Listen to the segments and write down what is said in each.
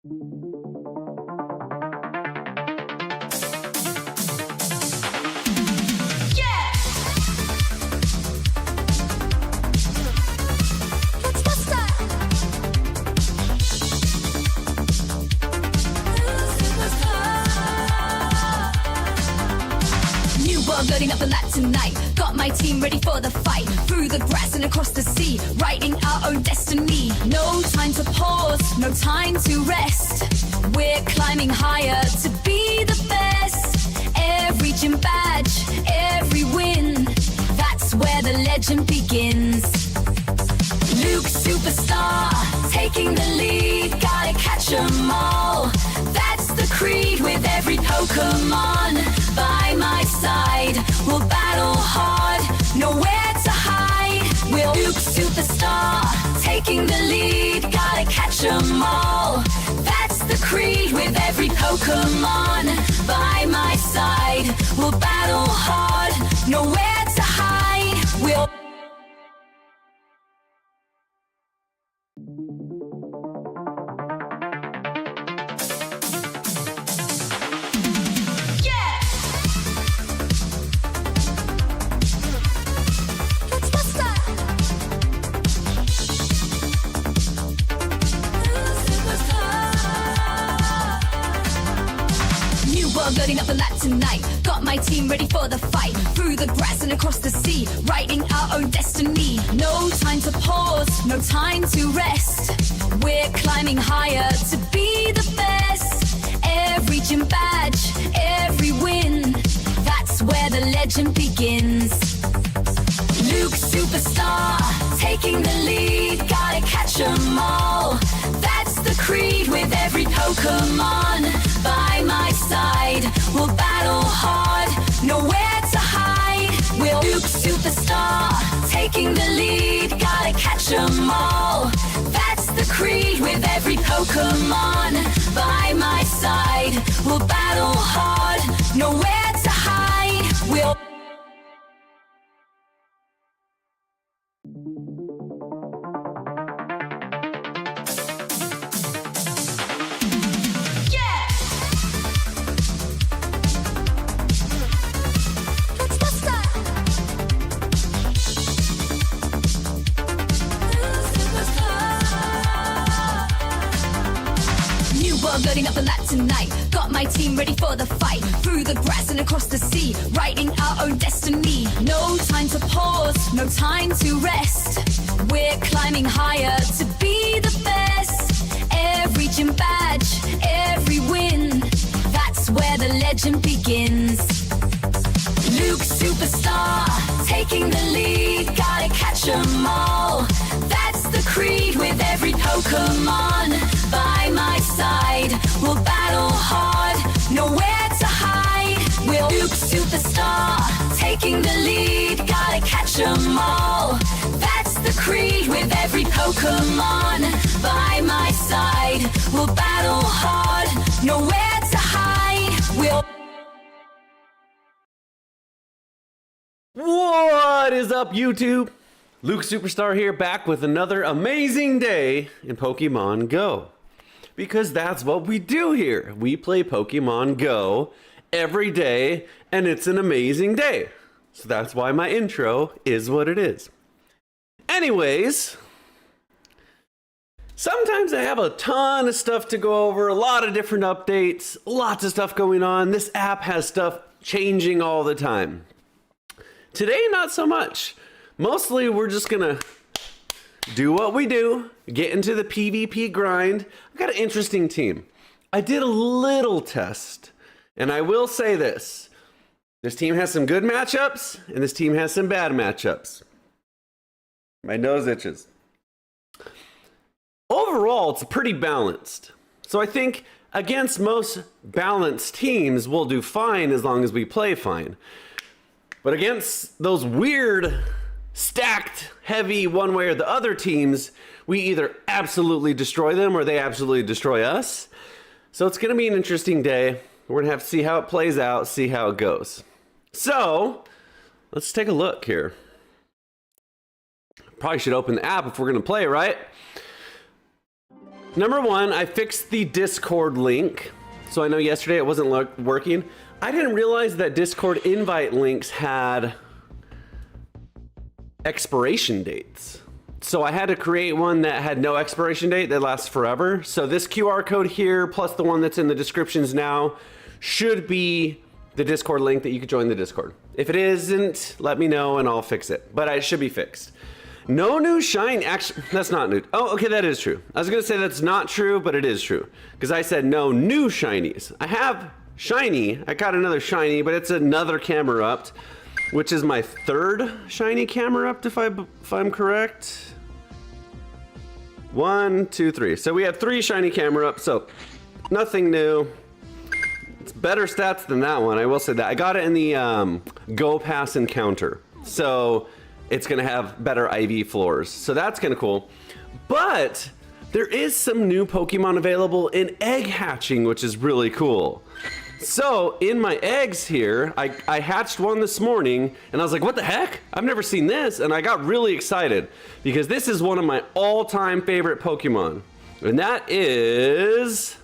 Loading up a lap tonight, got my team ready for the fight. Through the grass and across the sea, writing our own destiny. No time to pause, no time to rest. We're climbing higher to be the best. Every gym badge, every win, that's where the legend begins. Luke Superstar, taking the lead, gotta catch 'em all. That's the creed with every Pokémon. By my side, we'll battle hard, nowhere to hide. We'll Luke Superstar, taking the lead, gotta catch 'em all. That's the creed with every Pokémon. By my side, we'll battle hard, nowhere to hide. We'll loading up a lap tonight, got my team ready for the fight. Through the grass and across the sea, writing our own destiny. No time to pause, no time to rest. We're climbing higher to be the best. Every gym badge, every win, that's where the legend begins. Luke Superstar, taking the lead, gotta catch 'em all. That's the creed with every Pokémon. By my side, we'll battle hard, nowhere to hide. We'll Luke Superstar, taking the lead, gotta catch 'em all. That's the creed with every Pokémon. By my side, we'll battle hard, nowhere to hide. We'll loading up a lap tonight, got my team ready for the fight. Through the grass and across the sea, writing our own destiny. No time to pause, no time to rest. We're climbing higher to be the best. Every gym badge, every win, that's where the legend begins. Luke Superstar, taking the lead, gotta catch 'em all. That's the creed with every Pokémon. By my side, we'll battle hard, nowhere to hide. We'll Luke Superstar, taking the lead, gotta catch 'em all. That's the creed with every Pokémon. By my side, we'll battle hard, nowhere to hide. We'll What is up, YouTube? Luke Superstar here, back with another amazing day in Pokemon Go. Because that's what we do here. We play Pokemon Go every day, and it's an amazing day. So that's why my intro is what it is. Anyways, sometimes I have a ton of stuff to go over, a lot of different updates, lots of stuff going on. This app has stuff changing all the time. Today, not so much. Mostly, we're just gonna do what we do, get into the PvP grind. I got an interesting team. I did a little test, and I will say this. This team has some good matchups, and this team has some bad matchups. My nose itches. Overall, it's pretty balanced. So I think against most balanced teams, we'll do fine as long as we play fine. But against those weird, stacked, heavy, one way or the other teams, we either absolutely destroy them or they absolutely destroy us. So it's going to be an interesting day. We're going to have to see how it plays out, see how it goes. So let's take a look here. Probably should open the app if we're going to play, right? Number one, I fixed the Discord link. So I know yesterday it wasn't working. I didn't realize that Discord invite links had expiration dates. So I had to create one that had no expiration date that lasts forever. So this QR code here, plus the one that's in the descriptions now, should be the Discord link that you could join the Discord. If it isn't, let me know and I'll fix it. But it should be fixed. No new shiny, actually, that's not new. Oh, okay, that is true. I was gonna say that's not true, but it is true. Because I said no new shinies. I have shiny, I got another shiny, but it's another Camerupt, which is my third shiny Camerupt, if I'm correct. 1, 2, 3. So we have 3 shiny Camerupt, so nothing new. It's better stats than that one, I will say that. I got it in the Go Pass encounter. So it's gonna have better IV floors. So that's kinda cool. But there is some new Pokemon available in egg hatching, which is really cool. So in my eggs here, I hatched one this morning and I was like, what the heck? I've never seen this. And I got really excited because this is one of my all-time favorite Pokemon. And that is,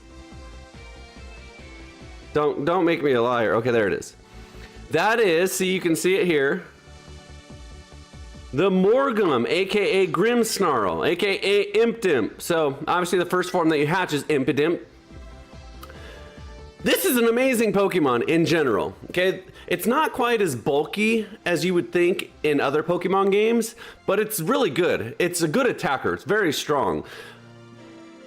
don't make me a liar. Okay, there it is. That is, see, you can see it here. The Morgum, aka Grimmsnarl, aka Impidimp. So obviously the first form that you hatch is Impidimp. This is an amazing Pokemon in general, okay? It's not quite as bulky as you would think in other Pokemon games, but it's really good. It's a good attacker, it's very strong.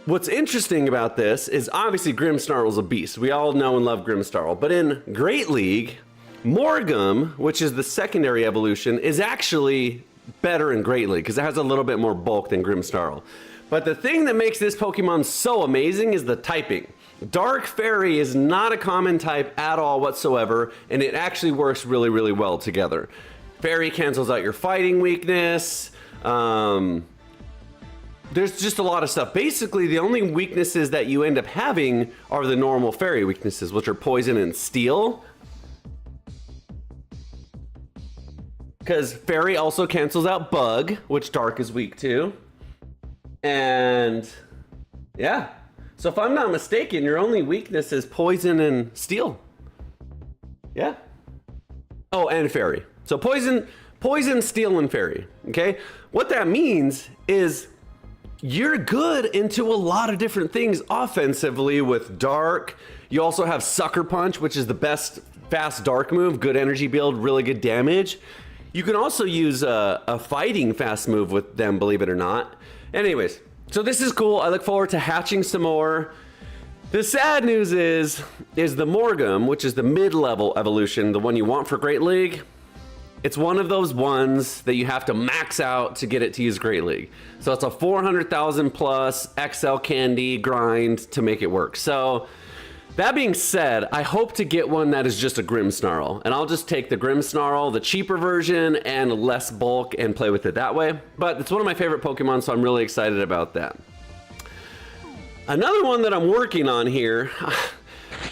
What's interesting about this is obviously Grimmsnarl's a beast. We all know and love Grimmsnarl, but in Great League, Morgum, which is the secondary evolution, is actually better in Great League because it has a little bit more bulk than Grimmsnarl. But the thing that makes this Pokemon so amazing is the typing. Dark Fairy is not a common type at all whatsoever, and it actually works really, really well together. Fairy cancels out your fighting weakness. There's just a lot of stuff. Basically, the only weaknesses that you end up having are the normal Fairy weaknesses, which are Poison and Steel. Because Fairy also cancels out Bug, which Dark is weak to. And yeah. So if I'm not mistaken, your only weakness is Poison and Steel. Yeah. Oh, and Fairy. So Poison, Steel, and Fairy. Okay? What that means is you're good into a lot of different things offensively with Dark. You also have Sucker Punch, which is the best fast Dark move. Good energy build, really good damage. You can also use a fighting fast move with them, believe it or not. Anyways, so this is cool. I look forward to hatching some more. The sad news is the Morgum, which is the mid-level evolution, the one you want for Great League. It's one of those ones that you have to max out to get it to use Great League. So it's a 400,000 plus XL candy grind to make it work. So that being said, I hope to get one that is just a Grimmsnarl, and I'll just take the Grimmsnarl, the cheaper version, and less bulk and play with it that way. But it's one of my favorite Pokemon, so I'm really excited about that. Another one that I'm working on here,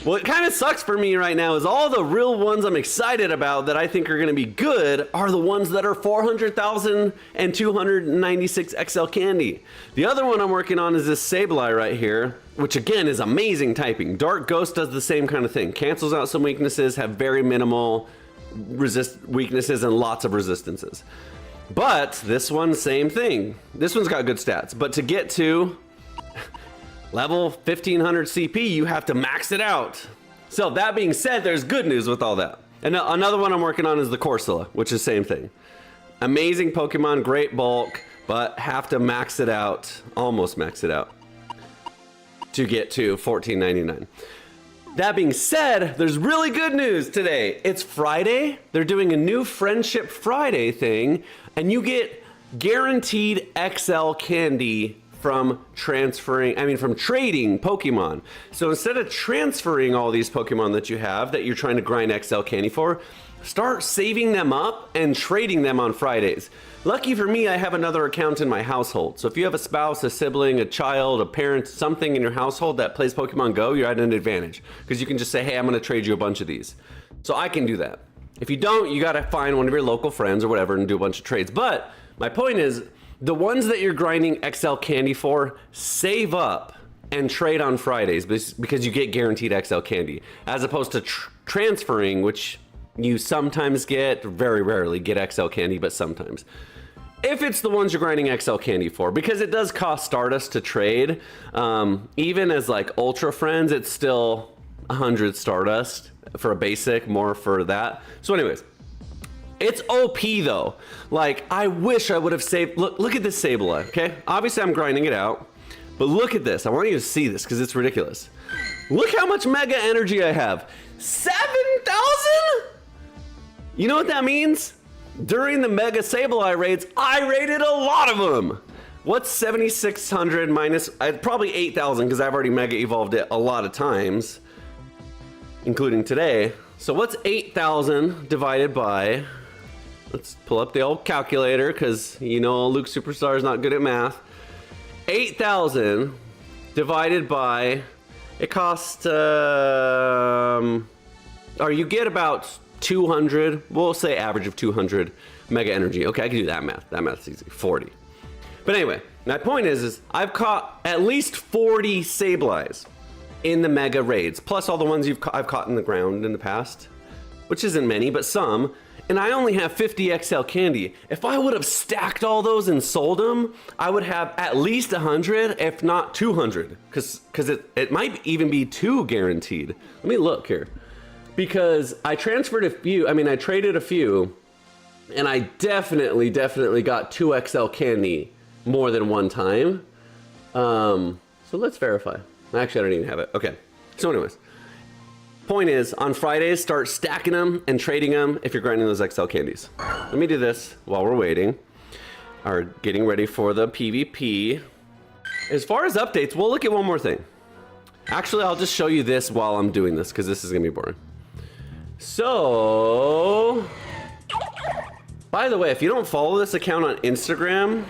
what kind of sucks for me right now is all the real ones I'm excited about that I think are going to be good are the ones that are 400,000 and 296 XL candy. The other one I'm working on is this Sableye right here, which again is amazing typing. Dark Ghost does the same kind of thing. Cancels out some weaknesses, have very minimal weaknesses and lots of resistances. But this one, same thing. This one's got good stats, but to get to level 1500 CP, you have to max it out. So that being said, there's good news with all that. And another one I'm working on is the Corsola, which is same thing. Amazing Pokemon, great bulk, but have to max it out, almost max it out, to get to 1499. That being said, there's really good news today. It's Friday. They're doing a new Friendship Friday thing, and you get guaranteed XL candy from from trading Pokemon. So instead of transferring all these Pokemon that you have that you're trying to grind XL candy for, start saving them up and trading them on Fridays. Lucky for me, I have another account in my household. So if you have a spouse, a sibling, a child, a parent, something in your household that plays Pokemon Go, you're at an advantage. Because you can just say, hey, I'm gonna trade you a bunch of these. So I can do that. If you don't, you gotta find one of your local friends or whatever and do a bunch of trades. But my point is, the ones that you're grinding XL candy for, save up and trade on Fridays because you get guaranteed XL candy, as opposed to transferring, which you sometimes get, very rarely get XL candy, but sometimes. If it's the ones you're grinding XL candy for, because it does cost Stardust to trade, even as like Ultra Friends, it's still 100 Stardust for a basic, more for that. So anyways, it's OP though. Like, I wish I would have saved, look at this Sableye, okay? Obviously I'm grinding it out, but look at this. I want you to see this because it's ridiculous. Look how much Mega Energy I have. 7,000? You know what that means? During the Mega Sableye raids, I raided a lot of them. What's 7,600 minus, probably 8,000 because I've already Mega Evolved it a lot of times, including today. So what's 8,000 divided by, let's pull up the old calculator because you know Luke Superstar is not good at math. 8,000 divided by, it costs, or you get about 200, we'll say average of 200 Mega Energy. Okay, I can do that math. That math's easy, 40. But anyway, my point is I've caught at least 40 Sableyes in the Mega raids, plus all the ones I've caught in the ground in the past, which isn't many, but some. And I only have 50 XL candy. If I would have stacked all those and sold them, I would have at least 100, if not 200, because it might even be 2 guaranteed. Let me look here. Because I transferred a few, I traded a few, and I definitely got 2 XL candy more than one time. So let's verify. Actually, I don't even have it. Okay. So anyways, point is, on Fridays, start stacking them and trading them if you're grinding those XL candies. Let me do this while we're waiting, or getting ready for the PvP. As far as updates, we'll look at one more thing. Actually, I'll just show you this while I'm doing this, because this is going to be boring. So, by the way, if you don't follow this account on Instagram,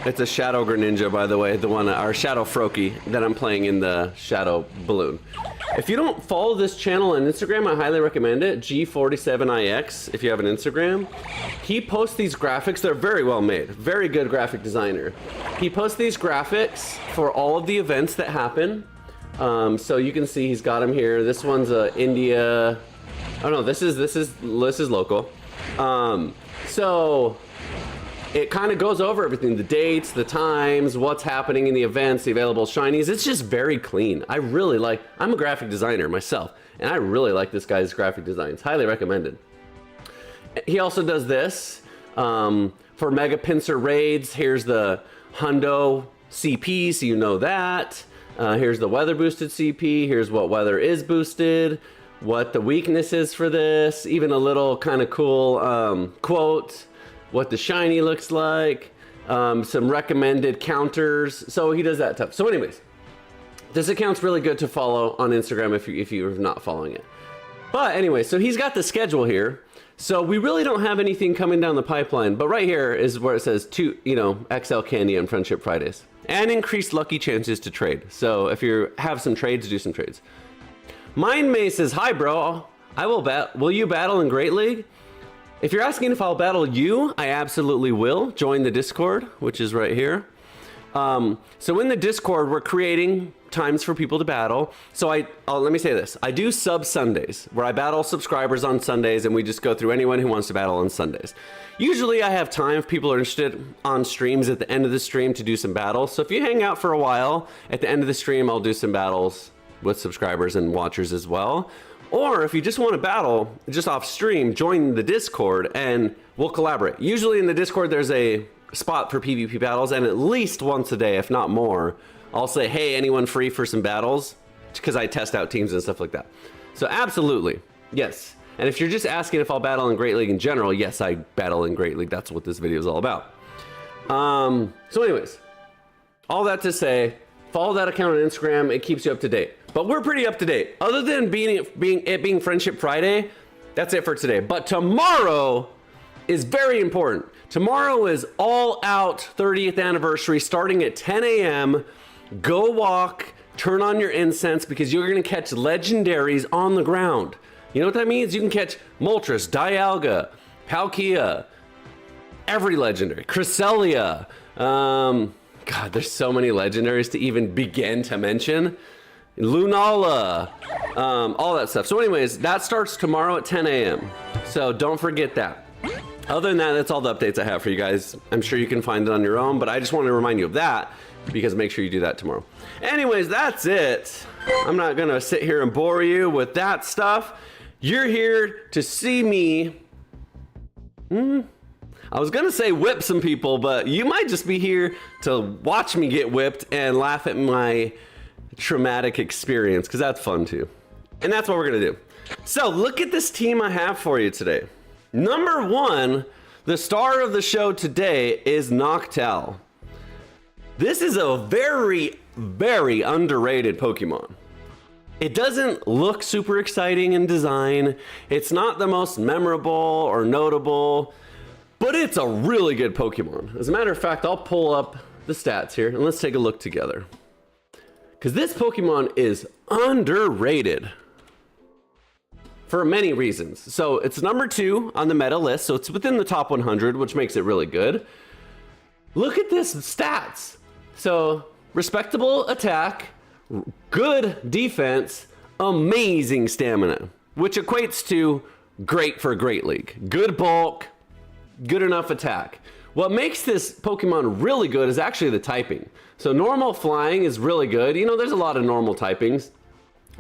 it's a Shadow Greninja, by the way, the one, our Shadow Froakie that I'm playing in the Shadow Balloon. If you don't follow this channel on Instagram, I highly recommend it, G47IX, if you have an Instagram. He posts these graphics, they're very well made, very good graphic designer. He posts these graphics for all of the events that happen. So you can see he's got them here. This one's India. Oh no, this is local. So it kind of goes over everything, the dates, the times, what's happening in the events, the available shinies. It's just very clean. I really like, I'm a graphic designer myself, and I really like this guy's graphic designs. Highly recommended. He also does this for Mega Pincer raids. Here's the Hundo CP, so you know that. Here's the weather boosted CP. Here's what weather is boosted, what the weakness is for this, even a little kind of cool quote, what the shiny looks like, some recommended counters. So he does that stuff. So anyways, this account's really good to follow on Instagram if you're not following it. But anyway, so he's got the schedule here. So we really don't have anything coming down the pipeline, but right here is where it says XL candy on Friendship Fridays and increased lucky chances to trade. So if you have some trades, do some trades. Mind May says, hi bro, I will will you battle in Great League? If you're asking if I'll battle you, I absolutely will. Join the Discord, which is right here. So in the Discord, we're creating times for people to battle. So let me say this. I do sub Sundays, where I battle subscribers on Sundays, and we just go through anyone who wants to battle on Sundays. Usually I have time if people are interested on streams at the end of the stream to do some battles. So if you hang out for a while, at the end of the stream, I'll do some battles with subscribers and watchers as well. Or if you just want to battle just off stream, join the Discord and we'll collaborate. Usually in the Discord, there's a spot for PvP battles, and at least once a day, if not more, I'll say, hey, anyone free for some battles? Because I test out teams and stuff like that. So absolutely, yes. And if you're just asking if I'll battle in Great League in general, yes, I battle in Great League. That's what this video is all about. So anyways, all that to say, follow that account on Instagram. It keeps you up to date. But we're pretty up to date. Other than being Friendship Friday, that's it for today. But tomorrow is very important. Tomorrow is all out 30th anniversary starting at 10 a.m. Go walk, turn on your incense, because you're going to catch legendaries on the ground. You know what that means? You can catch Moltres, Dialga, Palkia, every legendary, Cresselia, God, there's so many legendaries to even begin to mention. Lunala, all that stuff. So anyways, that starts tomorrow at 10 a.m. So don't forget that. Other than that, that's all the updates I have for you guys. I'm sure you can find it on your own, but I just want to remind you of that because make sure you do that tomorrow. Anyways, that's it. I'm not gonna sit here and bore you with that stuff. You're here to see me. I was gonna say whip some people, but you might just be here to watch me get whipped and laugh at my traumatic experience, because that's fun too. And that's what we're gonna do. So look at this team I have for you today. Number one, the star of the show today is Noctowl. This is a very, very underrated Pokemon. It doesn't look super exciting in design. It's not the most memorable or notable, but it's a really good Pokemon. As a matter of fact, I'll pull up the stats here and let's take a look together. Because this Pokemon is underrated for many reasons. So it's number 2 on the meta list, so it's within the top 100, which makes it really good. Look at this stats. So respectable attack, good defense, amazing stamina, which equates to great for Great League. Good bulk, good enough attack. What makes this Pokemon really good is actually the typing. So normal flying is really good. You know, there's a lot of normal typings,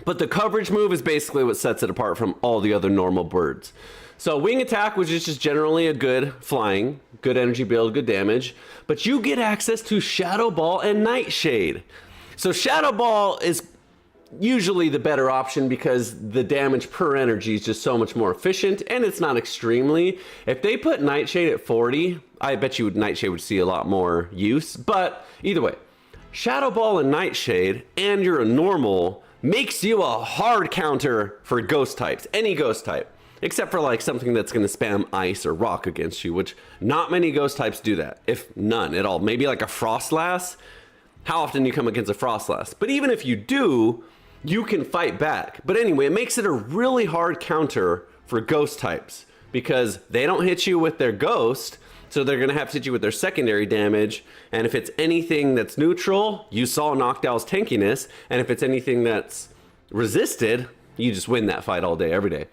but the coverage move is basically what sets it apart from all the other normal birds. So wing attack, which is just generally a good flying, good energy build, good damage, but you get access to Shadow Ball and Nightshade. So Shadow Ball is usually the better option because the damage per energy is just so much more efficient and it's not extremely. If they put Nightshade at 40, I bet you Nightshade would see a lot more use, but either way, Shadow Ball and Nightshade, and you're a normal, makes you a hard counter for ghost types, any ghost type, except for like something that's going to spam ice or rock against you, which not many ghost types do that, if none at all. Maybe like a Frostlass. How often do you come against a Frostlass? But even if you do, you can fight back. But anyway, it makes it a really hard counter for ghost types because they don't hit you with their ghost, so they're gonna have to hit you with their secondary damage. And if it's anything that's neutral, you saw Noctowl's tankiness. And if it's anything that's resisted, you just win that fight all day, every day.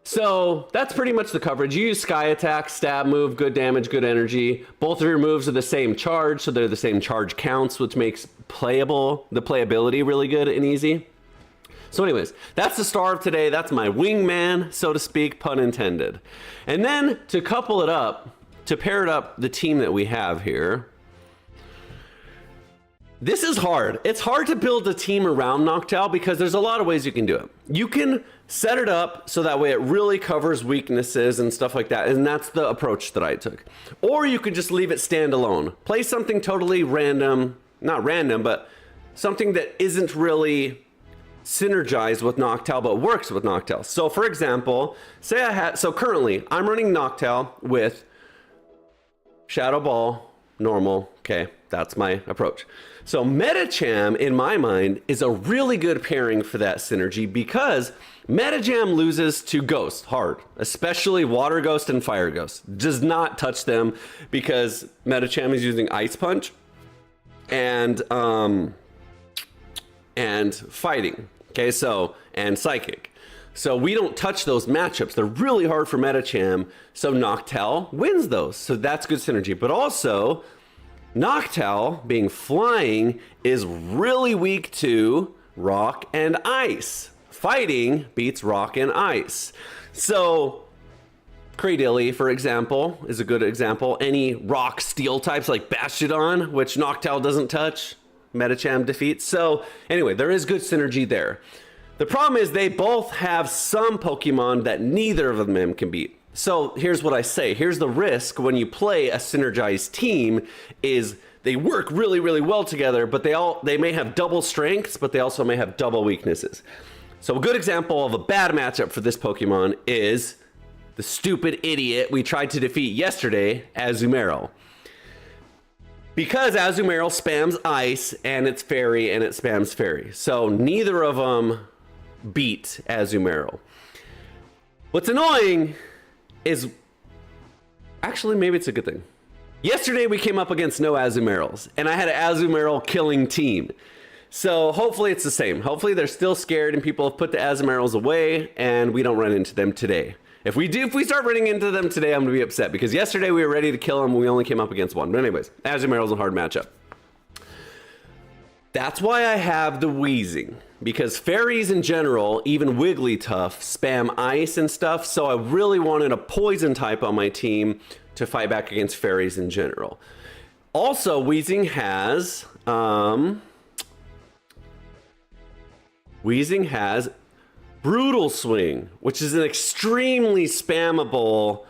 So that's pretty much the coverage. You use Sky Attack, Stab Move, good damage, good energy. Both of your moves are the same charge, so they're the same charge counts, which makes the playability really good and easy. So anyways, that's the star of today. That's my wingman, so to speak, pun intended. And then to couple it up, to pair it up, the team that we have here. This is hard. It's hard to build a team around Noctowl because there's a lot of ways you can do it. You can set it up so that way it really covers weaknesses and stuff like that, and that's the approach that I took. Or you could just leave it standalone. Play something totally random, not random, but something that isn't really synergized with Noctowl but works with Noctowl. So for example, say I had, so currently I'm running Noctowl with Shadow Ball, normal, okay, that's my approach. So Metacham, in my mind, is a really good pairing for that synergy because Metacham loses to Ghost hard, especially Water Ghost and Fire Ghost. Does not touch them because Metacham is using Ice Punch and fighting, okay, so, and Psychic. So we don't touch those matchups. They're really hard for Metacham, so Noctowl wins those. So that's good synergy. But also, Noctowl, being flying, is really weak to rock and ice. Fighting beats rock and ice. So Cradilly, for example, is a good example. Any rock steel types like Bastiodon, which Noctowl doesn't touch, Metacham defeats. So anyway, there is good synergy there. The problem is they both have some Pokemon that neither of them can beat. So here's what I say. Here's the risk when you play a synergized team is they work really, really well together, but they may have double strengths, but they also may have double weaknesses. So a good example of a bad matchup for this Pokemon is the stupid idiot we tried to defeat yesterday, Azumarill. Because Azumarill spams ice and it's fairy and it spams fairy. So neither of them beat Azumarill. What's annoying is, actually maybe it's a good thing. Yesterday we came up against no Azumarils, and I had an Azumaril killing team. So hopefully it's the same. Hopefully they're still scared and people have put the Azumarils away and we don't run into them today. If we start running into them today, I'm gonna be upset because yesterday we were ready to kill them. We only came up against one. But anyways, Azumaril's a hard matchup. That's why I have the Wheezing, because fairies in general, even Wigglytuff, spam ice and stuff. So I really wanted a poison type on my team to fight back against fairies in general. Also, Wheezing has Brutal Swing, which is an extremely spammable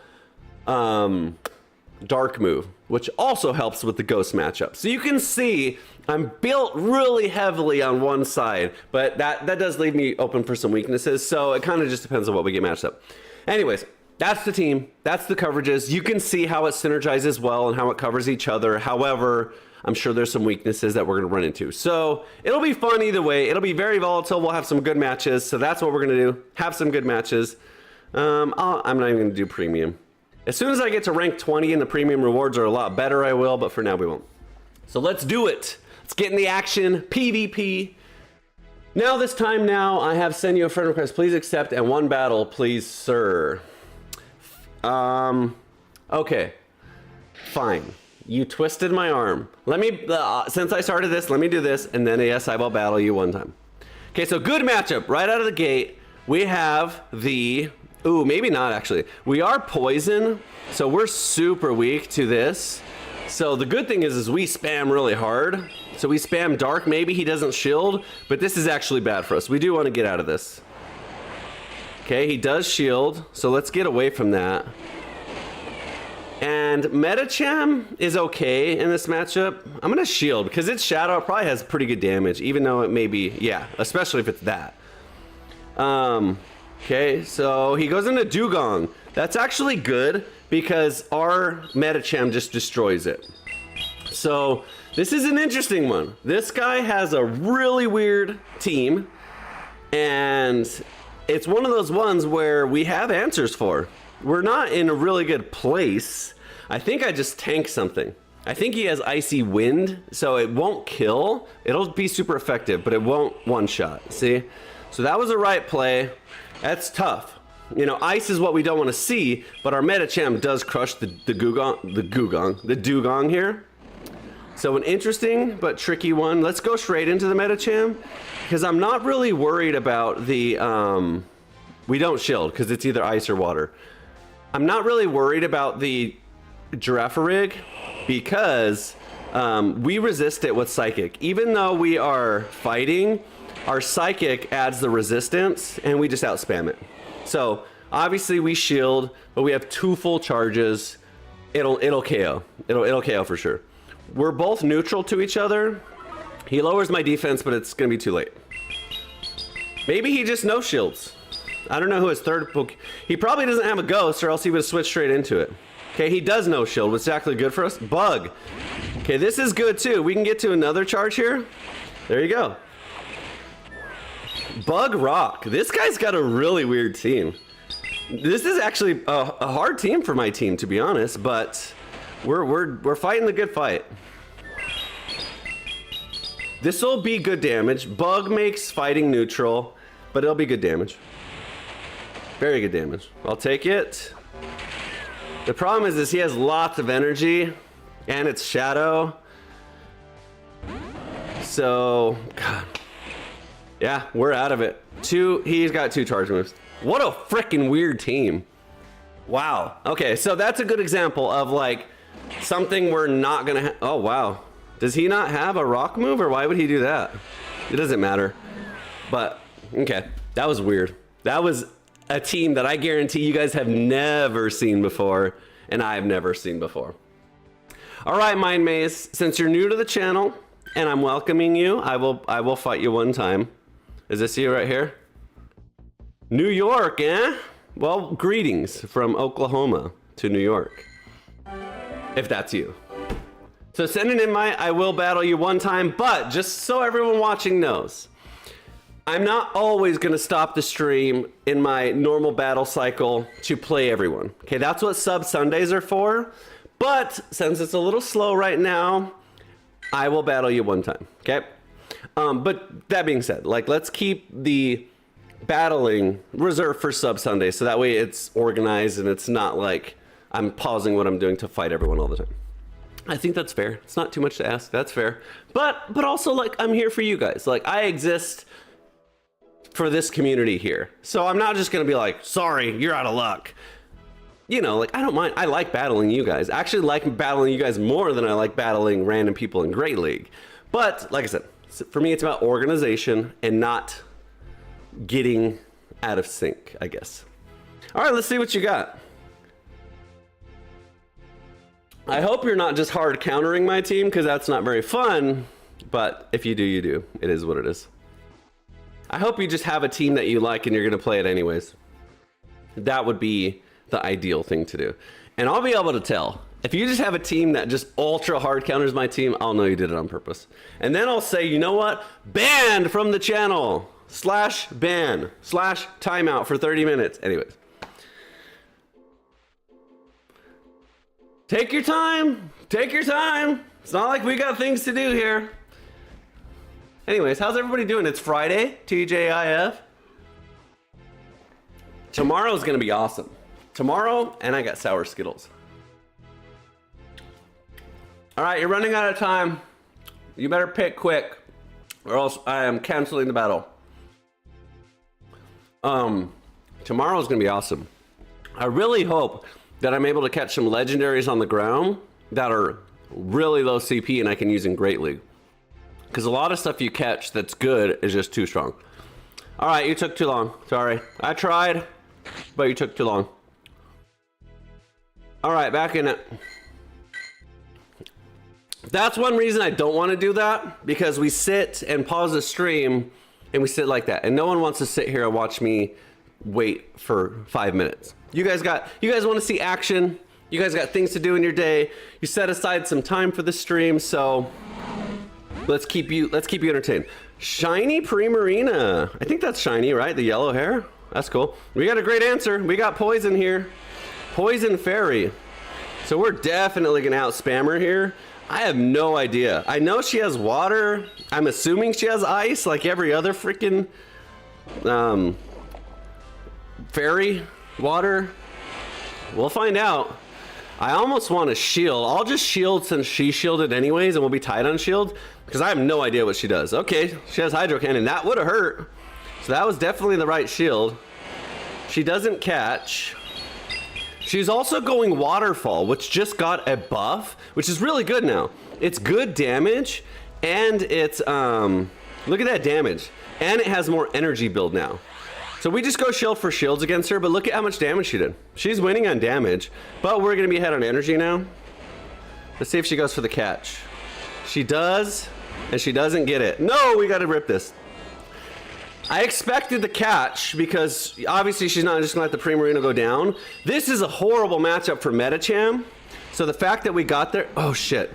dark move, which also helps with the ghost matchup. So you can see I'm built really heavily on one side, but that does leave me open for some weaknesses. So it kind of just depends on what we get matched up. Anyways, that's the team. That's the coverages. You can see how it synergizes well and how it covers each other. However, I'm sure there's some weaknesses that we're going to run into. So it'll be fun either way. It'll be very volatile. We'll have some good matches. So that's what we're going to do. Have some good matches. I'm not even going to do premium. As soon as I get to rank 20 and the premium rewards are a lot better, I will. But for now, we won't. So let's do it. Let's get in the action. PvP. Now, this time now, I have sent you a friend request. Please accept and one battle, please, sir. Okay. Fine. You twisted my arm. Let me, since I started this, let me do this, and then yes, I will battle you one time. Okay, so good matchup. Right out of the gate, we have the, ooh, maybe not actually. We are poison, so we're super weak to this. So the good thing is we spam really hard. So we spam dark, maybe he doesn't shield, but this is actually bad for us. We do want to get out of this. Okay, he does shield, so let's get away from that. And Metacham is okay in this matchup. I'm gonna shield because its shadow probably has pretty good damage, even though it may be, yeah, especially if it's that. Okay, so he goes into Dugong. That's actually good because our Metacham just destroys it. So this is an interesting one. This guy has a really weird team, and it's one of those ones where we have answers for. We're not in a really good place. I think I just tank something. I think he has Icy Wind, so it won't kill. It'll be super effective, but it won't one-shot, see? So that was a right play. That's tough. You know, ice is what we don't want to see, but our Metacham does crush the Dugong here. So an interesting but tricky one. Let's go straight into the Metacham, because I'm not really worried about the, we don't shield, because it's either ice or water. I'm not really worried about the Girafarig because we resist it with Psychic. Even though we are fighting, our Psychic adds the resistance and we just outspam it. So obviously we shield, but we have 2 full charges. It'll KO. It'll KO for sure. We're both neutral to each other. He lowers my defense, but it's gonna be too late. Maybe he just no shields. I don't know who his third book. He probably doesn't have a ghost, or else he would have switched straight into it. Okay, he does no shield, which is actually good for us. Bug. Okay, this is good too. We can get to another charge here. There you go. Bug Rock. This guy's got a really weird team. This is actually a hard team for my team, to be honest, but we're fighting the good fight. This will be good damage. Bug makes fighting neutral, but it'll be good damage. Very good damage. I'll take it. The problem is he has lots of energy and it's shadow. So, God. Yeah, we're out of it. He's got 2 charge moves. What a freaking weird team. Wow. Okay, so that's a good example of like something we're not gonna oh, wow. Does he not have a rock move, or why would he do that? It doesn't matter. But, okay, that was weird. That was a team that I guarantee you guys have never seen before, and I've never seen before. All right, Mind Maze, since you're new to the channel and I'm welcoming you, I will fight you one time. Is this you right here? New York, eh? Well, greetings from Oklahoma to New York, if that's you. So send an invite. I will battle you one time, but just so everyone watching knows, I'm not always going to stop the stream in my normal battle cycle to play everyone. Okay, that's what Sub Sundays are for. But since it's a little slow right now, I will battle you one time, okay? But that being said, like, let's keep the battling reserved for Sub Sunday, so that way it's organized and it's not like I'm pausing what I'm doing to fight everyone all the time. I think that's fair. It's not too much to ask. That's fair. But also, like, I'm here for you guys. Like, I exist for this community here. So I'm not just gonna be like, sorry, you're out of luck. You know, like, I don't mind. I like battling you guys. I actually like battling you guys more than I like battling random people in Great League. But like I said, for me, it's about organization and not getting out of sync, I guess. All right, let's see what you got. I hope you're not just hard countering my team, because that's not very fun. But if you do, you do. It is what it is. I hope you just have a team that you like and you're going to play it anyways. That would be the ideal thing to do. And I'll be able to tell. If you just have a team that just ultra hard counters my team, I'll know you did it on purpose. And then I'll say, you know what? Banned from the channel. /ban. /timeout for 30 minutes. Anyways. Take your time. Take your time. It's not like we got things to do here. Anyways, how's everybody doing? It's Friday, TJIF. Tomorrow's going to be awesome. Tomorrow, and I got sour Skittles. All right, you're running out of time. You better pick quick, or else I am canceling the battle. Tomorrow's going to be awesome. I really hope that I'm able to catch some legendaries on the ground that are really low CP and I can use in Great League. Because a lot of stuff you catch that's good is just too strong. All right, you took too long. Sorry. I tried, but you took too long. All right, back in it. That's one reason I don't want to do that, because we sit and pause the stream and we sit like that. And no one wants to sit here and watch me wait for 5 minutes. You guys want to see action. You guys got things to do in your day. You set aside some time for the stream, so let's keep you entertained. Shiny Primarina. I think that's shiny, right? The yellow hair. That's cool. We got a great answer. We got Poison here. Poison Fairy. So we're definitely gonna out-spam her here. I have no idea. I know she has water. I'm assuming she has ice, like every other freaking fairy water. We'll find out. I almost want to shield. I'll just shield since she shielded anyways, and we'll be tied on shield, because I have no idea what she does. Okay, she has Hydro Cannon. That would have hurt. So that was definitely the right shield. She doesn't catch. She's also going Waterfall, which just got a buff, which is really good now. It's good damage, and it's, look at that damage. And it has more energy build now. So we just go shield for shields against her, but look at how much damage she did. She's winning on damage, but we're gonna be ahead on energy now. Let's see if she goes for the catch. She does, and she doesn't get it. No, we gotta rip this. I expected the catch, because obviously she's not just gonna let the Primarina go down. This is a horrible matchup for Metacham. So the fact that we got there, oh shit.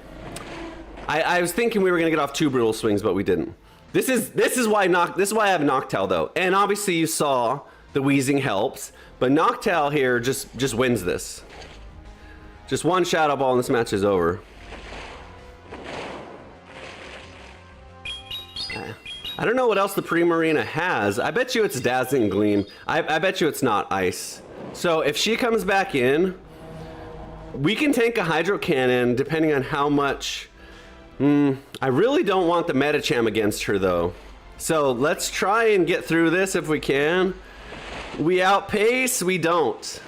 I was thinking we were gonna get off 2 brutal swings, but we didn't. This is why I have Noctowl though. And obviously you saw the wheezing helps, but Noctowl here just wins this. Just one Shadow Ball and this match is over. I don't know what else the Primarina has. I bet you it's Dazzling Gleam. I bet you it's not Ice. So if she comes back in, we can tank a Hydro Cannon depending on how much. I really don't want the Metacham against her though. So let's try and get through this if we can. We outpace, we don't.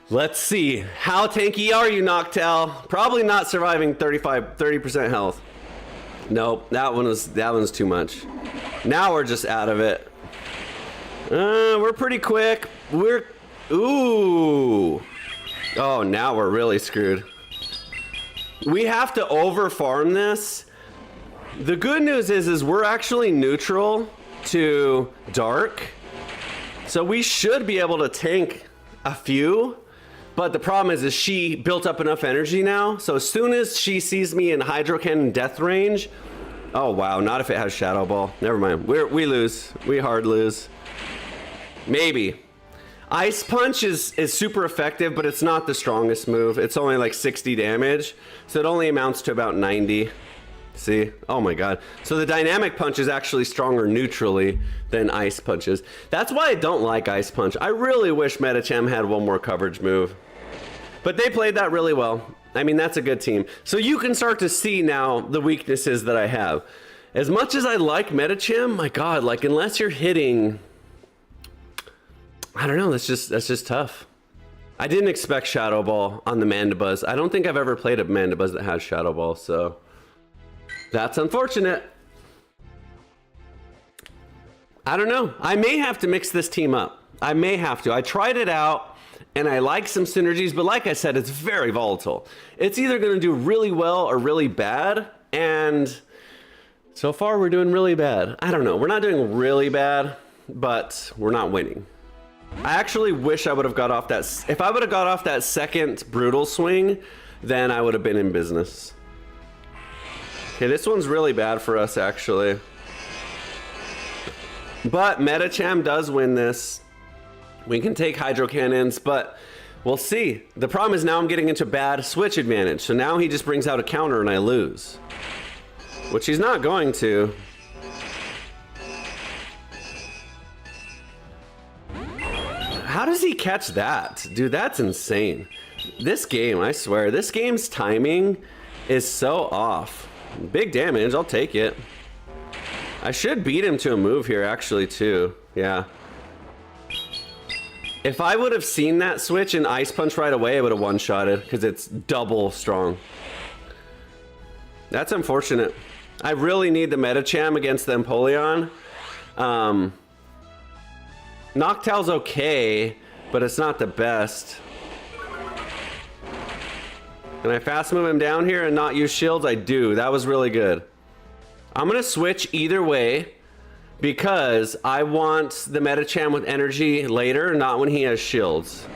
Let's see. How tanky are you, Noctowl? Probably not surviving 30% health. Nope, that one was too much. Now we're just out of it. We're pretty quick. Ooh. Oh, now we're really screwed. We have to over farm this. The good news is we're actually neutral to dark. So we should be able to tank a few. But the problem is she built up enough energy now. So as soon as she sees me in Hydro Cannon death range, oh wow, not if it has Shadow Ball. Never mind. We lose. We hard lose. Maybe. Ice Punch is super effective, but it's not the strongest move. It's only like 60 damage, so it only amounts to about 90. See? Oh my god. So the Dynamic Punch is actually stronger neutrally than Ice Punches. That's why I don't like Ice Punch. I really wish Medicham had one more coverage move. But they played that really well. I mean, that's a good team. So you can start to see now the weaknesses that I have. As much as I like Medicham, my god, like unless you're hitting... I don't know, that's just tough. I didn't expect Shadow Ball on the Mandibuzz. I don't think I've ever played a Mandibuzz that has Shadow Ball, so... That's unfortunate. I don't know. I may have to mix this team up. I may have to. I tried it out, and I like some synergies, but like I said, it's very volatile. It's either going to do really well or really bad, and so far we're doing really bad. I don't know. We're not doing really bad, but we're not winning. I actually wish I would have got off that... If I would have got off that second Brutal Swing, then I would have been in business. Okay, this one's really bad for us, actually. But Medicham does win this. We can take Hydro Cannons, but we'll see. The problem is now I'm getting into bad switch advantage. So now he just brings out a counter and I lose. Which he's not going to. How does he catch that? Dude, that's insane. This game, I swear, this game's timing is so off. Big damage, I'll take it. I should beat him to a move here, actually, too. Yeah. If I would have seen that switch and Ice Punch right away, I would have one-shotted, because it's double strong. That's unfortunate. I really need the Medicham against the Empoleon. Noctowl's okay, but it's not the best. Can I fast move him down here and not use shields? I do. That was really good. I'm going to switch either way because I want the Medicham with energy later, not when he has shields.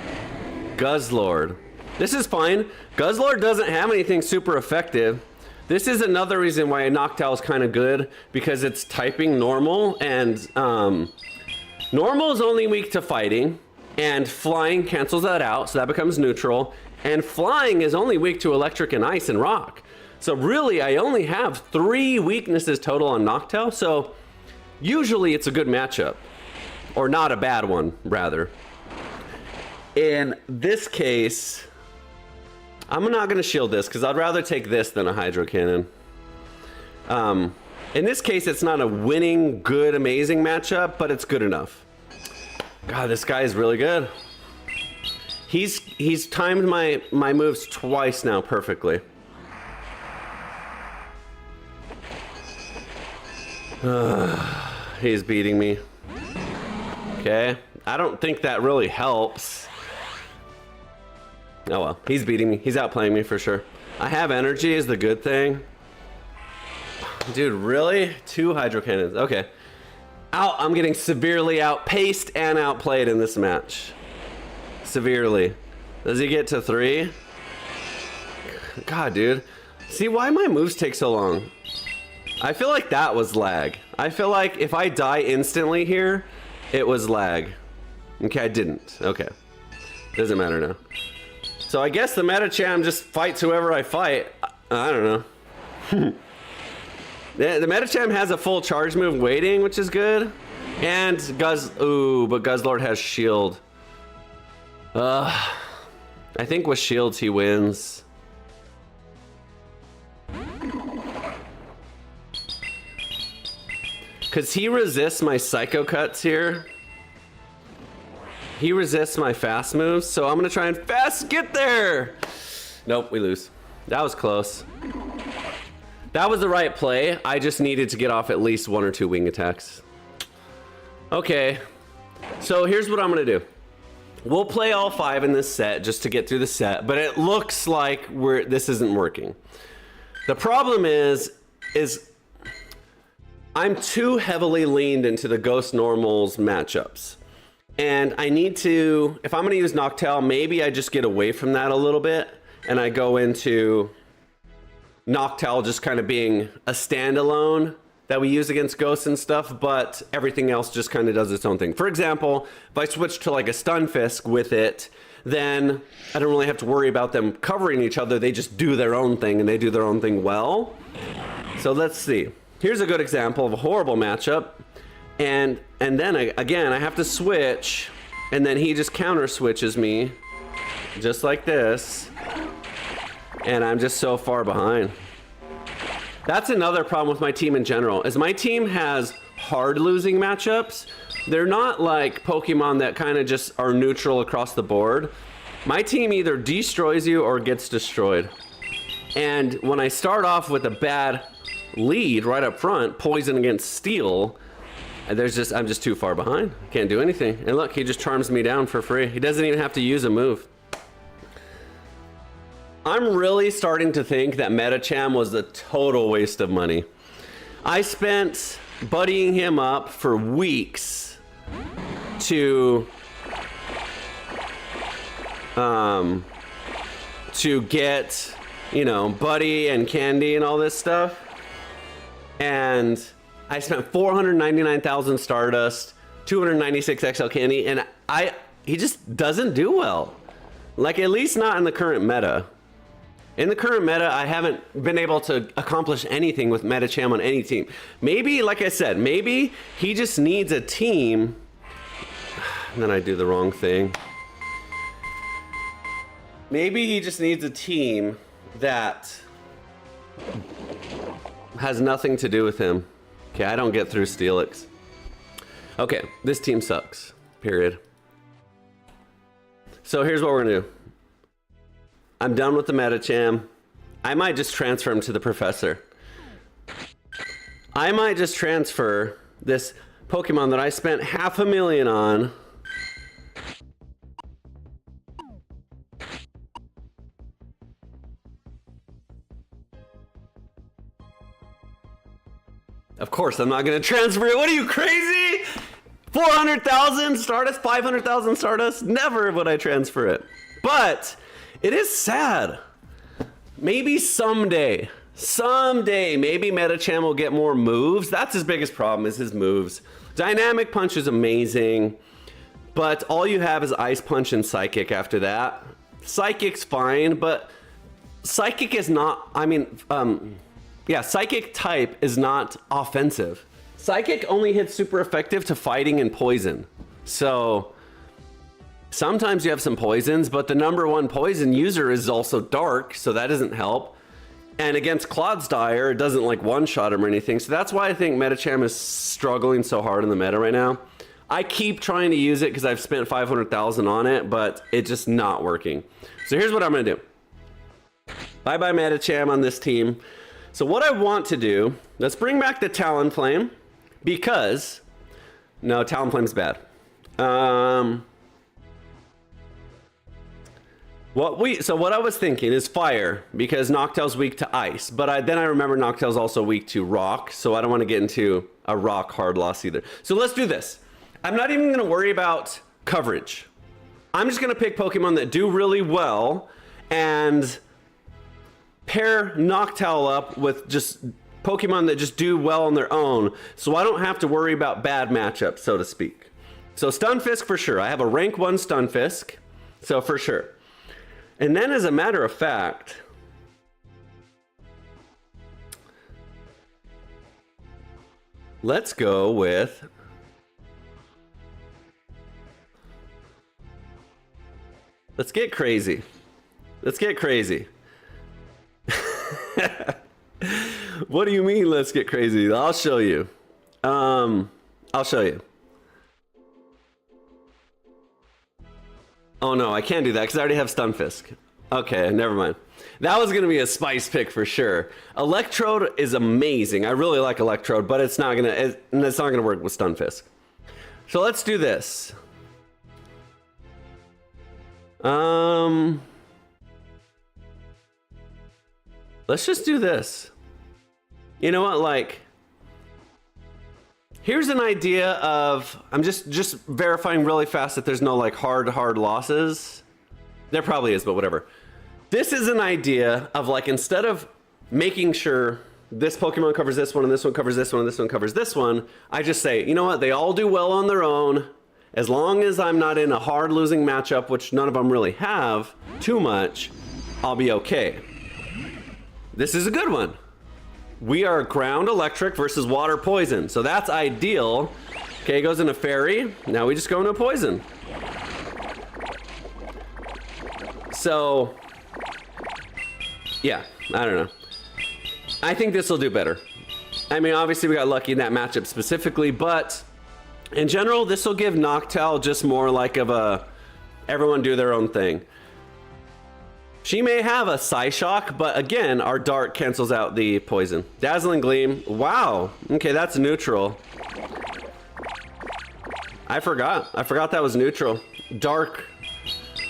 Guzzlord. This is fine. Guzzlord doesn't have anything super effective. This is another reason why Noctowl is kind of good, because it's typing normal, and normal is only weak to fighting, and flying cancels that out, so that becomes neutral. And flying is only weak to electric and ice and rock. So really, I only have 3 weaknesses total on Noctowl. So usually it's a good matchup. Or not a bad one, rather. In this case, I'm not going to shield this because I'd rather take this than a Hydro Cannon. In this case, it's not a winning, good, amazing matchup, but it's good enough. God, this guy is really good. He's timed my moves twice now perfectly. He's beating me. Okay. I don't think that really helps. Oh well, he's beating me. He's outplaying me for sure. I have energy is the good thing. Dude, really? 2 Hydro Cannons. Okay. I'm getting severely outpaced and outplayed in this match. Severely. Does he get to 3? God, dude. See why my moves take so long? I feel like that was lag. I feel like if I die instantly here, it was lag. Okay, I didn't. Okay. Doesn't matter now. So I guess the Medicham just fights whoever I fight. I don't know. The Medicham has a full charge move waiting, which is good. And but Guzzlord has shield. I think with shields he wins. Cause he resists my Psycho Cuts here. He resists my fast moves, so I'm gonna try and fast get there. Nope, we lose. That was close. That was the right play. I just needed to get off at least 1 or 2 wing attacks. Okay, so here's what I'm gonna do. We'll play all 5 in this set just to get through the set, but it looks like this isn't working. The problem is I'm too heavily leaned into the Ghost Normals matchups. And I need to, if I'm gonna use Noctowl, maybe I just get away from that a little bit and I go into Noctowl just kind of being a standalone that we use against ghosts and stuff, but everything else just kind of does its own thing. For example, if I switch to like a Stunfisk with it, then I don't really have to worry about them covering each other. They just do their own thing, and they do their own thing well. So let's see. Here's a good example of a horrible matchup. And then again, I have to switch, and then he just counter switches me just like this. And I'm just so far behind. That's another problem with my team in general, is my team has hard losing matchups. They're not like Pokemon that kind of just are neutral across the board. My team either destroys you or gets destroyed. And when I start off with a bad lead right up front, poison against steel, I'm just too far behind. Can't do anything. And look, he just charms me down for free. He doesn't even have to use a move. I'm really starting to think that Medicham was a total waste of money. I spent buddying him up for weeks to get, you know, Buddy and Candy and all this stuff. And I spent 499,000 Stardust, 296 XL Candy, and he just doesn't do well. Like, at least not in the current meta. In the current meta, I haven't been able to accomplish anything with Medicham on any team. Maybe, like I said, maybe he just needs a team. And then I do the wrong thing. Maybe he just needs a team that has nothing to do with him. Okay, I don't get through Steelix. Okay, this team sucks. Period. So here's what we're gonna do. I'm done with the Medicham. I might just transfer him to the Professor. I might just transfer this Pokemon that I spent $500,000 on. Of course, I'm not gonna transfer it. What are you, crazy? 400,000 Stardust, 500,000 Stardust? Never would I transfer it. But it is sad. Maybe someday, maybe Medicham will get more moves. That's his biggest problem, is his moves. Dynamic Punch is amazing, but all you have is Ice Punch and Psychic after that. Psychic's fine, but Psychic is not, yeah, Psychic type is not offensive. Psychic only hits super effective to fighting and poison. So sometimes you have some poisons, but the #1 poison user is also Dark, so that doesn't help. And against Clodsire, it doesn't like one-shot him or anything. So that's why I think Medicham is struggling so hard in the meta right now. I keep trying to use it because I've spent 500,000 on it, but it's just not working. So here's what I'm gonna do. Bye-bye Medicham on this team. So what I want to do, let's bring back the Talonflame, because, no, Talonflame's bad. What I was thinking is Fire, because Noctowl's weak to Ice, but then I remember Noctowl's also weak to Rock, so I don't want to get into a Rock hard loss either. So let's do this. I'm not even going to worry about coverage. I'm just going to pick Pokemon that do really well, and pair Noctowl up with just Pokemon that just do well on their own, so I don't have to worry about bad matchups, so to speak. So Stunfisk for sure. I have a rank 1 Stunfisk, so for sure. And then as a matter of fact, let's go with, let's get crazy. Let's get crazy. What do you mean, let's get crazy? I'll show you. I'll show you. Oh no, I can't do that because I already have Stunfisk. Okay, never mind. That was gonna be a spice pick for sure. Electrode is amazing. I really like Electrode, but it's not gonna work with Stunfisk. So let's do this. Let's just do this. You know what, like, here's an idea of, I'm just verifying really fast that there's no like hard losses. There probably is, but whatever. This is an idea of like, instead of making sure this Pokemon covers this one, and this one covers this one, and this one covers this one. I just say, you know what? They all do well on their own. As long as I'm not in a hard losing matchup, which none of them really have too much, I'll be okay. This is a good one. We are ground electric versus water poison. So that's ideal. Okay, goes into fairy. Now we just go into poison. So, yeah, I don't know. I think this will do better. I mean, obviously we got lucky in that matchup specifically, but in general, this will give Noctowl just more like of a everyone do their own thing. She may have a Psyshock, but again, our Dark cancels out the poison. Dazzling Gleam. Wow. Okay, that's neutral. I forgot that was neutral. Dark.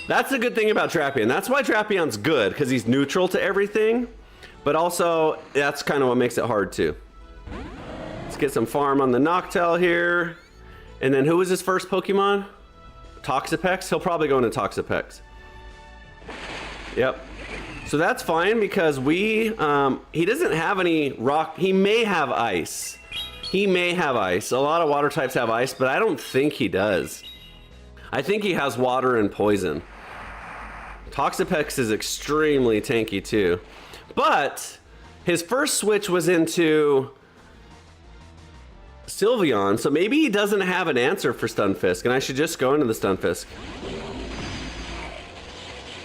That's the good thing about Drapion. That's why Drapion's good, because he's neutral to everything. But also, that's kind of what makes it hard too. Let's get some farm on the Noctowl here. And then who was his first Pokemon? Toxapex? He'll probably go into Toxapex. Yep. So that's fine because he doesn't have any rock. He may have ice. He may have ice. A lot of water types have ice, but I don't think he does. I think he has water and poison. Toxapex is extremely tanky too. But his first switch was into Sylveon, so maybe he doesn't have an answer for Stunfisk, and I should just go into the Stunfisk.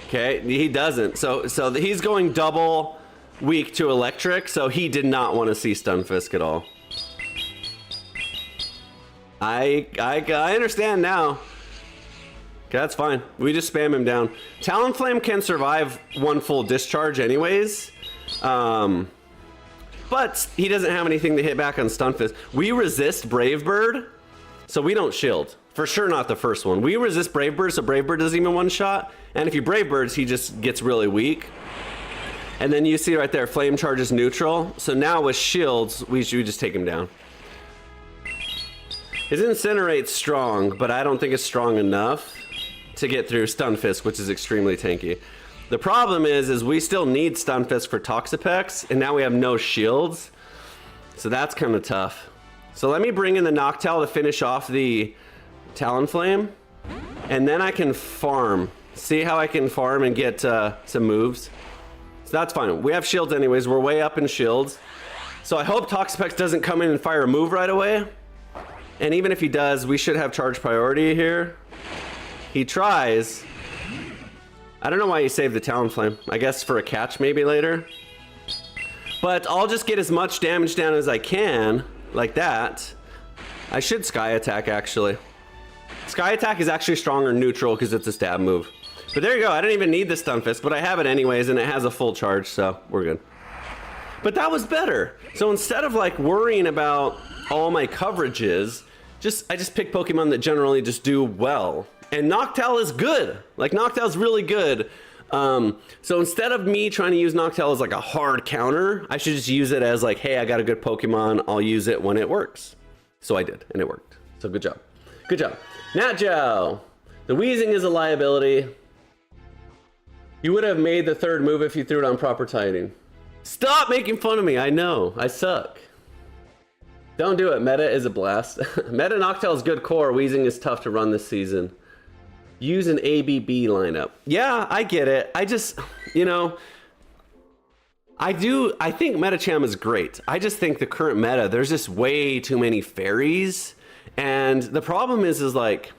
Okay, he doesn't. So he's going double weak to electric, so he did not want to see Stunfisk at all. I understand now. Okay, that's fine. We just spam him down. Talonflame can survive one full discharge anyways. But he doesn't have anything to hit back on Stunfisk. We resist Brave Bird, so we don't shield. For sure not the first one. We resist Brave Bird, so Brave Bird doesn't even one-shot. And if you Brave Birds, he just gets really weak. And then you see right there, Flame Charge is neutral. So now with shields, we just take him down. His Incinerate's strong, but I don't think it's strong enough to get through Stunfisk, which is extremely tanky. The problem is we still need Stunfisk for Toxapex, and now we have no shields. So that's kind of tough. So let me bring in the Noctowl to finish off the Talonflame, and then I can farm. See how I can farm and get some moves. So that's fine. We have shields anyways. We're way up in shields. So I hope Toxapex doesn't come in and fire a move right away. And even if he does, we should have charge priority here. He tries. I don't know why he saved the Talonflame. I guess for a catch maybe later. But I'll just get as much damage down as I can, like that. I should Sky Attack actually. Sky Attack is actually stronger neutral because it's a stab move. But there you go. I don't even need the Stunfisk, but I have it anyways, and it has a full charge, so we're good. But that was better. So instead of like worrying about all my coverages, I just pick Pokemon that generally just do well. And Noctowl is good. Like Noctowl's really good. So instead of me trying to use Noctowl as like a hard counter, I should just use it as like, hey, I got a good Pokemon. I'll use it when it works. So I did, and it worked. So good job. Good job. Natjow. The Wheezing is a liability. You would have made the third move if you threw it on proper timing. Stop making fun of me. I know. I suck. Don't do it. Meta is a blast. Meta Noctowl is good core. Wheezing is tough to run this season. Use an ABB lineup. Yeah, I get it. I just, you know, I think Metacham is great. I just think the current meta, there's just way too many fairies. And the problem is like,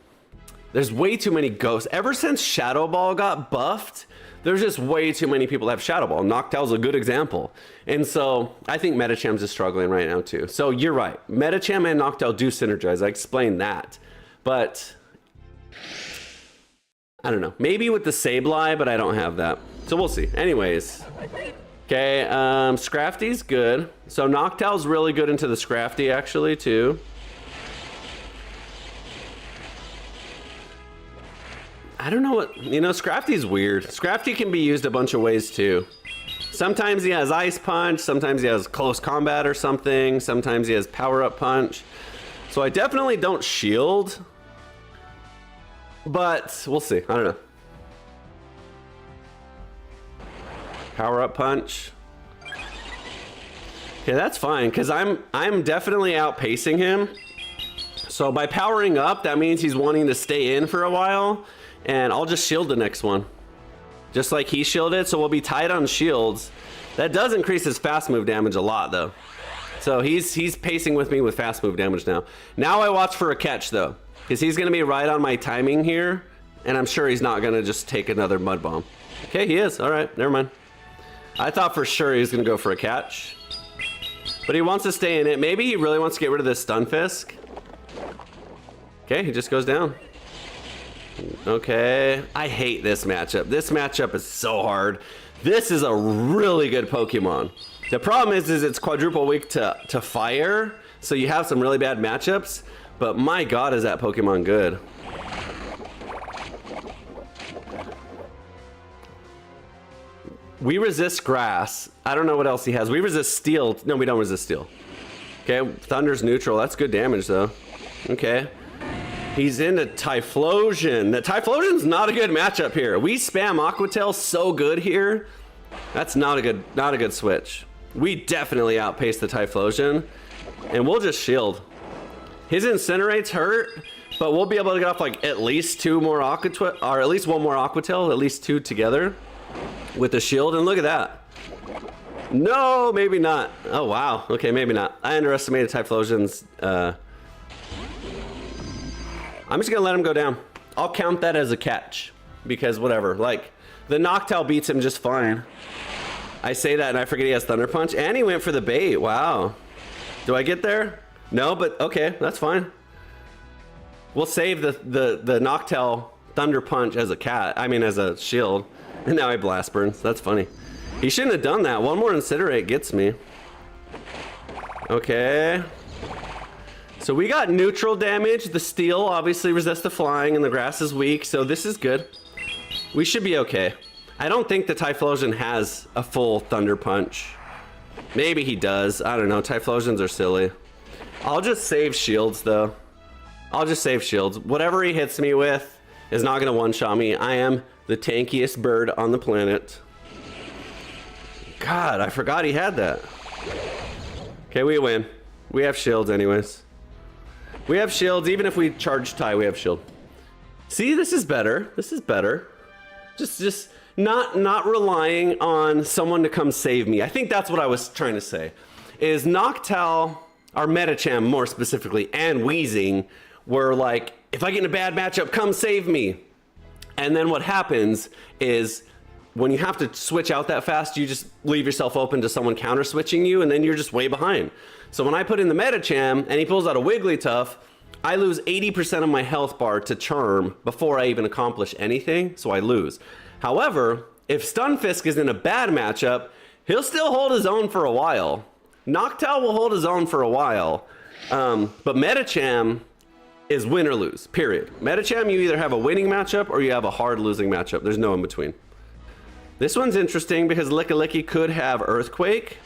there's way too many ghosts. Ever since Shadow Ball got buffed, there's just way too many people that have Shadow Ball. Noctowl's a good example. And so I think Metacham's is struggling right now too. So you're right. Metacham and Noctowl do synergize. I explained that. But I don't know. Maybe with the Sableye, but I don't have that. So we'll see. Anyways. Okay, Scrafty's good. So Noctowl's really good into the Scrafty actually too. I don't know what, you know, Scrafty's weird. Scrafty can be used a bunch of ways too. Sometimes he has Ice Punch, sometimes he has Close Combat or something, sometimes he has Power Up Punch. So I definitely don't shield, but we'll see. I don't know. Power Up Punch. Okay, that's fine, because I'm definitely outpacing him. So by powering up, that means he's wanting to stay in for a while, and I'll just shield the next one. Just like he shielded, so we'll be tied on shields. That does increase his fast move damage a lot, though. So he's pacing with me with fast move damage now. Now I watch for a catch, though, because he's going to be right on my timing here, and I'm sure he's not going to just take another mud bomb. Okay, he is. All right, never mind. I thought for sure he was going to go for a catch, but he wants to stay in it. Maybe he really wants to get rid of this stun fisk. Okay, he just goes down. Okay, I hate this matchup. This matchup is so hard. This is a really good Pokemon. The problem is it's quadruple weak to fire, so you have some really bad matchups, but my god is that Pokemon good. We resist grass. I don't know what else he has. We resist steel. No, we don't resist steel. Okay, Thunder's neutral. That's good damage, though. Okay. He's into Typhlosion. The Typhlosion's not a good matchup here. We spam Aqua Tail so good here. That's not a good switch. We definitely outpace the Typhlosion, and we'll just shield. His Incinerate's hurt, but we'll be able to get off like at least two more Aqua Tail, or at least one more Aqua Tail, at least two together with the shield. And look at that. No, maybe not. Oh wow. Okay, maybe not. I underestimated Typhlosion's. I'm just gonna let him go down. I'll count that as a catch, because whatever, like, the Noctowl beats him just fine. I say that and I forget he has Thunder Punch, and he went for the bait. Wow. Do I get there? No, but okay, that's fine. We'll save the Noctowl Thunder Punch as a shield. And now I Blast Burns. That's funny. He shouldn't have done that. One more Incinerate gets me. Okay. So we got neutral damage. The steel obviously resists the flying, and the grass is weak, so this is good. We should be okay. I don't think the Typhlosion has a full Thunder Punch. Maybe he does. I don't know. Typhlosions are silly. I'll just save shields, though. I'll just save shields. Whatever he hits me with is not going to one-shot me. I am the tankiest bird on the planet. God, I forgot he had that. Okay, we win. We have shields anyways. We have shields. Even if we charge tie, we have shield. See, this is better. This is better. Just not relying on someone to come save me. I think that's what I was trying to say. Is Noctowl, our Medicham more specifically, and Weezing were like, if I get in a bad matchup, come save me. And then what happens is when you have to switch out that fast, you just leave yourself open to someone counter switching you, and then you're just way behind. So when I put in the Medicham and he pulls out a Wigglytuff, I lose 80% of my health bar to Charm before I even accomplish anything, so I lose. However, if Stunfisk is in a bad matchup, he'll still hold his own for a while. Noctowl will hold his own for a while, but Medicham is win or lose, period. Medicham, you either have a winning matchup or you have a hard losing matchup. There's no in between. This one's interesting because Lickilicky could have Earthquake.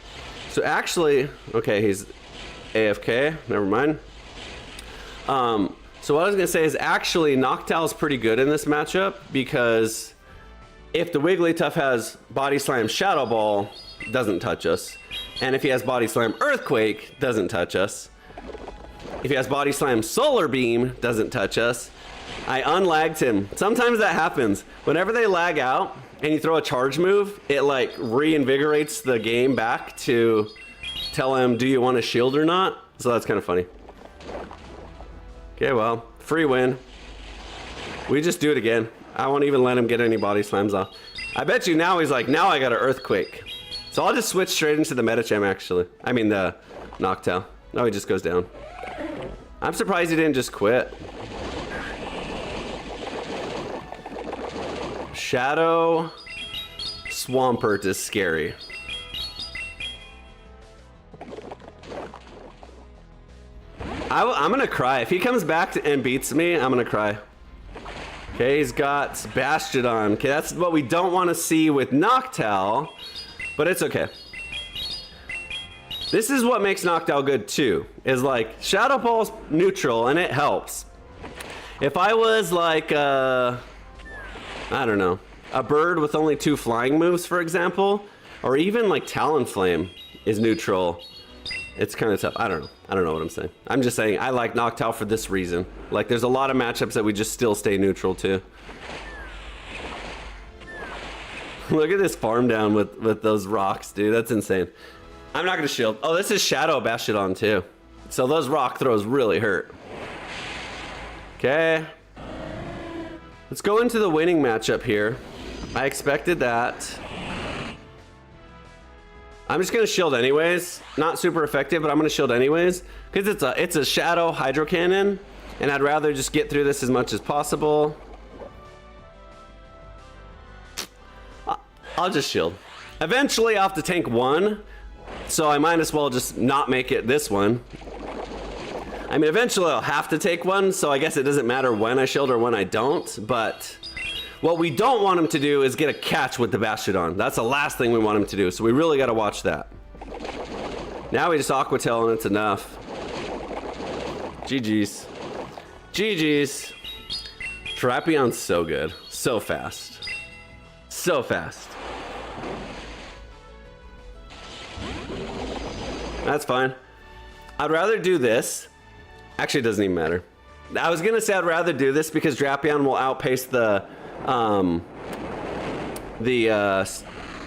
So actually, okay, he's AFK, never mind. So what I was gonna say is actually Noctowl's pretty good in this matchup, because if the Wigglytuff has Body Slam Shadow Ball, doesn't touch us. And if he has Body Slam Earthquake, doesn't touch us. If he has Body Slam Solar Beam, doesn't touch us. I unlagged him. Sometimes that happens. Whenever they lag out and you throw a charge move, it like reinvigorates the game back to tell him, do you want a shield or not? So that's kind of funny. Okay, well, free win. We just do it again. I won't even let him get any body slams off. I bet you now he's like, now I got an Earthquake. So I'll just switch straight into the Medicham, actually. I mean the Noctowl. No, he just goes down. I'm surprised he didn't just quit. Shadow Swampert is scary. I'm gonna cry. If he comes back and beats me, I'm gonna cry. Okay, he's got Bastiodon. Okay, that's what we don't want to see with Noctowl, but it's okay. This is what makes Noctowl good too, is like Shadow Ball's neutral and it helps. If I was like, I don't know, a bird with only 2 flying moves, for example, or even like Talonflame is neutral, It's kind of tough. I don't know. I don't know what I'm saying. I'm just saying I like Noctowl for this reason. Like, there's a lot of matchups that we just still stay neutral to. Look at this farm down with those rocks, dude. That's insane. I'm not gonna shield. Oh, this is Shadow Bastiodon too. So those rock throws really hurt. Okay. Let's go into the winning matchup here. I expected that. I'm just gonna shield anyways. Not super effective, but I'm gonna shield anyways. Because it's a Shadow Hydro Cannon. And I'd rather just get through this as much as possible. I'll just shield. Eventually I'll have to tank one, so I might as well just not make it this one. I mean, eventually I'll have to take one, so I guess it doesn't matter when I shield or when I don't, but what we don't want him to do is get a catch with the Bastiodon. That's the last thing we want him to do, so we really gotta watch that. Now we just Aqua Tail and it's enough. GG's. GG's. Terrapion's so good. So fast. So fast. That's fine. I'd rather do this. Actually, it doesn't even matter. I was gonna say I'd rather do this because Drapion will outpace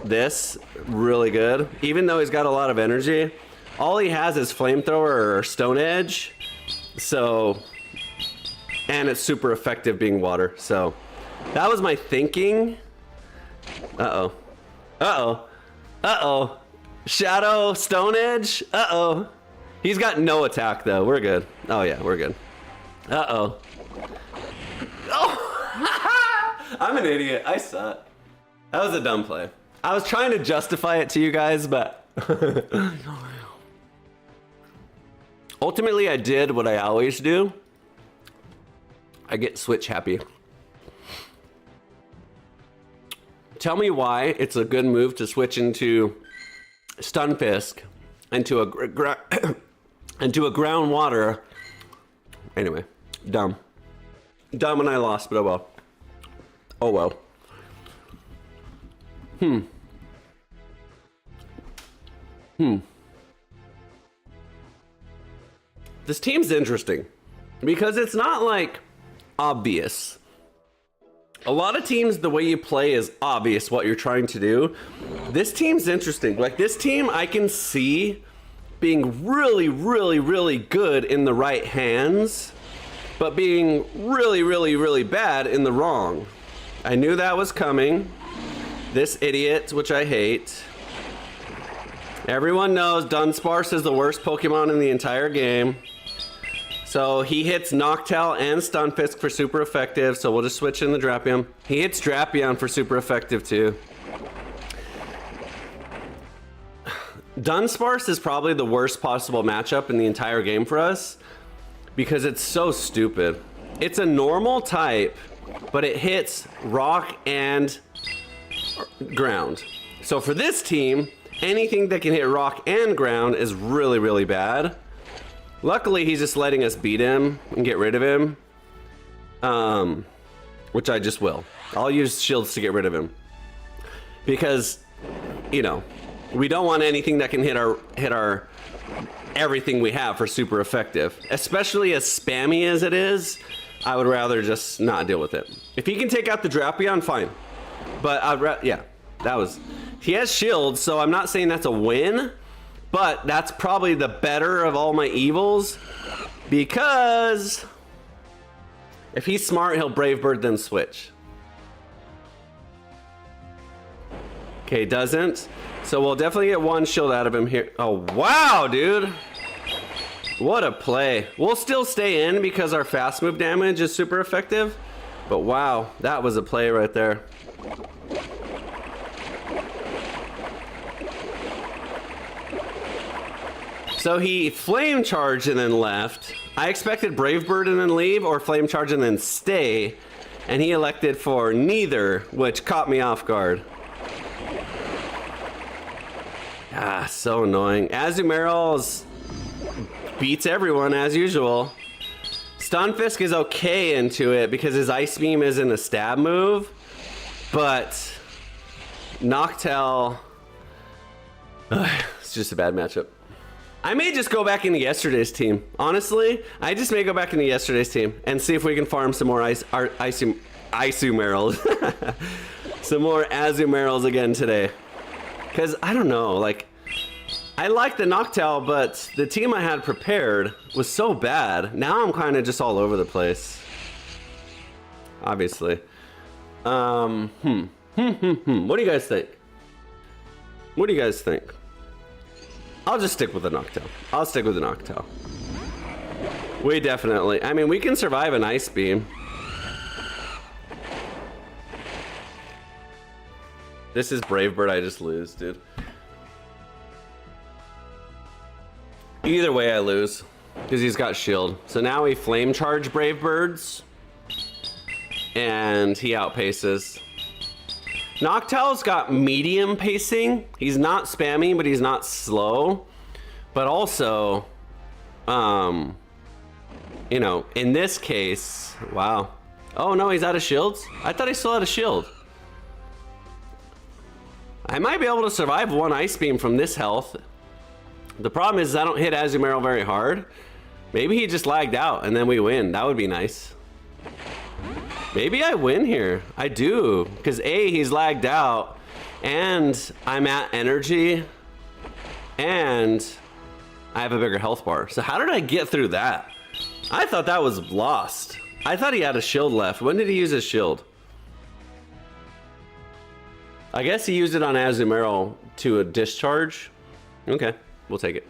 this really good. Even though he's got a lot of energy, all he has is Flamethrower or Stone Edge. So, and it's super effective being water. So, that was my thinking. Uh-oh. Uh-oh. Uh-oh. Shadow Stone Edge. Uh-oh. He's got no attack though. We're good. Oh yeah, we're good. Uh-oh. Oh! I'm an idiot. I suck. That was a dumb play. I was trying to justify it to you guys, but ultimately I did what I always do. I get switch happy. Tell me why it's a good move to switch into Stunfisk into a ground water. Anyway, dumb. Dumb and I lost, but oh well. Oh well. This team's interesting because it's not like obvious. A lot of teams, the way you play is obvious what you're trying to do. This team's interesting. Like this team, I can see being really, really, really good in the right hands, but being really, really, really bad in the wrong. I knew that was coming. This idiot, which I hate. Everyone knows Dunsparce is the worst Pokemon in the entire game. So he hits Noctowl and Stunfisk for super effective, so we'll just switch in the Drapion. He hits Drapion for super effective too. Dunsparce is probably the worst possible matchup in the entire game for us because it's so stupid. It's a normal type, but it hits rock and ground. So for this team, anything that can hit rock and ground is really, really bad. Luckily, he's just letting us beat him and get rid of him, which I just will. I'll use shields to get rid of him because, you know, we don't want anything that can hit our everything we have for super effective. Especially as spammy as it is, I would rather just not deal with it. If he can take out the Drapion, fine. But yeah, that was. He has shields, so I'm not saying that's a win. But that's probably the better of all my evils because if he's smart, he'll Brave Bird then switch. Okay, doesn't. So we'll definitely get one shield out of him here. Oh, wow, dude. What a play. We'll still stay in because our fast move damage is super effective. But wow, that was a play right there. So he flame charged and then left. I expected Brave Bird and then leave or flame charge and then stay. And he elected for neither, which caught me off guard. Ah, so annoying. Azumarill beats everyone as usual. Stunfisk is okay into it because his Ice Beam isn't a stab move. But Noctowl, it's just a bad matchup. I may just go back into yesterday's team. Honestly, I just may go back into yesterday's team and see if we can farm some more Isumerals. Some more Azumerals again today. Because, I don't know, like, I like the Noctowl, but the team I had prepared was so bad. Now I'm kind of just all over the place. Obviously. What do you guys think? What do you guys think? I'll just stick with the Noctowl. I'll stick with the Noctowl. We definitely, I mean, we can survive an Ice Beam. This is Brave Bird, I just lose, dude. Either way I lose, because he's got shield. So now we flame charge Brave Birds, and he outpaces. Noctowl's got medium pacing. He's not spammy, but he's not slow. But also, you know, in this case, wow. Oh no, he's out of shields? I thought he still had a shield. I might be able to survive one Ice Beam from this health. The problem is I don't hit Azumarill very hard. Maybe he just lagged out and then we win. That would be nice. Maybe I win here. I do, because A, he's lagged out, and I'm at energy, and I have a bigger health bar. So how did I get through that? I thought that was lost. I thought he had a shield left. When did he use his shield? I guess he used it on Azumarill to a discharge. Okay, we'll take it.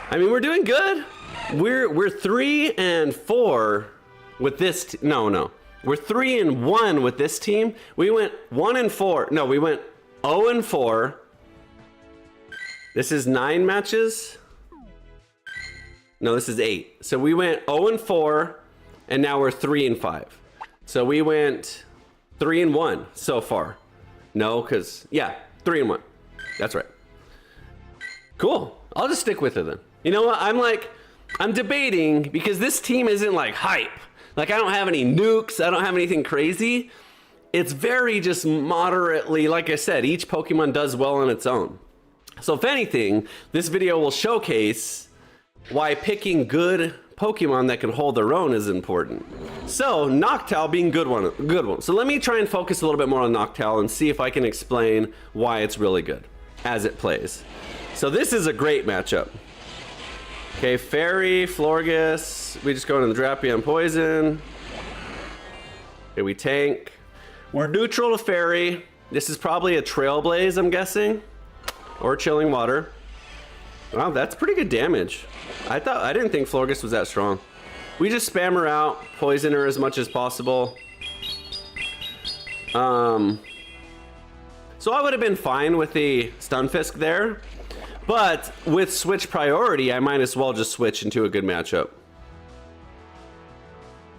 I mean, we're doing good. We're 3-4 with this. No, we're 3-1 with this team. We went 1-4. No, we went 0-4. This is 9 matches. No, this is 8. So we went 0-4, and now we're 3-5. So we went 3-1 so far. No, because, yeah, 3-1. That's right. Cool. I'll just stick with it then. You know what? I'm debating because this team isn't like hype. Like, I don't have any nukes. I don't have anything crazy. It's very just moderately, like I said, each Pokemon does well on its own. So if anything, this video will showcase why picking good Pokemon that can hold their own is important. So Noctowl being good one. So let me try and focus a little bit more on Noctowl and see if I can explain why it's really good as it plays. So this is a great matchup. Okay, Fairy, Florges. We just go into the Drapion Poison. Okay, we tank. We're neutral to Fairy. This is probably a Trailblaze, I'm guessing, or Chilling Water. Wow, that's pretty good damage. I didn't think Florges was that strong. We just spam her out, poison her as much as possible. So I would have been fine with the Stunfisk there, but with switch priority, I might as well just switch into a good matchup.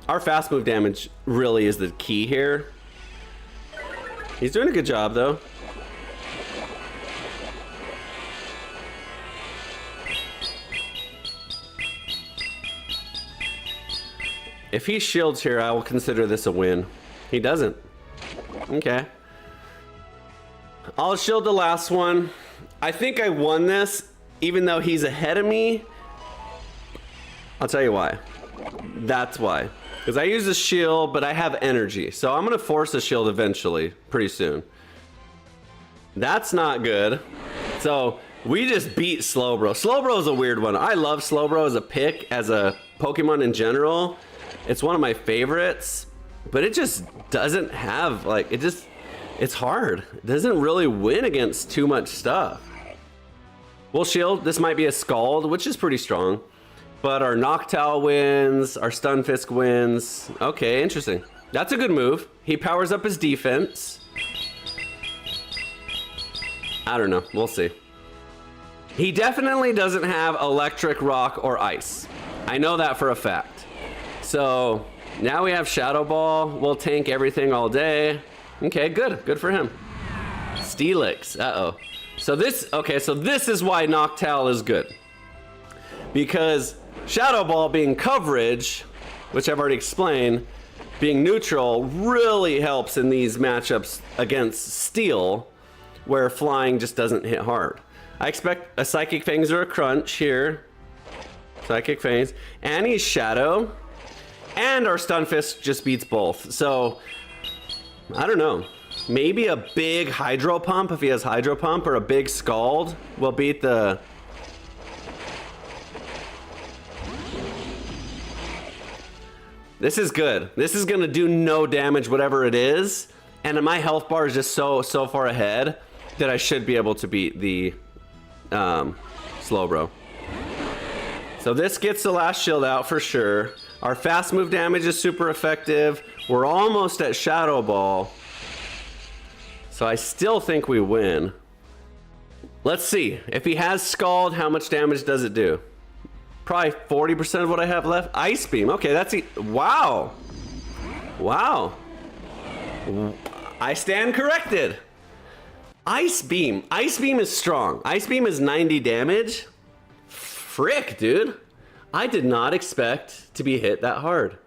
Our fast move damage really is the key here. He's doing a good job though. If he shields here, I will consider this a win. He doesn't. Okay. I'll shield the last one. I think I won this, even though he's ahead of me. I'll tell you why. That's why. Because I use a shield, but I have energy. So I'm going to force a shield eventually, pretty soon. That's not good. So we just beat Slowbro. Slowbro is a weird one. I love Slowbro as a pick, as a Pokemon in general. It's one of my favorites, but it just doesn't have, like, it's hard. It doesn't really win against too much stuff. We'll shield. This might be a Scald, which is pretty strong, but our Noctowl wins, our Stunfisk wins. Okay, interesting. That's a good move. He powers up his defense. I don't know. We'll see. He definitely doesn't have Electric, Rock, or Ice. I know that for a fact. So now we have Shadow Ball. We'll tank everything all day. Okay, good. Good for him. Steelix. Uh-oh. So this, okay, so this is why Noctowl is good. Because Shadow Ball being coverage, which I've already explained, being neutral really helps in these matchups against Steel, where flying just doesn't hit hard. I expect a Psychic Fangs or a Crunch here. Psychic Fangs. And he's Shadow. And our Stun Fist just beats both. So, I don't know. Maybe a big Hydro Pump, if he has Hydro Pump, or a big Scald will beat the... This is good. This is gonna do no damage, whatever it is. And my health bar is just so far ahead that I should be able to beat the Slowbro. So this gets the last shield out for sure. Our fast move damage is super effective. We're almost at Shadow Ball. So I still think we win. Let's see. If he has Scald, how much damage does it do? Probably 40% of what I have left. Ice Beam. Okay, that's... Wow. Wow. I stand corrected. Ice Beam. Ice Beam is strong. Ice Beam is 90 damage. Frick, dude. I did not expect to be hit that hard.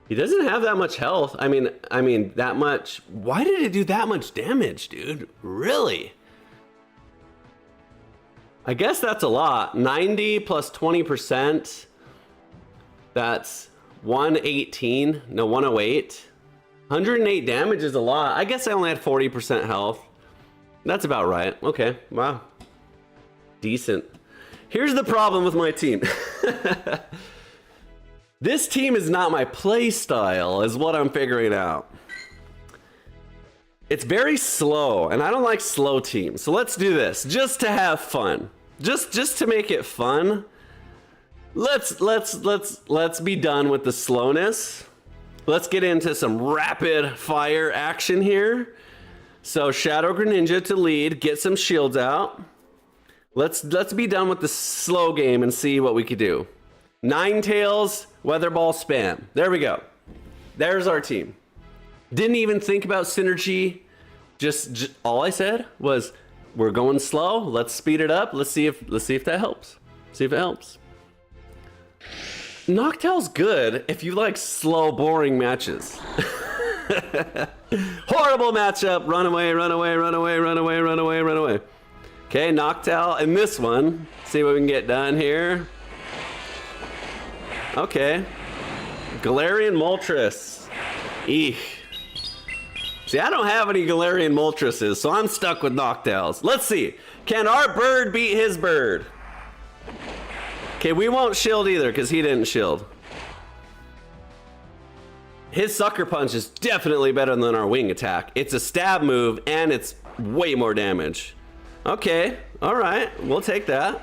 He doesn't have that much health. I mean that much. Why did it do that much damage, dude? Really? I guess that's a lot. 90 plus 20%. That's 118. No, 108. 108 damage is a lot. I guess I only had 40% health. That's about right. Okay, wow. Decent. Here's the problem with my team. This team is not my play style, is what I'm figuring out. It's very slow, and I don't like slow teams. So let's do this, just to have fun. Just to make it fun. Let's be done with the slowness. Let's get into some rapid fire action here. So Shadow Greninja to lead, get some shields out. Let's be done with the slow game and see what we could do. Ninetales, Weather Ball spam. There we go. There's our team. Didn't even think about synergy. Just all I said was, we're going slow. Let's speed it up. Let's see if that helps. See if it helps. Noctowl's good if you like slow, boring matches. Horrible matchup. Run away, run away, run away, run away, run away, run away. Okay, Noctowl in this one. See what we can get done here. Okay. Galarian Moltres. Eek. See, I don't have any Galarian Moltreses, so I'm stuck with Noctowls. Let's see. Can our bird beat his bird? Okay, we won't shield either because he didn't shield. His Sucker Punch is definitely better than our Wing Attack. It's a stab move and it's way more damage. Okay, all right, we'll take that.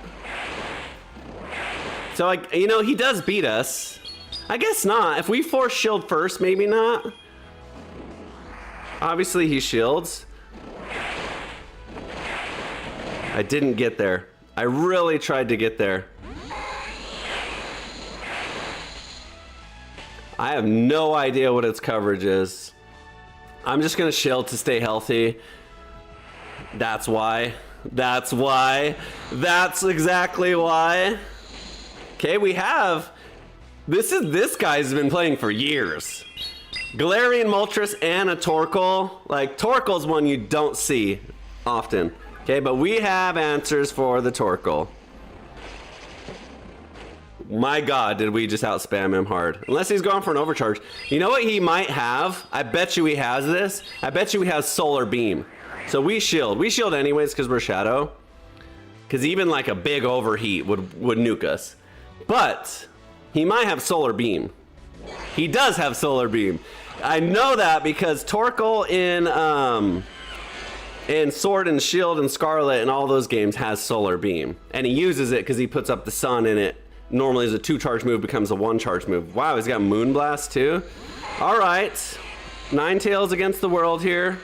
So, you know, he does beat us. I guess not. If we force shield first, maybe not. Obviously, he shields. I didn't get there. I really tried to get there. I have no idea what its coverage is. I'm just gonna shield to stay healthy. That's why. That's why. That's exactly why. Okay, we have... This guy's been playing for years. Galarian Moltres and a Torkoal. Like, Torkoal's one you don't see often. Okay, but we have answers for the Torkoal. My God, did we just outspam him hard. Unless he's going for an overcharge. You know what he might have? I bet you he has this. I bet you he has Solar Beam. So we shield. We shield anyways because we're Shadow. Because even like a big overheat would nuke us. But he might have Solar Beam. He does have Solar Beam. I know that because Torkoal in Sword and Shield and Scarlet and all those games has Solar Beam. And he uses it because he puts up the sun in it. Normally as a 2-charge move becomes a 1-charge move. Wow, he's got Moonblast too. All right, Ninetales against the world here.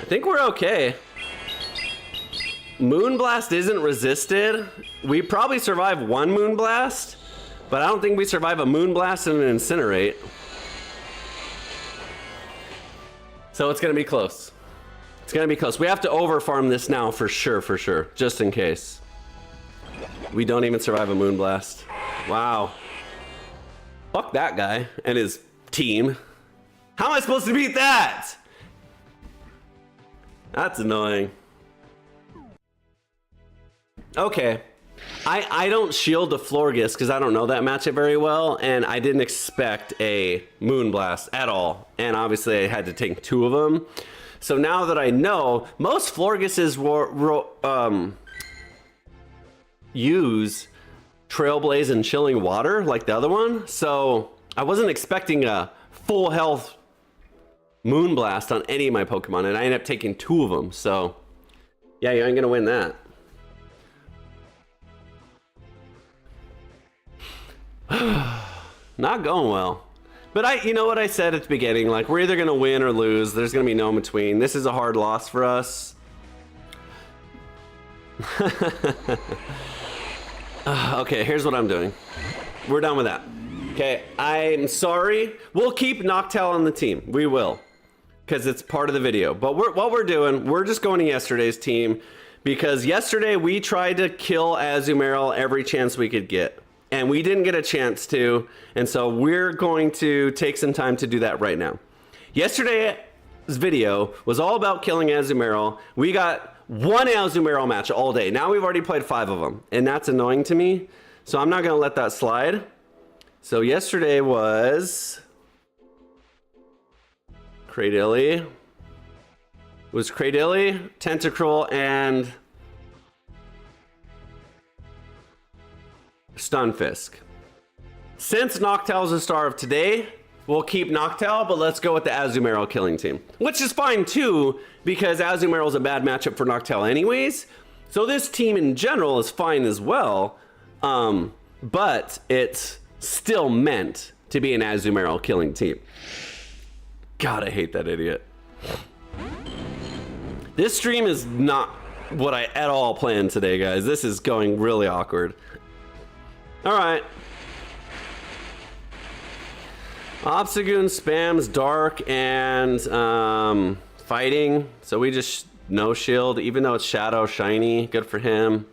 I think we're okay. Moonblast isn't resisted. We probably survive one Moonblast, but I don't think we survive a Moonblast and an Incinerate. So it's gonna be close. It's gonna be close. We have to overfarm this now for sure, just in case. We don't even survive a Moonblast. Wow. Fuck that guy and his team. How am I supposed to beat that? That's annoying. Okay. I don't shield the Florges because I don't know that matchup very well, and I didn't expect a Moonblast at all. And obviously I had to take 2 of them. So now that I know, most Florgeses use Trailblaze and Chilling Water like the other one. So I wasn't expecting a full health Moonblast on any of my Pokemon, and I ended up taking 2 of them. So yeah, you ain't gonna win that. Not going well. But you know what I said at the beginning, like we're either gonna win or lose. There's gonna be no in between. This is a hard loss for us. Okay, here's what I'm doing. We're done with that. Okay, I'm sorry. We'll keep Noctowl on the team. We will, because it's part of the video. But what we're doing, we're just going to yesterday's team, because yesterday we tried to kill Azumarill every chance we could get. And we didn't get a chance to, and so we're going to take some time to do that right now. Yesterday's video was all about killing Azumarill. We got 1 Azumarill match all day. Now we've already played 5 of them, and that's annoying to me. So I'm not gonna let that slide. So yesterday was Cradily, Tentacruel, and Stunfisk. Since Noctowl's the star of today, we'll keep Noctowl, but let's go with the Azumarill killing team. Which is fine too, because Azumarill's a bad matchup for Noctowl anyways. So this team in general is fine as well, but it's still meant to be an Azumarill killing team. God, I hate that idiot. This stream is not what I at all planned today, guys. This is going really awkward. Alright. Obstagoon spams Dark and Fighting. So we just no shield, even though it's Shadow Shiny. Good for him.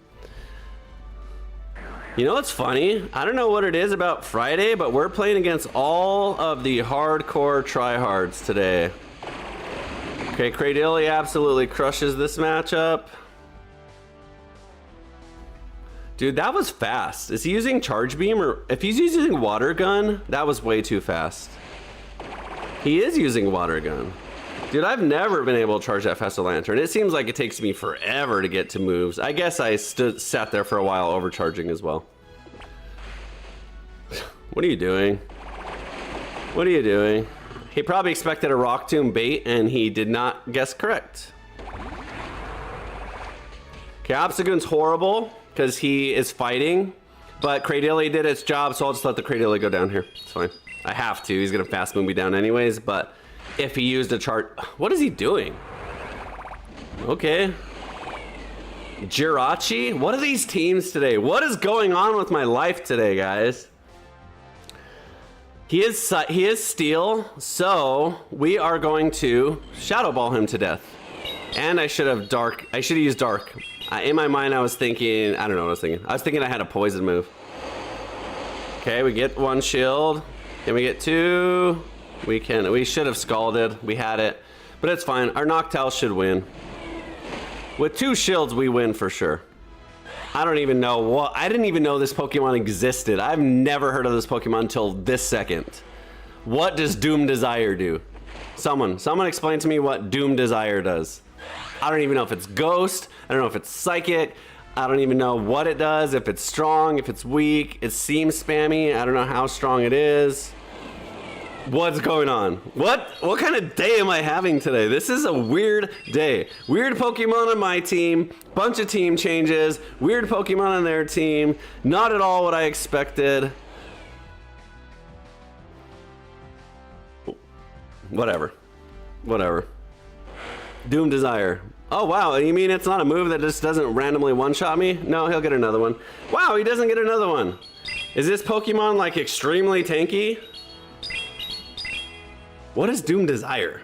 You know what's funny? I don't know what it is about Friday, but we're playing against all of the hardcore tryhards today. Okay, Cradily absolutely crushes this matchup. Dude, that was fast. Is he using Charge Beam, or if he's using Water Gun, that was way too fast. He is using Water Gun. Dude, I've never been able to charge that fast with Lantern. It seems like it takes me forever to get to moves. I guess I sat there for a while overcharging as well. What are you doing? What are you doing? He probably expected a Rock Tomb bait, and he did not guess correct. Okay, Obstagoon's horrible, because he is fighting, but Cradily did its job, so I'll just let the Cradily go down here. It's fine. I have to. He's gonna fast move me down anyways, but if he used a chart... What is he doing? Okay. Jirachi? What are these teams today? What is going on with my life today, guys? He is Steel, so we are going to Shadow Ball him to death. And I should have Dark. I should have used Dark. In my mind, I was thinking... I don't know what I was thinking. I was thinking I had a Poison move. Okay, we get 1 shield. Can we get 2? We should have Scalded. We had it. But it's fine. Our Noctowl should win. With 2 shields, we win for sure. I don't even know what... I didn't even know this Pokemon existed. I've never heard of this Pokemon until this second. What does Doom Desire do? Someone explain to me what Doom Desire does. I don't even know if it's Ghost. I don't know if it's Psychic. I don't even know what it does. If it's strong, if it's weak. It seems spammy. I don't know how strong it is. What's going on? What kind of day am I having today? This is a weird day. Weird Pokemon on my team. Bunch of team changes. Weird Pokemon on their team. Not at all what I expected. Whatever. Doom Desire. Oh, wow. You mean it's not a move that just doesn't randomly one-shot me? No, he'll get another one. Wow, he doesn't get another one. Is this Pokemon, like, extremely tanky? What is Doom Desire?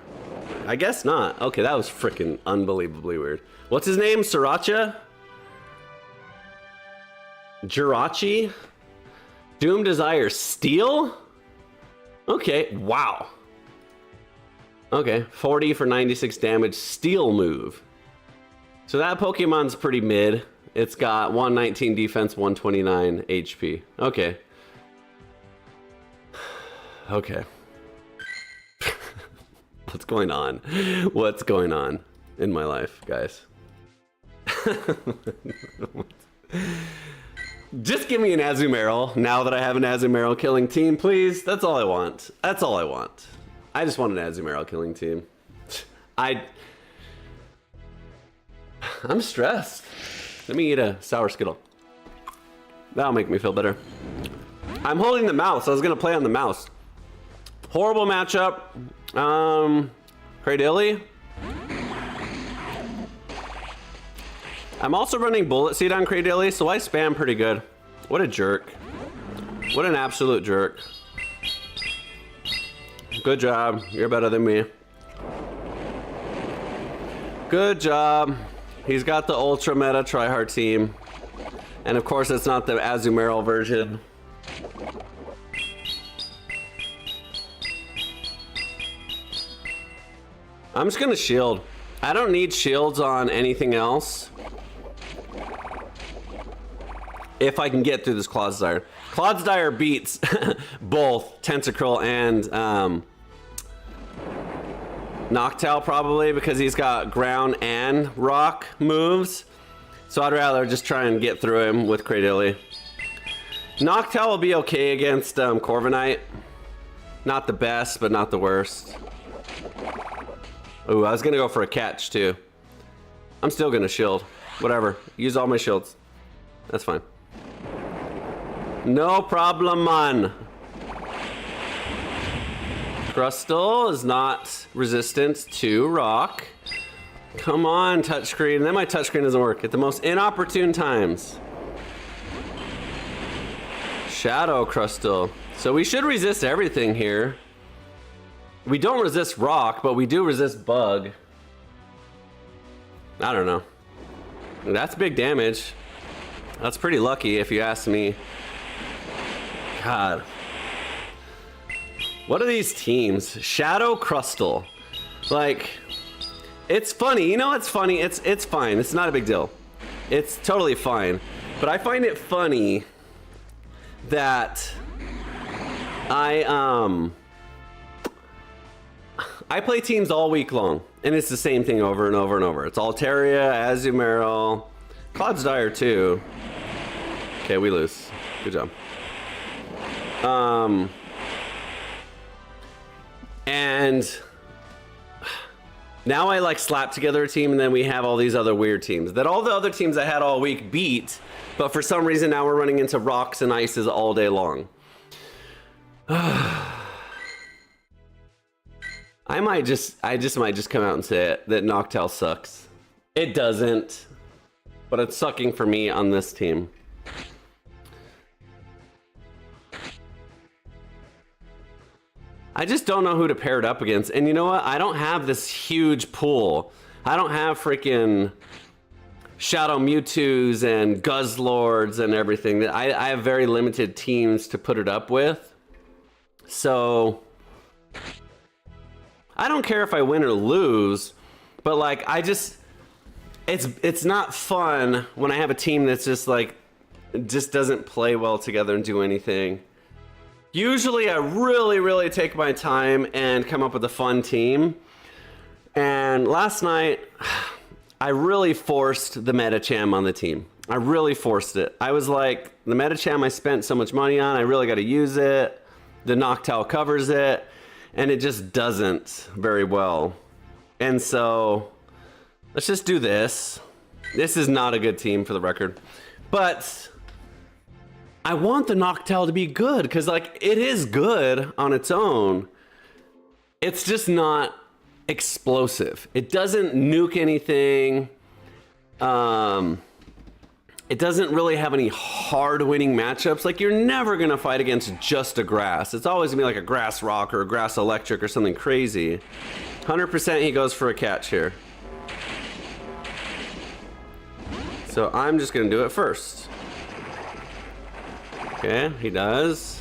I guess not. Okay, that was freaking unbelievably weird. What's his name? Sriracha? Jirachi? Doom Desire Steel? Okay, wow. Okay, 40 for 96 damage, steel move. So that Pokemon's pretty mid. It's got 119 defense, 129 HP. Okay. Okay. What's going on? What's going on in my life, guys? Just give me an Azumarill now that I have an Azumarill killing team, please. That's all I want. That's all I want. I just want an Azumarill killing team. I'm stressed. Let me eat a sour Skittle. That'll make me feel better. I'm holding the mouse. I was gonna play on the mouse. Horrible matchup. Cradilly. I'm also running Bullet Seed on Cradilly, so I spam pretty good. What a jerk. What an absolute jerk. Good job. You're better than me. Good job. He's got the ultra meta tryhard team. And of course it's not the Azumarill version. I'm just gonna shield. I don't need shields on anything else. If I can get through this Clodsire. Clodsire beats both Tentacruel and Noctowl probably because he's got ground and rock moves. So I'd rather just try and get through him with Cradilly. Noctowl will be okay against Corviknight. Not the best, but not the worst. Ooh, I was gonna go for a catch too. I'm still gonna shield. Whatever. Use all my shields. That's fine. No problem, man. Crustle is not resistant to rock. Come on, touchscreen. Then my touchscreen doesn't work at the most inopportune times. Shadow Crustle. So we should resist everything here. We don't resist rock, but we do resist bug. I don't know. That's big damage. That's pretty lucky if you ask me. God. What are these teams? Shadow Crustle. Like, it's funny. You know what's funny? It's fine. It's not a big deal. It's totally fine. But I find it funny that I play teams all week long, and it's the same thing over and over and over. It's Altaria, Azumarill, Clodsire too. Okay, we lose. Good job. And now I like slap together a team, and then we have all these other weird teams that all the other teams I had all week beat, but for some reason now we're running into rocks and ices all day long. I just might just come out and say it, that Noctowl sucks. It doesn't, but it's sucking for me on this team. I just don't know who to pair it up against. And you know what? I don't have this huge pool. I don't have freaking Shadow Mewtwo's and Guzzlords and everything. I have very limited teams to put it up with. So I don't care if I win or lose, but like it's not fun when I have a team that's just like just doesn't play well together and do anything. Usually I really take my time and come up with a fun team. And last night I really forced the Medicham on the team. I really forced it. I was like, the Medicham I spent so much money on, I really got to use it. The Noctowl covers it, and it just doesn't very well. And so let's just do this. This is not a good team for the record, but I want the Noctowl to be good because like it is good on its own. It's just not explosive. It doesn't nuke anything. It doesn't really have any hard winning matchups. Like you're never gonna fight against just a grass. It's always gonna be like a grass rock or a grass electric or something crazy. 100% he goes for a catch here. So I'm just gonna do it first. Okay, he does.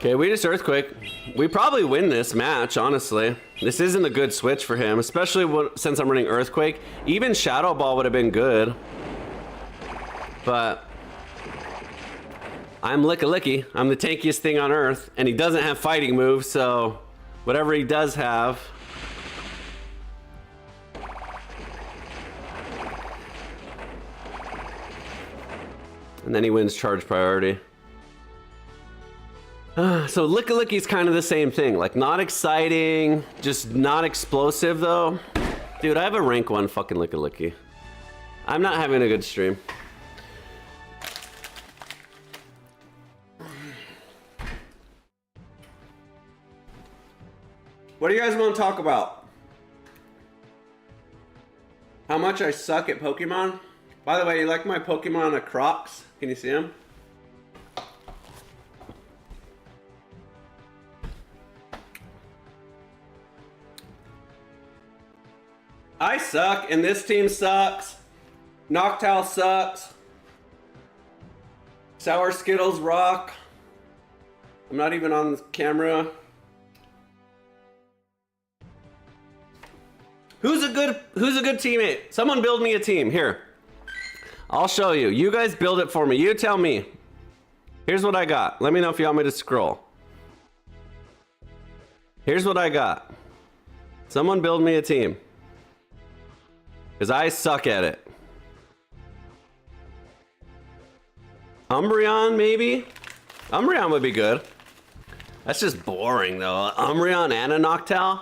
Okay, we just Earthquake. We probably win this match, honestly. This isn't a good switch for him, especially since I'm running Earthquake. Even Shadow Ball would have been good. But I'm Licky. I'm the tankiest thing on Earth, and he doesn't have fighting moves, so whatever he does have. And then he wins charge priority. So Licky's kind of the same thing. Like, not exciting, just not explosive, though. Dude, I have a rank 1 fucking Licky. I'm not having a good stream. What do you guys want to talk about? How much I suck at Pokemon? By the way, you like my Pokemon Crocs? Can you see them? I suck, and this team sucks. Noctowl sucks. Sour Skittles rock. I'm not even on the camera. Who's a good teammate? Someone build me a team. Here. I'll show you. You guys build it for me. You tell me. Here's what I got. Let me know if you want me to scroll. Here's what I got. Someone build me a team. Because I suck at it. Umbreon, maybe? Umbreon would be good. That's just boring, though. Umbreon and a Noctowl?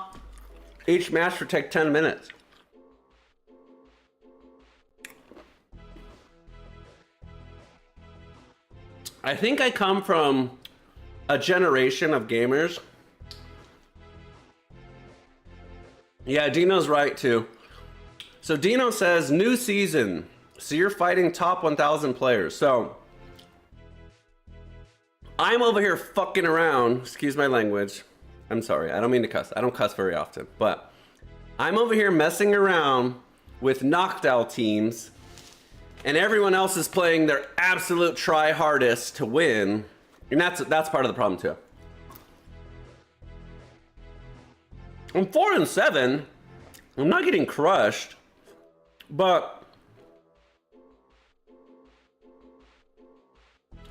Each match would take 10 minutes. I think I come from a generation of gamers. Yeah, Dino's right, too. So Dino says, new season. So you're fighting top 1,000 players. So I'm over here fucking around. Excuse my language. I'm sorry. I don't mean to cuss. I don't cuss very often. But I'm over here messing around with Noctowl teams. And everyone else is playing their absolute try hardest to win. And that's part of the problem too. I'm 4-7. I'm not getting crushed. But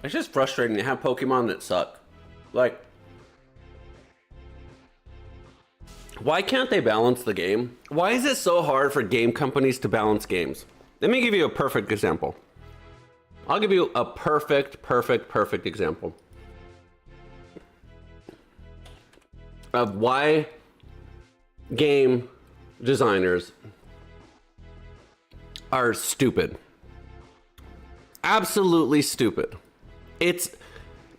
it's just frustrating to have Pokemon that suck. Like, why can't they balance the game? Why is it so hard for game companies to balance games? Let me give you a perfect example. I'll give you a perfect example of why game designers are stupid. Absolutely stupid. It's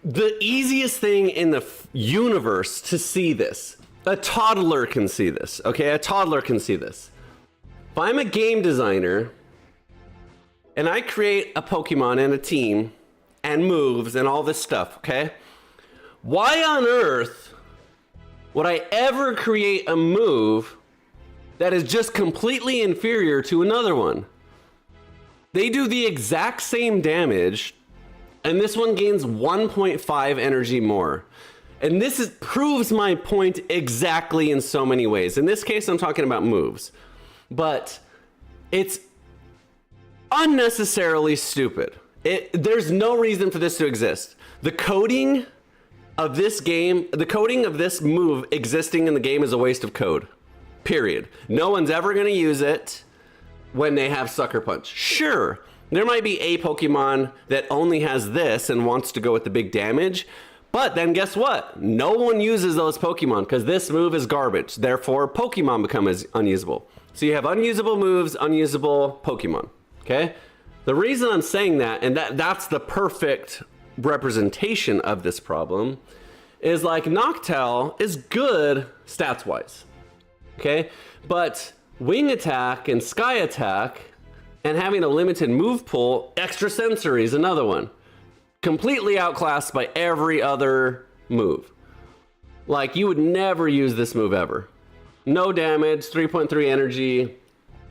the easiest thing in the universe to see this. A toddler can see this, okay? A toddler can see this. If I'm a game designer and I create a Pokemon and a team and moves and all this stuff, okay? Why on earth would I ever create a move that is just completely inferior to another one? They do the exact same damage, and this one gains 1.5 energy more. And this proves my point exactly in so many ways. In this case, I'm talking about moves. But it's unnecessarily stupid. There's no reason for this to exist. The coding of this game, the coding of this move existing in the game is a waste of code. Period. No one's ever going to use it when they have Sucker Punch. Sure, there might be a Pokemon that only has this and wants to go with the big damage, but then guess what? No one uses those Pokemon because this move is garbage. Therefore, Pokemon become unusable. So you have unusable moves, unusable Pokemon, okay? The reason I'm saying that, and that's the perfect representation of this problem, is like Noctowl is good stats-wise, okay? But Wing Attack and Sky Attack and having a limited move pool, Extra Sensory is another one. Completely outclassed by every other move. Like, you would never use this move ever. No damage, 3.3 energy.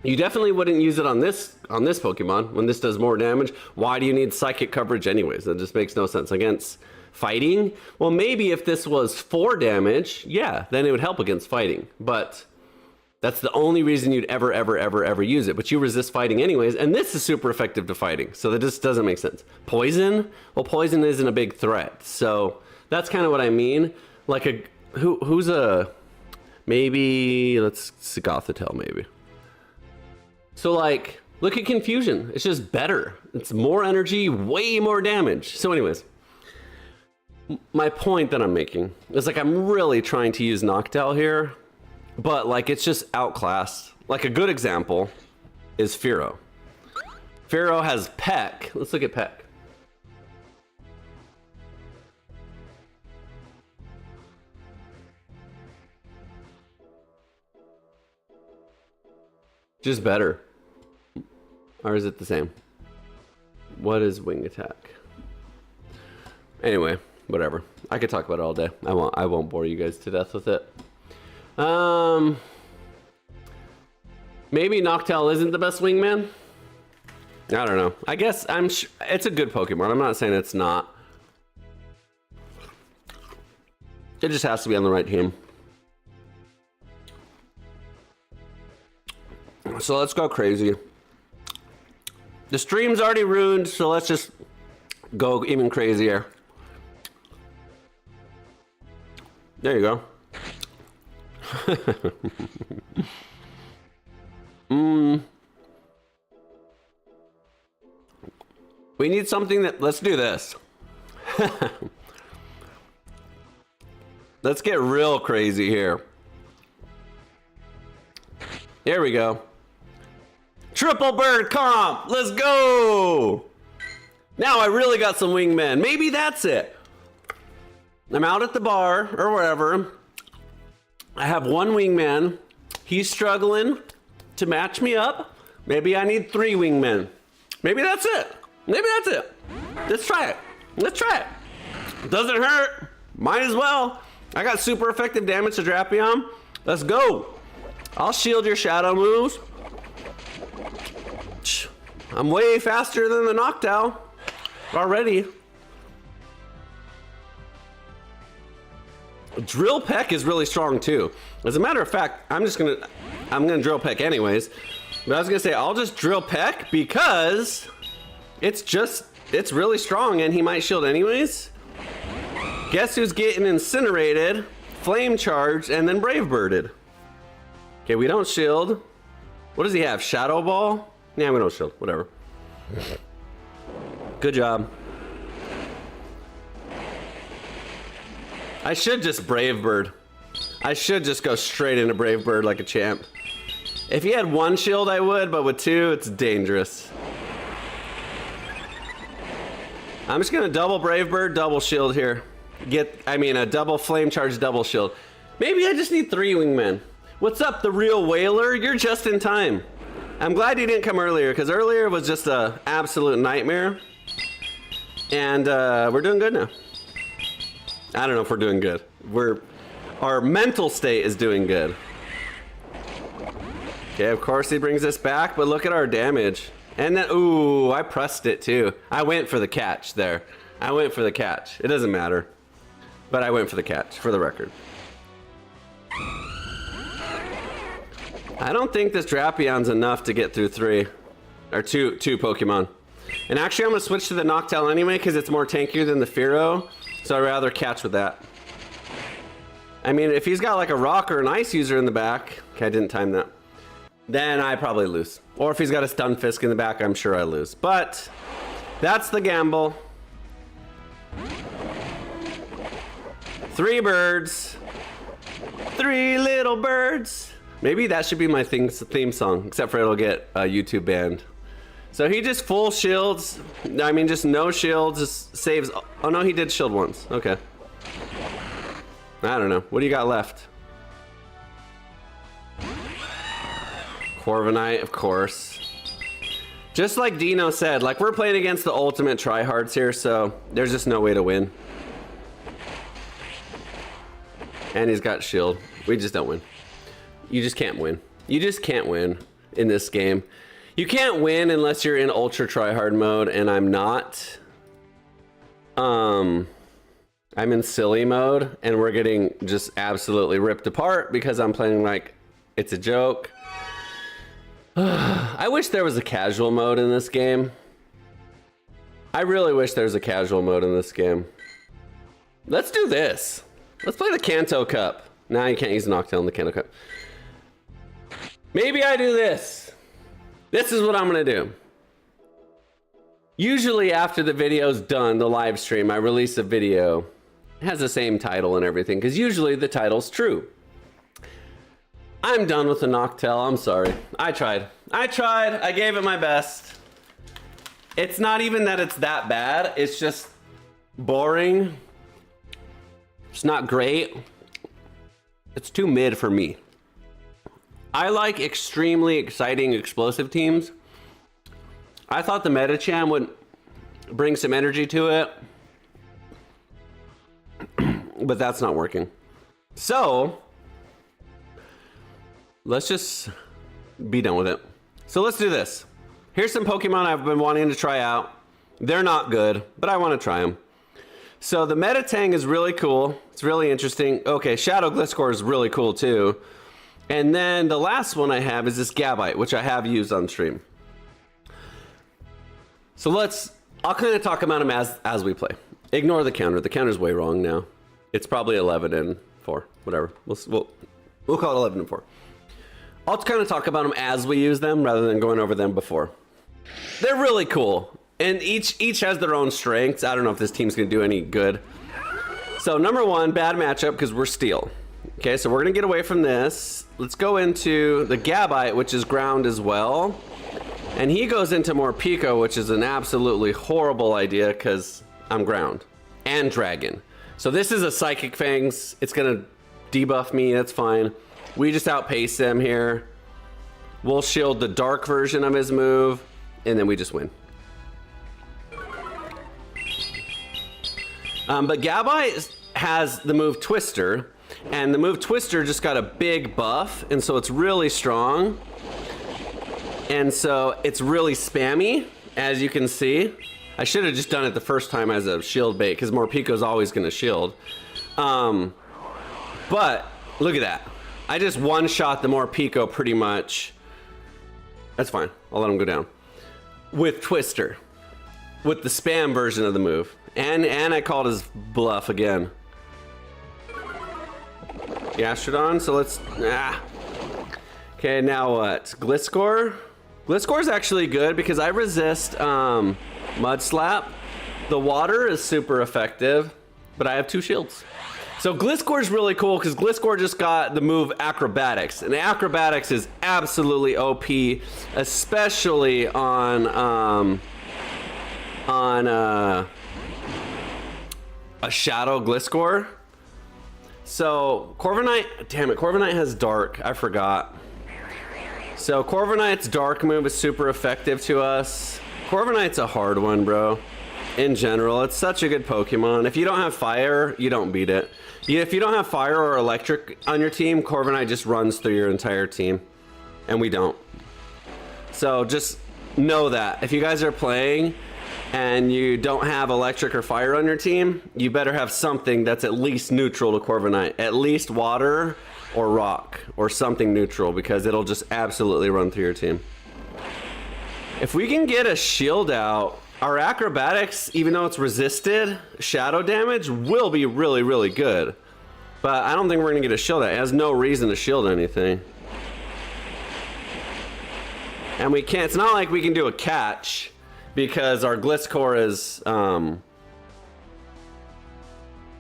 You definitely wouldn't use it on this Pokemon when this does more damage. Why do you need psychic coverage anyways? That just makes no sense. Against fighting. Well, maybe if this was 4 damage, yeah, then it would help against fighting. But that's the only reason you'd ever use it. But you resist fighting anyways, and this is super effective to fighting. So that just doesn't make sense. Poison? Well, poison isn't a big threat. So that's kind of what I mean. Like who's a, maybe, let's see, Gothitelle maybe. So like, look at Confusion. It's just better. It's more energy, way more damage. So anyways, my point that I'm making is like, I'm really trying to use Noctowl here. But like, it's just outclassed. Like a good example is Fearow. Fearow has Peck. Let's look at Peck. Just better. Or is it the same? What is Wing Attack? Anyway, whatever. I could talk about it all day. I won't bore you guys to death with it. Maybe Noctowl isn't the best Wingman. I don't know. I guess it's a good Pokemon. I'm not saying it's not. It just has to be on the right team. So let's go crazy. The stream's already ruined, so let's just go even crazier. There you go. We need something that, let's do this. Let's get real crazy here. Here we go. Triple bird comp, let's go. Now I really got some wingmen. Maybe that's it. I'm out at the bar or wherever. I have one wingman. He's struggling to match me up. Maybe I need 3 wingmen. Maybe that's it. Maybe that's it. Let's try it. Let's try it. Doesn't hurt. Might as well. I got super effective damage to Drapion. Let's go. I'll shield your shadow moves. I'm way faster than the Noctowl already. Drill Peck is really strong too. As a matter of fact, I'm gonna Drill Peck anyways. But I was gonna say I'll just Drill Peck because it's really strong and he might shield anyways. Guess who's getting incinerated, flame charged, and then brave birded. Okay, we don't shield. What does he have? Shadow Ball? Yeah, we don't shield. Whatever. Good job. I should just Brave Bird. I should just go straight into Brave Bird like a champ. If he had 1 shield, I would, but with 2, it's dangerous. I'm just gonna double Brave Bird, double shield here. A double flame charge, double shield. Maybe I just need 3 wingmen. What's up, the real whaler? You're just in time. I'm glad you didn't come earlier, because earlier was just a absolute nightmare. And we're doing good now. I don't know if we're doing good. Our mental state is doing good. Okay, of course he brings us back, but look at our damage. And then, ooh, I pressed it too. I went for the catch there. I went for the catch. It doesn't matter. But I went for the catch, for the record. I don't think this Drapion's enough to get through 3. Or two Pokemon. And actually, I'm going to switch to the Noctowl anyway, because it's more tankier than the Fearow. So I'd rather catch with that. I mean, if he's got like a rock or an ice user in the back. Okay, I didn't time that. Then I probably lose. Or if he's got a Stunfisk in the back, I'm sure I lose. But that's the gamble. 3 birds. 3 little birds. Maybe that should be my theme song, except for it'll get YouTube banned. So he just full shields. I mean, just no shields, just saves. Oh no, he did shield once. Okay. I don't know. What do you got left? Corviknight, of course. Just like Dino said, like we're playing against the ultimate tryhards here, so there's just no way to win. And he's got shield. We just don't win. You just can't win. You just can't win in this game. You can't win unless you're in ultra tryhard mode, and I'm not. I'm in silly mode, and we're getting just absolutely ripped apart because I'm playing like it's a joke. I wish there was a casual mode in this game. I really wish there was a casual mode in this game. Let's do this. Let's play the Kanto Cup. Nah, you can't use Noctowl in the Kanto Cup. Maybe I do this. This is what I'm gonna do. Usually after the video's done, the live stream, I release a video. It has the same title and everything, because usually the title's true. I'm done with the Noctowl, I'm sorry. I tried. I gave it my best. It's not even that it's that bad, it's just boring. It's not great. It's too mid for me. I like extremely exciting explosive teams. I thought the Metacham would bring some energy to it, but that's not working. So let's just be done with it. So let's do this. Here's some Pokemon I've been wanting to try out. They're not good, but I want to try them. So the Metatang is really cool. It's really interesting. Okay, Shadow Gliscor is really cool too. And then the last one I have is this Gabite, which I have used on stream. So I'll kind of talk about them as we play. Ignore the counter. The counter's way wrong now. It's probably 11 and 4, whatever. We'll call it 11 and 4. I'll kind of talk about them as we use them rather than going over them before. They're really cool. And each has their own strengths. I don't know if this team's gonna do any good. So number one, bad matchup because we're steel. Okay, so we're gonna get away from this. Let's go into the Gabite, which is ground as well. And he goes into more Pico, which is an absolutely horrible idea because I'm ground and dragon. So this is a Psychic Fangs. It's gonna debuff me, that's fine. We just outpace him here. We'll shield the dark version of his move, and then we just win. But Gabite has the move Twister, and the move Twister just got a big buff, and so it's really strong. And so it's really spammy, as you can see. I should have just done it the first time as a shield bait, because Morpico's always gonna shield. But look at that. I just one-shot the Morpico pretty much. That's fine, I'll let him go down. With Twister, with the spam version of the move. And I called his bluff again. Gastrodon, so let's, Okay, now what? Gliscor? Gliscor's actually good because I resist Mud Slap. The water is super effective, but I have 2 shields. So Gliscor's really cool because Gliscor just got the move Acrobatics. And Acrobatics is absolutely OP, especially on a Shadow Gliscor. So Corviknight, damn it, Corviknight has Dark, I forgot. So Corviknight's Dark move is super effective to us. Corviknight's a hard one, bro. In general, it's such a good Pokemon. If you don't have Fire, you don't beat it. If you don't have Fire or Electric on your team, Corviknight just runs through your entire team. And we don't. So just know that. If you guys are playing and you don't have Electric or Fire on your team, you better have something that's at least neutral to Corviknight. At least Water or Rock or something neutral, because it'll just absolutely run through your team. If we can get a shield out, our Acrobatics, even though it's resisted shadow damage, will be really, really good. But I don't think we're gonna get a shield out. It has no reason to shield anything. And we can't, it's not like we can do a catch because our Gliscor is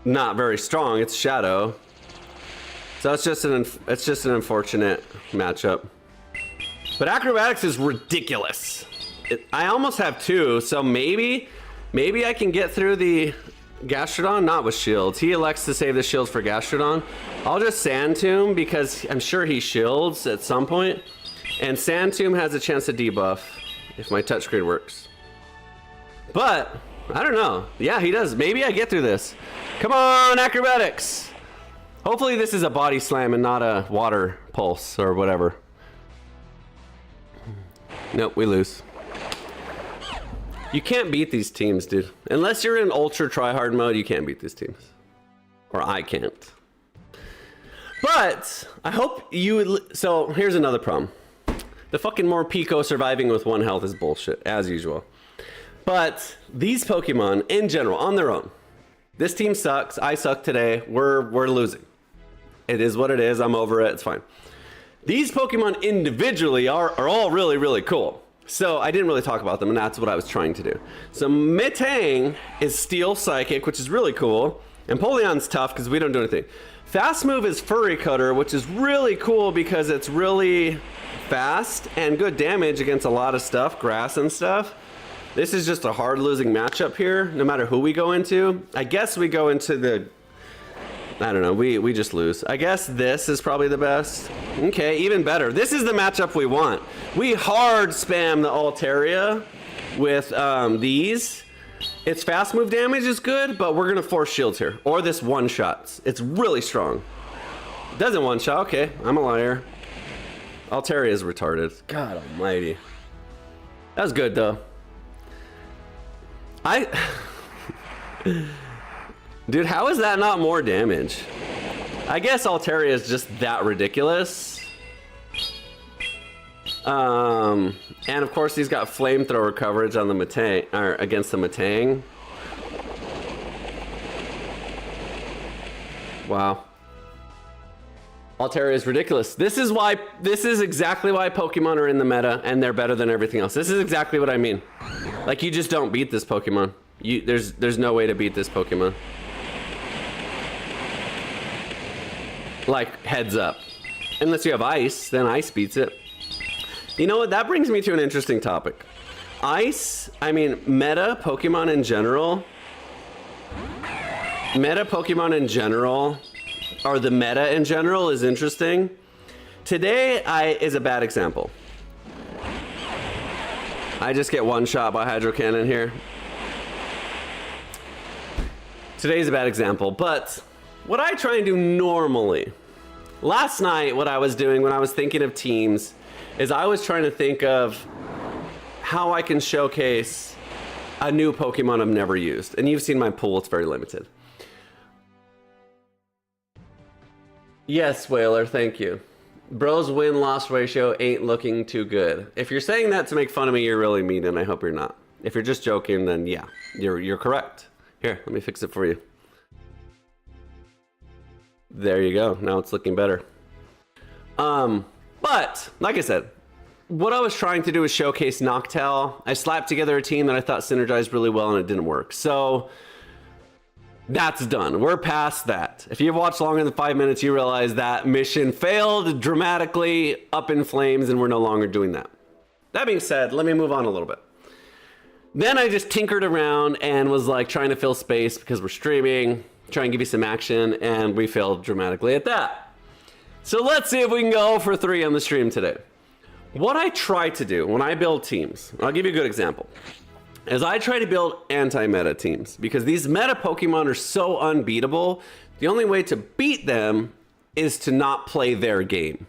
not very strong. It's shadow. So it's just an unfortunate matchup. But Acrobatics is ridiculous. I almost have 2, so maybe I can get through the Gastrodon, not with shields. He elects to save the shields for Gastrodon. I'll just Sand Tomb because I'm sure he shields at some point. And Sand Tomb has a chance to debuff if my touchscreen works. But I don't know. Yeah, he does. Maybe I get through this. Come on, Acrobatics. Hopefully this is a body slam and not a water pulse or whatever. Nope, we lose. You can't beat these teams, dude. Unless you're in ultra tryhard mode, you can't beat these teams. Or I can't. But I hope you would. So here's another problem. The fucking Morpeko surviving with 1 health is bullshit, as usual. But these Pokemon, in general, on their own, this team sucks. I suck today. We're losing. It is what it is. I'm over it. It's fine. These Pokemon individually are all really, really cool. So I didn't really talk about them, and that's what I was trying to do. So Metang is Steel Psychic, which is really cool. And Empoleon's tough because we don't do anything. Fast Move is Furry Cutter, which is really cool because it's really fast and good damage against a lot of stuff, grass and stuff. This is just a hard losing matchup here, no matter who we go into. I guess we go into the... I don't know, we just lose. I guess this is probably the best. Okay, even better. This is the matchup we want. We hard spam the Altaria with these. Its fast move damage is good, but we're gonna force shields here. Or this one-shots. It's really strong. It doesn't one-shot, okay, I'm a liar. Altaria is retarded. God almighty. That was good though. Dude, how is that not more damage? I guess Altaria is just that ridiculous. And of course he's got flamethrower coverage on the Metang, or against the Metang. Wow. Altaria is ridiculous. This is exactly why Pokemon are in the meta and they're better than everything else. This is exactly what I mean. Like, you just don't beat this Pokemon. There's no way to beat this Pokemon. Like, heads up. Unless you have Ice, then Ice beats it. You know what? That brings me to an interesting topic. Ice, I mean, meta Pokemon in general. Meta Pokemon in general, or the meta in general, is interesting. Today is a bad example. I just get one shot by Hydro Cannon here. Today's a bad example, but what I try and do normally. Last night, what I was doing when I was thinking of teams is I was trying to think of how I can showcase a new Pokemon I've never used. And you've seen my pool, it's very limited. Yes, Whaler, thank you. Bro's win-loss ratio ain't looking too good. If you're saying that to make fun of me, you're really mean, and I hope you're not. If you're just joking, then yeah, you're correct. Here, let me fix it for you. There you go. Now it's looking better. But like I said, what I was trying to do is showcase Noctowl. I slapped together a team that I thought synergized really well, and it didn't work. So that's done. We're past that. If you've watched longer than 5 minutes, you realize that mission failed dramatically, up in flames, and we're no longer doing that. That being said, let me move on a little bit. Then I just tinkered around and was like trying to fill space because we're streaming, try and give you some action, and we failed dramatically at that. So let's see if we can go for 3 on the stream today. What I try to do when I build teams, I'll give you a good example, is I try to build anti-meta teams because these meta Pokemon are so unbeatable. The only way to beat them is to not play their game.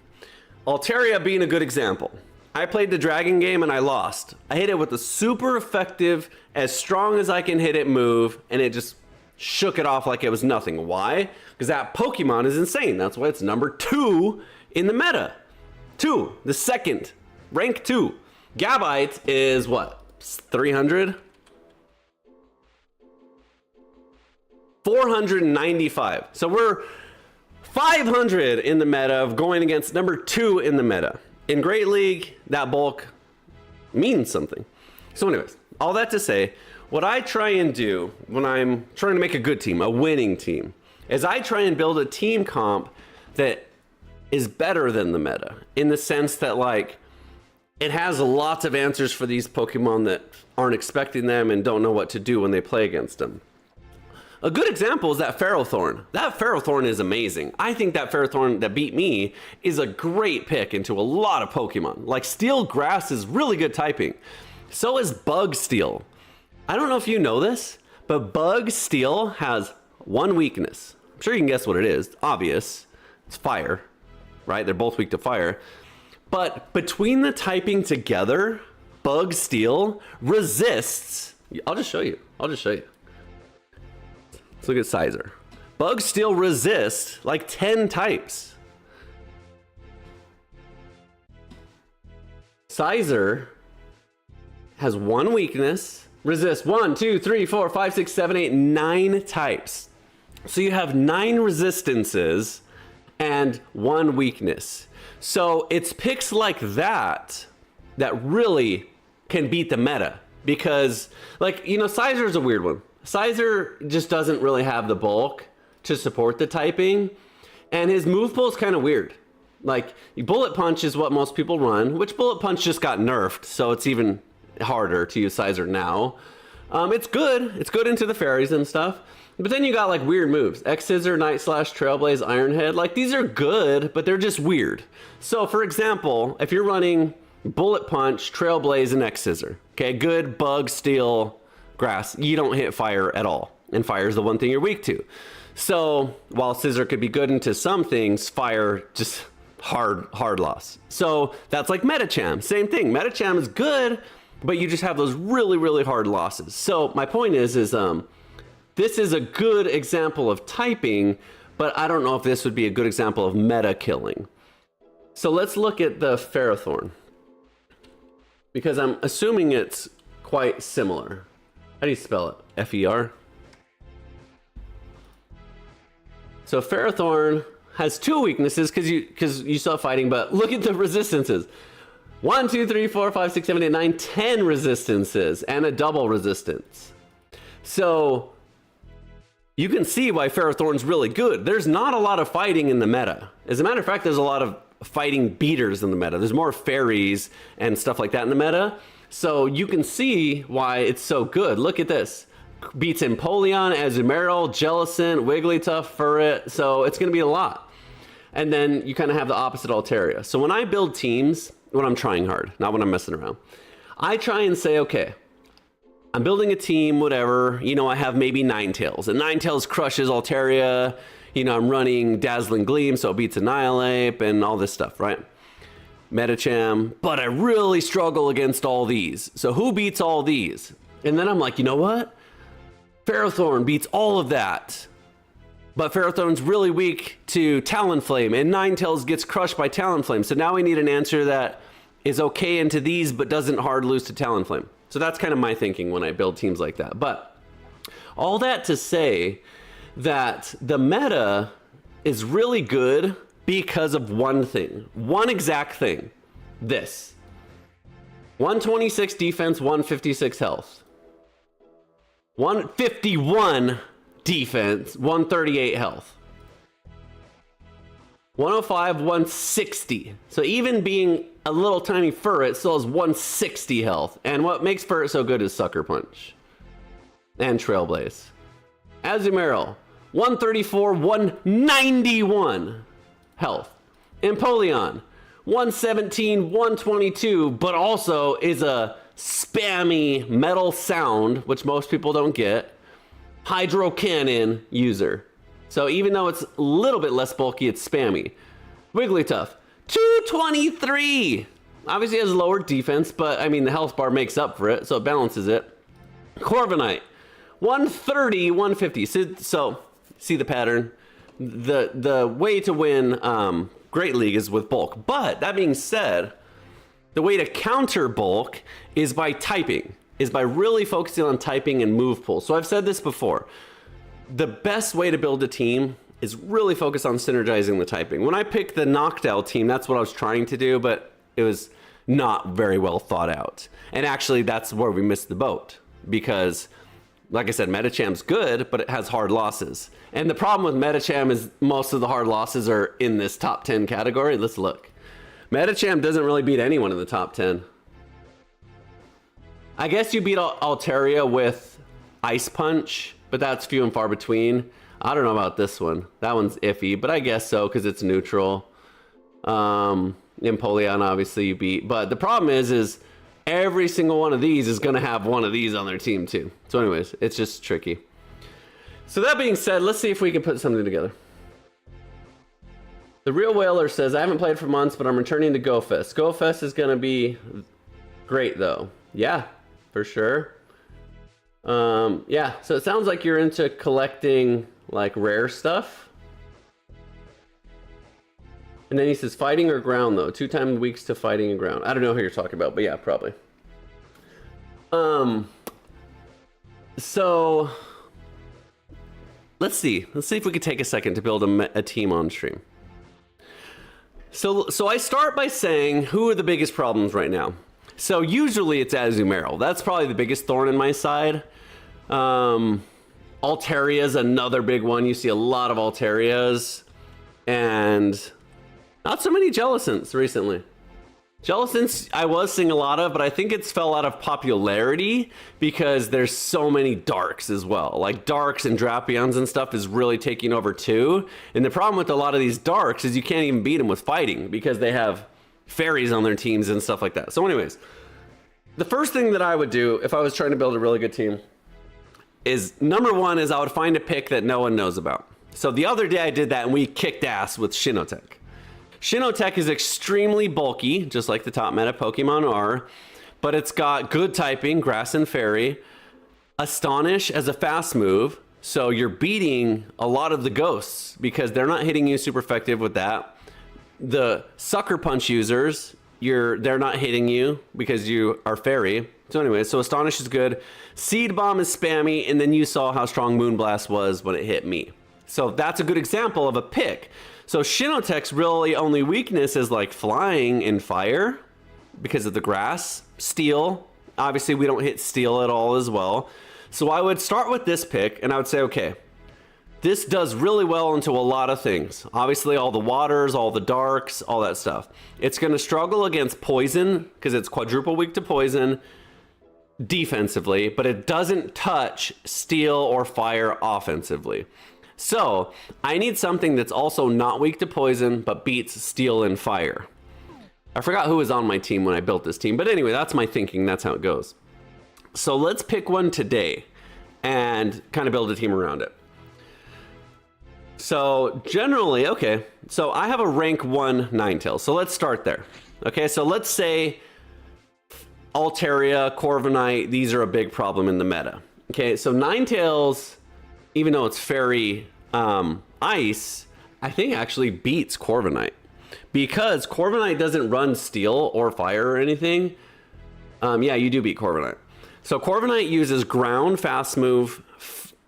Altaria being a good example. I played the dragon game and I lost. I hit it with a super effective, as strong as I can hit it move, and it just shook it off like it was nothing. Why? Because that Pokemon is insane. That's why it's number 2 in the meta. 2, the second, rank 2. Gabite is what? 300? 495. So we're 500 in the meta of going against number 2 in the meta. In Great League, that bulk means something. So anyways, all that to say, what I try and do when I'm trying to make a good team, a winning team, is I try and build a team comp that is better than the meta, in the sense that, like, it has lots of answers for these Pokemon that aren't expecting them and don't know what to do when they play against them. A good example is that Ferrothorn. That Ferrothorn is amazing. I think that Ferrothorn that beat me is a great pick into a lot of Pokemon. Like, Steel Grass is really good typing. So is Bug Steel. I don't know if you know this, but Bug Steel has one weakness. I'm sure you can guess what it is. Obvious. It's fire, right? They're both weak to fire. But between the typing together, Bug Steel resists. I'll just show you. Let's look at Sizer. Bug Steel resists like 10 types. Sizer has one weakness, resists 1, 2, 3, 4, 5, 6, 7, 8, 9 types. So you have 9 resistances and 1 weakness. So it's picks like that that really can beat the meta. Because, like, you know, Sizer is a weird one. Sizer just doesn't really have the bulk to support the typing. And his move pool is kind of weird. Like, Bullet Punch is what most people run, which Bullet Punch just got nerfed, so it's even harder to use Sizer now. It's good. It's good into the fairies and stuff. But then you got, like, weird moves. X-Scissor, Night Slash, Trailblaze, Ironhead. Like, these are good, but they're just weird. So, for example, if you're running Bullet Punch, Trailblaze, and X-Scissor, okay, good, Bug, Steel, Grass, you don't hit fire at all. And fire is the one thing you're weak to. So, while Scissor could be good into some things, fire just... hard loss. So that's like Metacham. Same thing. Metacham is good, but you just have those really hard losses. So my point is this is a good example of typing, but I don't know if this would be a good example of meta killing. So let's look at the Ferrothorn, because I'm assuming it's quite similar. How do you spell it? F-E-R? So Ferrothorn has 2 weaknesses because you saw fighting, but look at the resistances. 1, 2, 3, 4, 5, 6, 7, 8, 9, 10 resistances and a double resistance. So you can see why Ferrothorn's really good. There's not a lot of fighting in the meta. As a matter of fact, there's a lot of fighting beaters in the meta. There's more fairies and stuff like that in the meta. So you can see why it's so good. Look at this. Beats Empoleon, Azumarill, Jellicent, Wigglytuff, Furret. So it's going to be a lot. And then you kind of have the opposite Altaria. So when I build teams, when I'm trying hard, not when I'm messing around, I try and say, okay, I'm building a team, whatever. You know, I have maybe Ninetales. And Ninetales crushes Altaria. You know, I'm running Dazzling Gleam, so it beats Annihilate and all this stuff, right? Metacham. But I really struggle against all these. So who beats all these? And then I'm like, you know what? Ferrothorn beats all of that, but Ferrothorn's really weak to Talonflame, and Ninetales gets crushed by Talonflame. So now we need an answer that is okay into these, but doesn't hard lose to Talonflame. So that's kind of my thinking when I build teams like that. But all that to say that the meta is really good because of one thing, one exact thing. This. 126 defense, 156 health. 151 defense, 138 health. 105, 160. So even being a little tiny Furret still has 160 health. And what makes Furret so good is Sucker Punch. And Trailblaze. Azumarill, 134, 191 health. Empoleon, 117, 122, but also is a spammy metal sound, which most people don't get, Hydro Cannon user. So even though it's a little bit less bulky, it's spammy. Wigglytuff, 223. Obviously has lower defense, but I mean the health bar makes up for it, so it balances it. Corviknight, 130, 150. So see the pattern. The way to win Great League is with bulk. But that being said, the way to counter bulk is by typing, is by really focusing on typing and move pool. So I've said this before. The best way to build a team is really focus on synergizing the typing. When I picked the Noctowl team, that's what I was trying to do, but it was not very well thought out. And actually, that's where we missed the boat. Because, like I said, Metacham's good, but it has hard losses. And the problem with Metacham is most of the hard losses are in this top 10 category. Let's look. Metacham doesn't really beat anyone in the top 10. I guess you beat Altaria with Ice Punch, but that's few and far between. I don't know about this one. That one's iffy, but I guess so because it's neutral. Empoleon, obviously, you beat. But the problem is every single one of these is going to have one of these on their team too. So anyways, it's just tricky. So that being said, let's see if we can put something together. The Real Whaler says, I haven't played for months, but I'm returning to GoFest. GoFest is going to be great, though. Yeah, for sure. Yeah, so it sounds like you're into collecting like rare stuff. And then he says fighting or ground though. 2 times weeks to fighting and ground. I don't know who you're talking about, but yeah, probably. So let's see if we could take a second to build a team on stream. So I start by saying, who are the biggest problems right now? So usually it's Azumarill. That's probably the biggest thorn in my side. Altaria is another big one. You see a lot of Altarias, and not so many Jellicents recently. Jellicents I was seeing a lot of, but I think it's fell out of popularity because there's so many Darks as well. Like Darks and Drapions and stuff is really taking over too. And the problem with a lot of these Darks is you can't even beat them with fighting because they have fairies on their teams and stuff like that. So anyways, the first thing that I would do if I was trying to build a really good team is, number one is I would find a pick that no one knows about. So the other day I did that and we kicked ass with Shinotech. Shinotech is extremely bulky, just like the top meta Pokemon are, but it's got good typing, grass and fairy, Astonish as a fast move, so you're beating a lot of the ghosts because they're not hitting you super effective with that. The Sucker Punch users, they're not hitting you because you are fairy. So anyway, so Astonish is good. Seed Bomb is spammy, and then you saw how strong Moonblast was when it hit me. So that's a good example of a pick. So Shinotech's really only weakness is like flying and fire because of the grass. Steel, obviously we don't hit steel at all as well. So I would start with this pick and I would say, okay, this does really well into a lot of things. Obviously all the waters, all the darks, all that stuff. It's going to struggle against poison because it's quadruple weak to poison defensively, but it doesn't touch steel or fire offensively. So I need something that's also not weak to poison, but beats steel and fire. I forgot who was on my team when I built this team, but anyway, that's my thinking. That's how it goes. So let's pick one today and kind of build a team around it. So generally, okay, so I have a rank 1 Ninetales. So let's start there. Okay, so let's say Altaria, Corviknight, these are a big problem in the meta. Okay, so Ninetales, even though it's fairy ice, I think actually beats Corviknight because Corviknight doesn't run steel or fire or anything. Yeah, you do beat Corviknight. So Corviknight uses ground, fast move,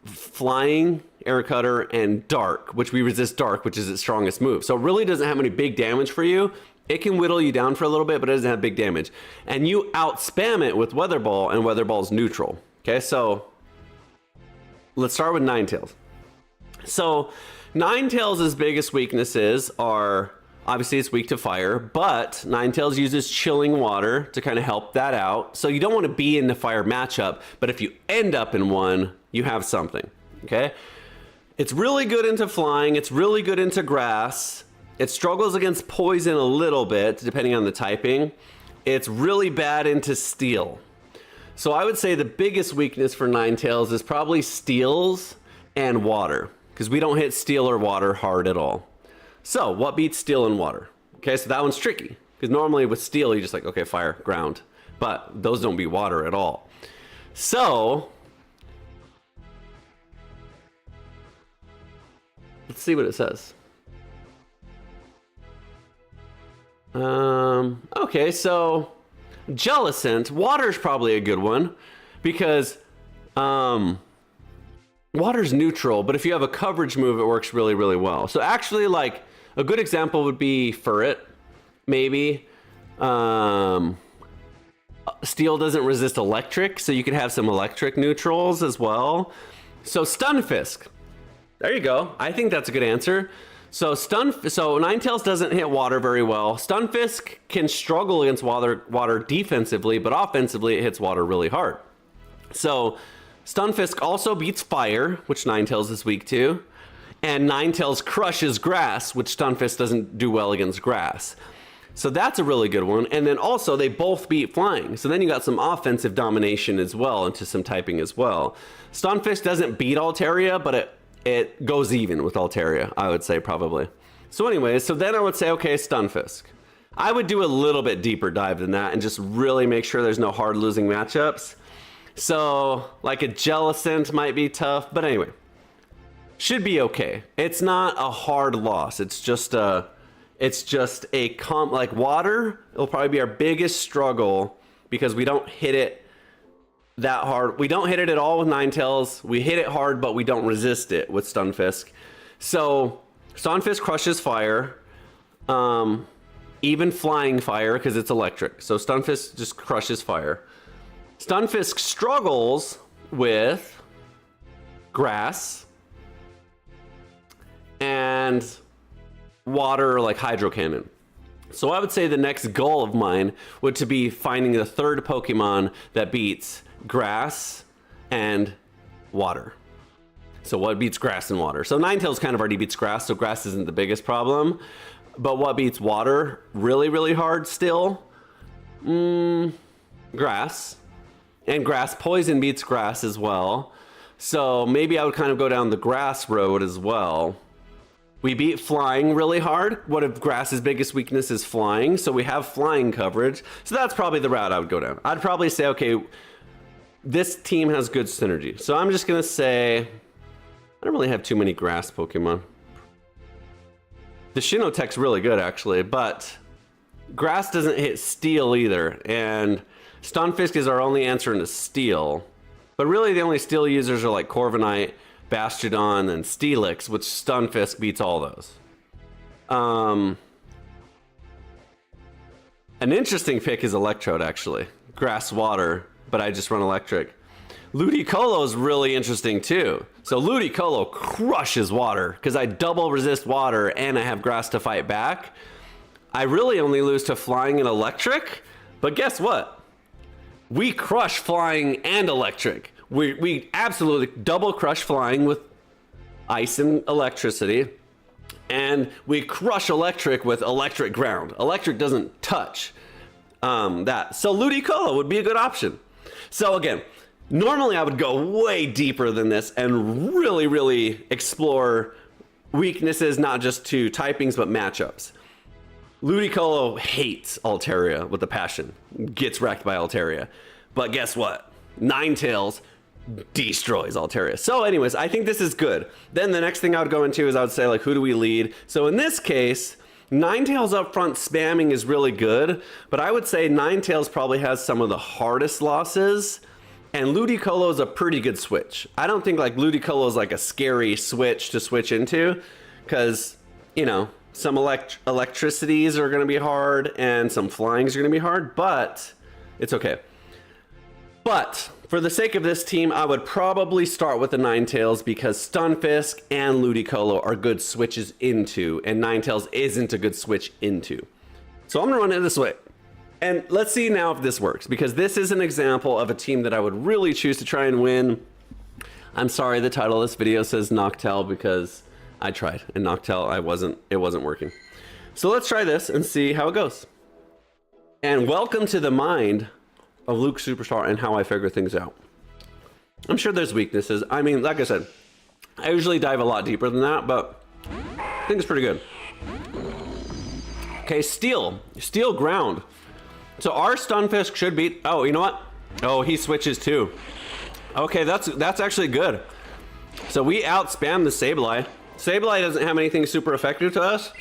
flying, air cutter, and dark, which we resist dark, which is its strongest move. So it really doesn't have any big damage for you. It can whittle you down for a little bit, but it doesn't have big damage. And you out spam it with Weather Ball, and Weather Ball's neutral. Okay, so let's start with Ninetales. So Ninetales' biggest weaknesses are, obviously it's weak to fire, but Ninetales uses chilling water to kind of help that out. So you don't want to be in the fire matchup, but if you end up in one, you have something, okay? It's really good into flying, it's really good into grass. It struggles against poison a little bit, depending on the typing. It's really bad into steel. So I would say the biggest weakness for Ninetales is probably steels and water, because we don't hit steel or water hard at all. So what beats steel and water? Okay, so that one's tricky, because normally with steel, you're just like, okay, fire, ground. But those don't beat water at all. So let's see what it says. Okay, so Jellicent, water's probably a good one because water's neutral, but if you have a coverage move, it works really, really well. So actually, like, a good example would be Furret, maybe. Steel doesn't resist electric, so you could have some electric neutrals as well. So Stunfisk, there you go. I think that's a good answer. So Ninetales doesn't hit water very well. Stunfisk can struggle against water defensively, but offensively it hits water really hard. So Stunfisk also beats fire, which Ninetales is weak to, and Ninetales crushes grass, which Stunfisk doesn't do well against grass. So that's a really good one. And then also they both beat flying. So then you got some offensive domination as well into some typing as well. Stunfisk doesn't beat Altaria, but it goes even with Altaria, I would say probably. So anyways, so then I would say, okay, Stunfisk. I would do a little bit deeper dive than that and just really make sure there's no hard losing matchups. So like a Jellicent might be tough, but anyway. should be okay. It's not a hard loss. It's just a like water. It'll probably be our biggest struggle because we don't hit it that hard. We don't hit it at all with Ninetales. We hit it hard, but we don't resist it with Stunfisk. So Stunfisk crushes fire, even flying fire because it's electric. So Stunfisk just crushes fire. Stunfisk struggles with grass and water, like Hydro Cannon. So I would say the next goal of mine would to be finding the third Pokemon that beats grass and water. So what beats grass and water? So Ninetales kind of already beats grass, so grass isn't the biggest problem. But what beats water really, really hard still? Grass. And grass poison beats grass as well. So maybe I would kind of go down the grass road as well. We beat flying really hard. What if grass's biggest weakness is flying? So we have flying coverage. So that's probably the route I would go down. I'd probably say, okay, this team has good synergy. So I'm just gonna say, I don't really have too many grass Pokemon. The Shinotech's really good actually, but grass doesn't hit steel either. And Stunfisk is our only answer into steel. But really the only steel users are like Corviknight, Bastiodon, and Steelix, which Stunfisk beats all those. An interesting pick is Electrode actually. Grass water, but I just run electric. Ludicolo is really interesting too. So Ludicolo crushes water because I double resist water and I have grass to fight back. I really only lose to flying and electric, but guess what? We crush flying and electric. We absolutely double crush flying with ice and electricity, and we crush electric with electric ground. Electric doesn't touch that. So Ludicolo would be a good option. So again, normally I would go way deeper than this and really, really explore weaknesses, not just to typings, but matchups. Ludicolo hates Altaria with a passion, gets wrecked by Altaria. But guess what? Ninetales destroys Altaria. So anyways, I think this is good. Then the next thing I would go into is I would say, like, who do we lead? So in this case, Ninetales up front spamming is really good, but I would say Ninetales probably has some of the hardest losses, and Ludicolo is a pretty good switch. I don't think like Ludicolo is like a scary switch to switch into, because, you know, some electricities are going to be hard and some flyings are going to be hard, but it's okay. But for the sake of this team, I would probably start with the Ninetales because Stunfisk and Ludicolo are good switches into, and Ninetales isn't a good switch into. So I'm going to run it this way. And let's see now if this works, because this is an example of a team that I would really choose to try and win. I'm sorry the title of this video says Noctowl because I tried, and Noctowl, it wasn't working. So let's try this and see how it goes. And welcome to the mind of Luke Superstar and how I figure things out. I'm sure there's weaknesses. I mean, like I said, I usually dive a lot deeper than that, but I think it's pretty good. Okay, steel ground. So our Stunfisk should beat, oh, you know what? Oh, he switches too. Okay, that's actually good. So we outspam the Sableye. Sableye doesn't have anything super effective to us.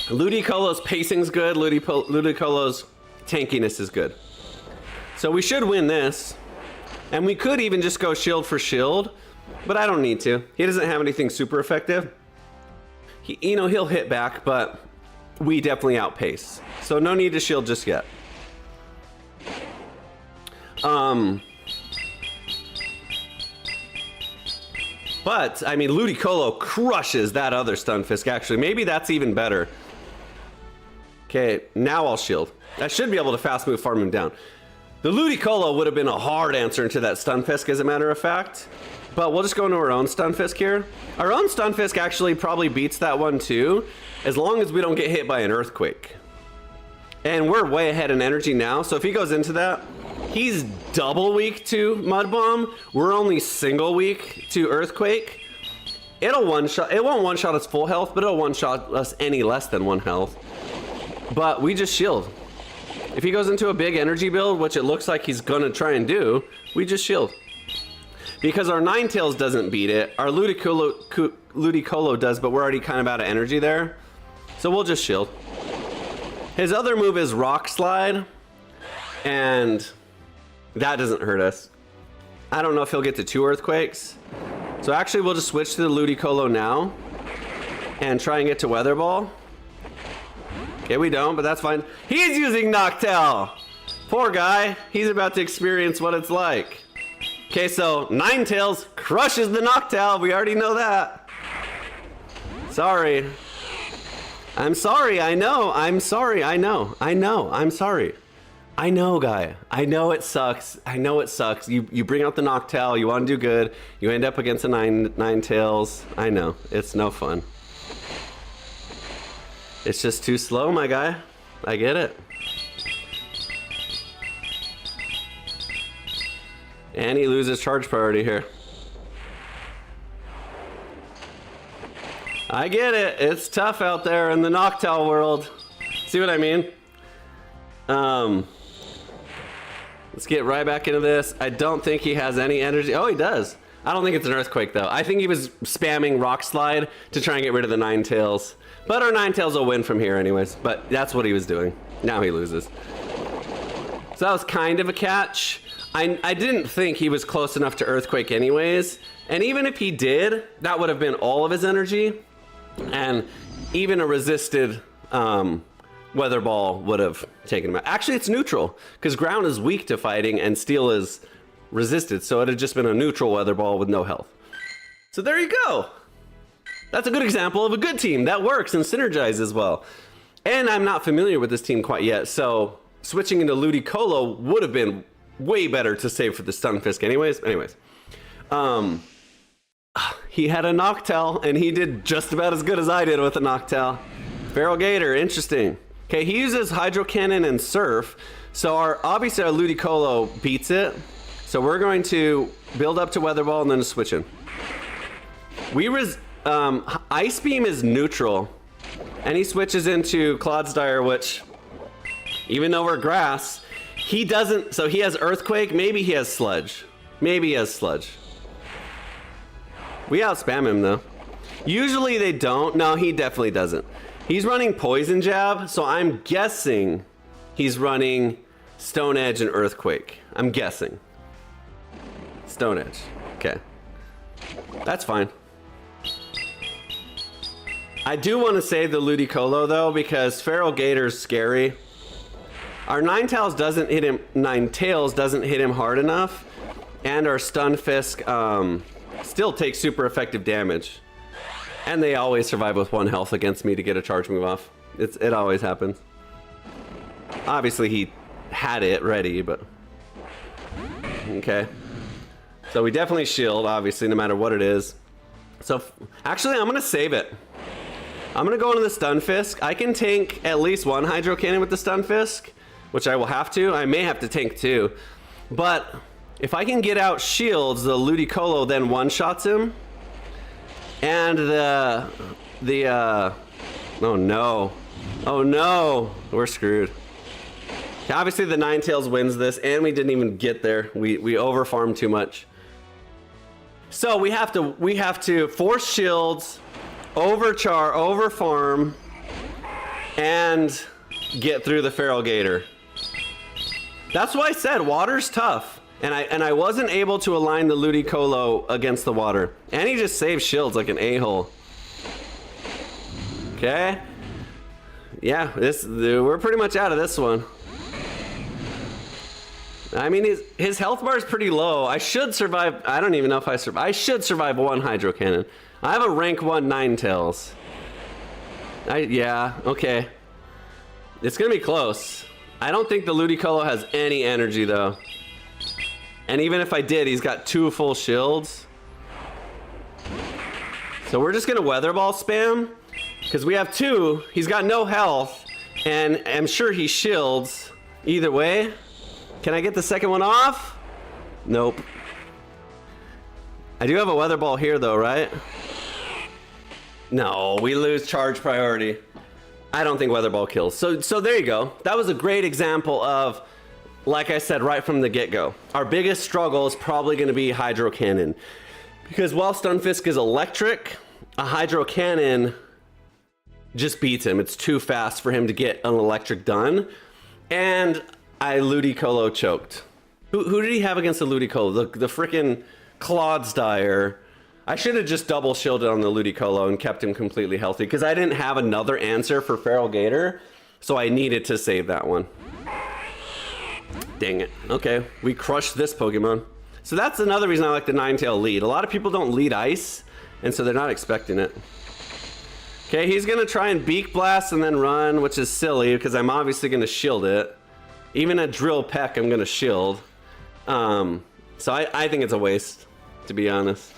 Ludicolo's pacing's good. Ludicolo's tankiness is good. So we should win this. And we could even just go shield for shield, but I don't need to. He doesn't have anything super effective. He'll hit back, but we definitely outpace. So no need to shield just yet. But, I mean, Ludicolo crushes that other Stunfisk, actually. Maybe that's even better. Okay, now I'll shield. I should be able to fast move farm him down. The Ludicolo would have been a hard answer into that Stunfisk, as a matter of fact. But we'll just go into our own Stunfisk here. Our own Stunfisk actually probably beats that one too, as long as we don't get hit by an Earthquake. And we're way ahead in energy now, so if he goes into that, he's double weak to Mud Bomb. We're only single weak to Earthquake. It won't one-shot us full health, but it'll one-shot us any less than 1 health. But we just shield. If he goes into a big energy build, which it looks like he's gonna try and do, we just shield. because our Ninetales doesn't beat it. Our Ludicolo does, but we're already kind of out of energy there. So we'll just shield. His other move is Rock Slide, and that doesn't hurt us. I don't know if he'll get to 2 Earthquakes. So actually we'll just switch to the Ludicolo now and try and get to Weather Ball. Okay, we don't, but that's fine. He's using Noctowl! Poor guy, he's about to experience what it's like. Okay, so Ninetales crushes the Noctowl, we already know that. Sorry. I'm sorry, I know, I'm sorry, I know, I'm sorry. I know, guy. I know it sucks. I know it sucks. You bring out the Noctowl, you want to do good, you end up against a Ninetales. I know. It's no fun. It's just too slow, my guy. I get it. And he loses charge priority here. I get it. It's tough out there in the Noctowl world. See what I mean? Let's get right back into this. I don't think he has any energy. Oh, he does. I don't think it's an Earthquake, though. I think he was spamming Rock Slide to try and get rid of the Ninetales. But our Ninetales will win from here anyways. But that's what he was doing. Now he loses. So that was kind of a catch. I didn't think he was close enough to Earthquake anyways. And even if he did, that would have been all of his energy. And even a resisted Weather Ball would have taken him out. Actually, it's neutral, because ground is weak to fighting and steel is resisted, so it had just been a neutral Weather Ball with no health. So there you go. That's a good example of a good team that works and synergizes well. And I'm not familiar with this team quite yet, so switching into Ludicolo would have been way better to save for the Stunfisk anyways. He had a Noctowl, and he did just about as good as I did with a Noctowl. Feral Gator, interesting. Okay, he uses Hydro Cannon and Surf, so obviously our Ludicolo beats it. So we're going to build up to Weather Ball and then switch in. Ice Beam is neutral, and he switches into Clodsire, which, even though we're grass, he doesn't, so he has Earthquake, maybe he has Sludge. Maybe he has Sludge. We outspam him though. Usually they don't. No, he definitely doesn't. He's running Poison Jab, so I'm guessing he's running Stone Edge and Earthquake. I'm guessing. Stone Edge. Okay. That's fine. I do want to save the Ludicolo though, because Feral Gator's scary. Our Ninetales doesn't hit him hard enough, and our Stunfisk still takes super effective damage. And they always survive with 1 health against me to get a charge move off. It always happens. Obviously he had it ready, but okay. So we definitely shield, obviously, no matter what it is. So actually, I'm gonna save it. I'm gonna go into the Stunfisk. I can tank at least 1 Hydro Cannon with the Stunfisk, which I will have to. I may have to tank 2, but if I can get out shields, the Ludicolo then one-shots him. And oh no, we're screwed. Obviously the Ninetales wins this, and we didn't even get there. We overfarmed too much. So we have to force shields, overfarm, and get through the Feral Gator. That's why I said water's tough. And I wasn't able to align the Ludicolo against the water. And he just saved shields like an a-hole. Okay. Yeah, we're pretty much out of this one. I mean, his health bar is pretty low. I should survive. I don't even know if I survive. I should survive 1 Hydro Cannon. I have a rank 1 Ninetales. Yeah, okay. It's gonna be close. I don't think the Ludicolo has any energy though. And even if I did, he's got 2 full shields. So we're just gonna Weather Ball spam, because we have 2. He's got no health, and I'm sure he shields either way. Can I get the second one off? Nope. I do have a Weather Ball here though, right? No, we lose charge priority. I don't think Weather Ball kills. So there you go. That was a great example of like I said right from the get-go, our biggest struggle is probably going to be Hydro Cannon. Because while Stunfisk is electric, a Hydro Cannon just beats him. It's too fast for him to get an electric done. And I Ludicolo choked. Who did he have against the Ludicolo? The freaking Clodsdire. I should have just double shielded on the Ludicolo and kept him completely healthy because I didn't have another answer for Feral Gator, so I needed to save that one. Dang it. Okay, we crushed this Pokemon. So that's another reason I like the Ninetale lead. A lot of people don't lead Ice, and so they're not expecting it. Okay, he's gonna try and Beak Blast and then run, which is silly because I'm obviously gonna shield it. Even a Drill Peck, I'm gonna shield. So I think it's a waste, to be honest.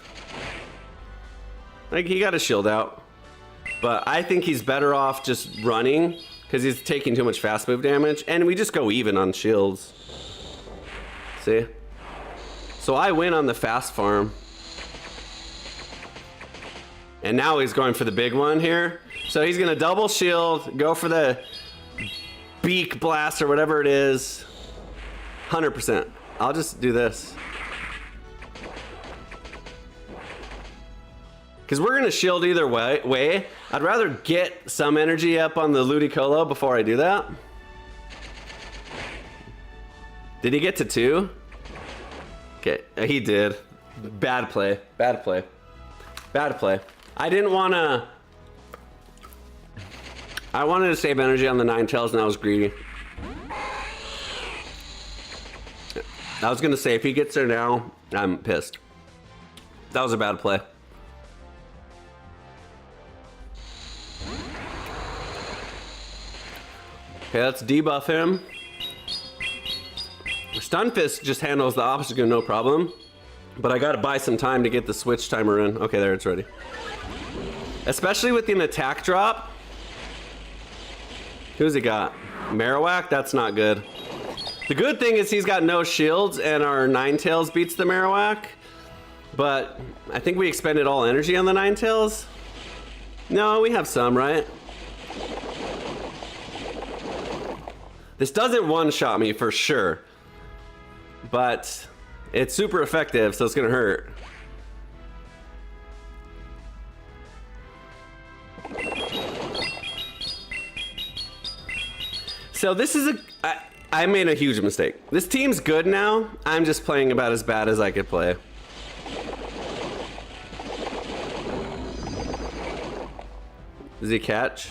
Like, he got a shield out. But I think he's better off just running because he's taking too much fast move damage. And we just go even on shields. See? So I win on the fast farm. And now he's going for the big one here. So he's going to double shield, go for the Beak Blast or whatever it is. 100%. I'll just do this. Because we're going to shield either way. I'd rather get some energy up on the Ludicolo before I do that. Did he get to 2? Okay, he did. Bad play. Bad play. Bad play. I didn't want to... I wanted to save energy on the Ninetales and I was greedy. I was going to say, if he gets there now, I'm pissed. That was a bad play. Okay, let's debuff him. Stunfisk just handles the obstacle no problem. But I gotta buy some time to get the switch timer in. Okay, there, it's ready. Especially with an attack drop. Who's he got? Marowak? That's not good. The good thing is he's got no shields and our Ninetales beats the Marowak. But I think we expended all energy on the Ninetales. No, we have some, right? This doesn't one-shot me for sure, but it's super effective, so it's gonna hurt. So this is I made a huge mistake. This team's good now. I'm just playing about as bad as I could play. Does he catch?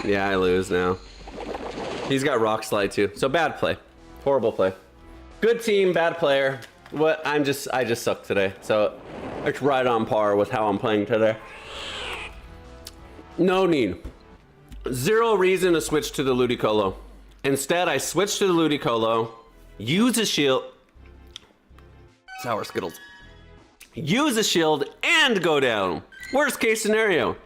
Yeah, I lose now. He's got Rock Slide too. So bad play. Horrible play. Good team, bad player. What I just suck today. So it's right on par with how I'm playing today. No need. Zero reason to switch to the Ludicolo. Instead, I switch to the Ludicolo, use a shield. Sour Skittles. Use a shield and go down. Worst case scenario.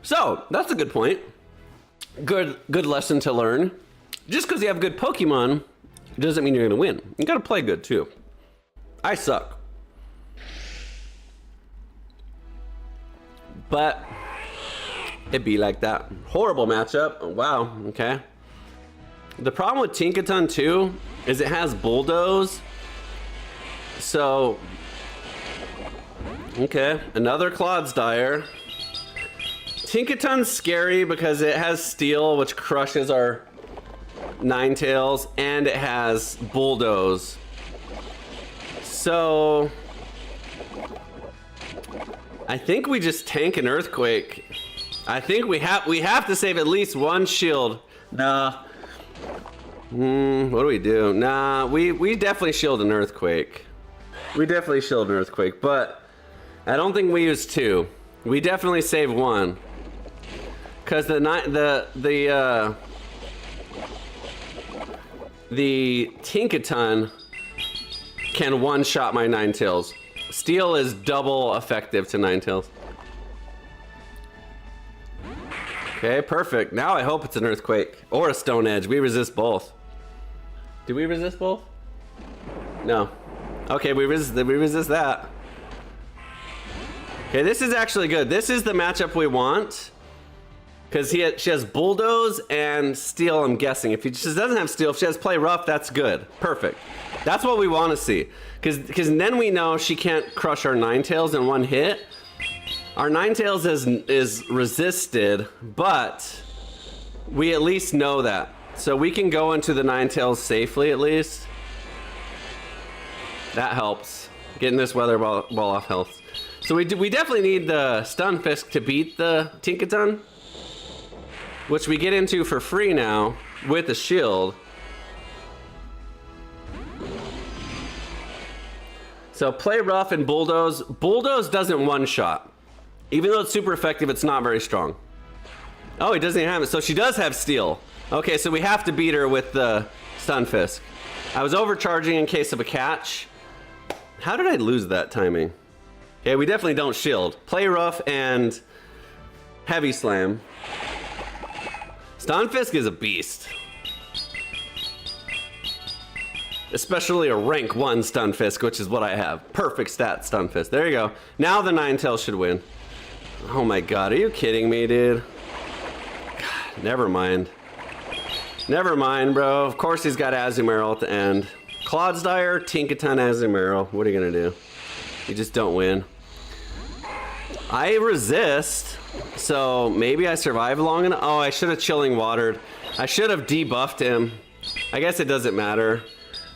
So, that's a good point. Good lesson to learn. Just because you have good Pokemon doesn't mean you're gonna win. You gotta play good too. I suck. But it be like that. Horrible matchup. Wow, okay. The problem with Tinkaton too is it has Bulldoze. So, okay, another Clodsire. Tinkaton's scary because it has Steel, which crushes our Ninetales, and it has Bulldoze. So I think we just tank an Earthquake. I think we have to save at least one shield. Nah. What do we do? Nah, we definitely shield an Earthquake. We definitely shield an Earthquake, but I don't think we use 2. We definitely save 1. Cause the Tinkaton can one-shot my Ninetales. Steel is double effective to Ninetales. Okay, perfect. Now I hope it's an Earthquake or a Stone Edge. We resist both. Do we resist both? No. Okay, we resist that. Okay, this is actually good. This is the matchup we want. Because she has Bulldoze and Steel, I'm guessing. If she doesn't have Steel, if she has Play Rough, that's good. Perfect. That's what we want to see. Because then we know she can't crush our Ninetales in one hit. Our Ninetales is resisted, but we at least know that. So we can go into the Ninetales safely at least. That helps. Getting this Weather Ball off health. So we definitely need the Stunfisk to beat the Tinkaton, which we get into for free now with the shield. So Play Rough and Bulldoze. Bulldoze doesn't one-shot. Even though it's super effective, it's not very strong. Oh, he doesn't even have it. So she does have Steel. Okay, so we have to beat her with the Stunfisk. I was overcharging in case of a catch. How did I lose that timing? Okay, we definitely don't shield. Play Rough and Heavy Slam. Stunfisk is a beast. Especially a rank 1 Stunfisk, which is what I have. Perfect stat Stunfisk. There you go. Now the Ninetales should win. Oh my god, are you kidding me, dude? God, never mind. Never mind, bro. Of course he's got Azumarill at the end. Clodsire, Tinkaton, Azumarill. What are you gonna do? You just don't win. I resist, so maybe I survive long enough. Oh, I should have Chilling Watered. I should have debuffed him. I guess it doesn't matter.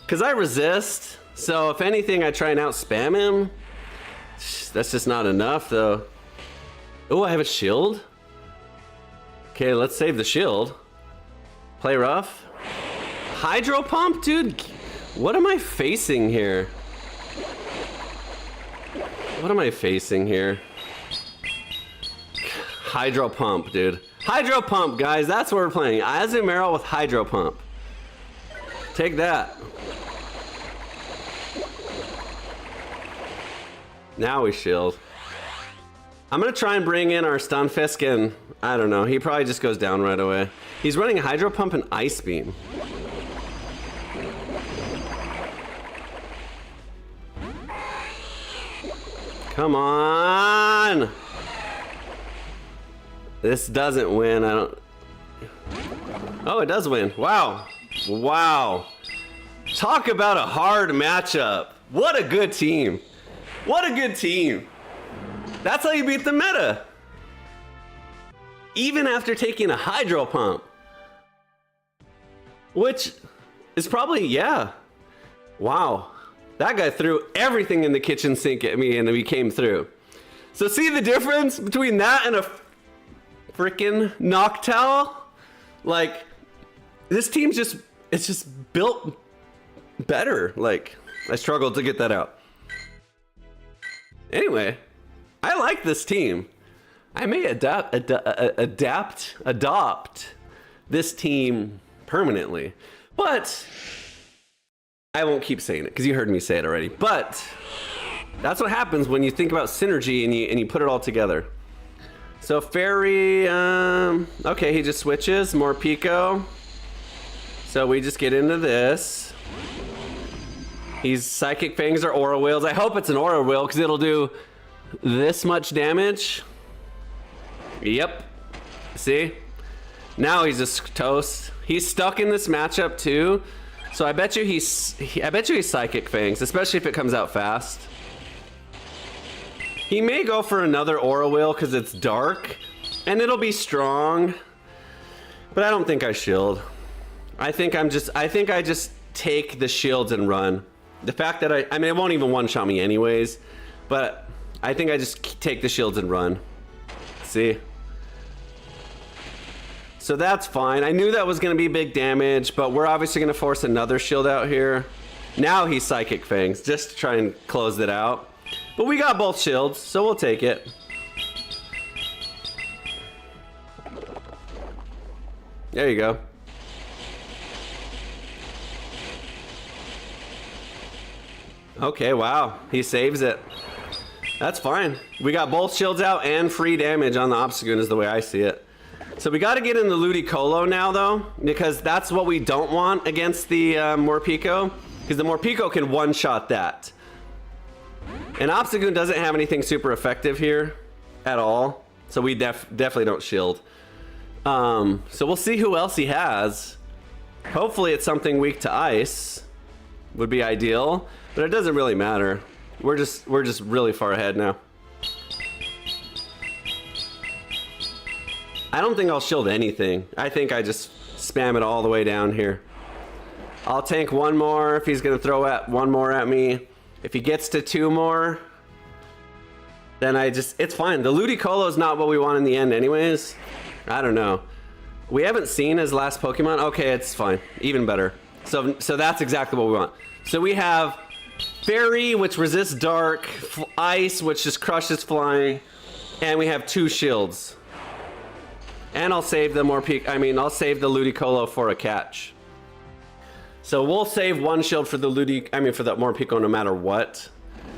Because I resist, so if anything, I try and out-spam him. That's just not enough, though. Oh, I have a shield? Okay, let's save the shield. Play Rough. Hydro Pump, dude? What am I facing here? What am I facing here? Hydro Pump, dude. Hydro Pump, guys, that's what we're playing. Azumarill with Hydro Pump. Take that. Now we shield. I'm gonna try and bring in our Stunfisk, and I don't know, he probably just goes down right away. He's running Hydro Pump and Ice Beam. Come on! This doesn't win, I don't... Oh, it does win. Wow. Wow. Talk about a hard matchup. What a good team. What a good team. That's how you beat the meta. Even after taking a Hydro Pump. Which is probably, yeah. Wow. That guy threw everything in the kitchen sink at me and we came through. So see the difference between that and a freaking Noctowl? Like, this team's just, it's just built better. Like, I struggled to get that out. Anyway, I like this team. I may adopt this team permanently, but I won't keep saying it because you heard me say it already. But that's what happens when you think about synergy and you put it all together. So Fairy, okay, he just switches, more Pico. So we just get into this. He's Psychic Fangs or Aura Wheels. I hope it's an Aura Wheel because it'll do this much damage. Yep. See? Now he's just toast. He's stuck in this matchup too. So I bet you he's Psychic Fangs, especially if it comes out fast. He may go for another Aura Wheel because it's dark and it'll be strong. But I don't think I shield. I think I just take the shields and run. The fact that I mean, it won't even one-shot me anyways, but I think I just take the shields and run. See? So that's fine. I knew that was going to be big damage, but we're obviously going to force another shield out here. Now he's Psychic Fangs, just to try and close it out. But we got both shields, so we'll take it. There you go. Okay, wow. He saves it. That's fine. We got both shields out and free damage on the Obstagoon is the way I see it. So we got to get in the Ludicolo now, though, because that's what we don't want against the Morpeko, because the Morpeko can one-shot that. And Obstagoon doesn't have anything super effective here at all, so we definitely don't shield. So we'll see who else he has. Hopefully it's something weak to ice. Would be ideal, but it doesn't really matter. We're just really far ahead now. I don't think I'll shield anything. I think I just spam it all the way down here. I'll tank one more if he's gonna throw one more at me. If he gets to 2 more, then it's fine. The Ludicolo is not what we want in the end anyways. I don't know. We haven't seen his last Pokemon. Okay, it's fine. Even better. So that's exactly what we want. So we have Fairy, which resists dark, Ice, which just crushes flying, and we have 2 shields. And I'll save the I'll save the Ludicolo for a catch. So we'll save 1 shield for the for the Morpeko no matter what,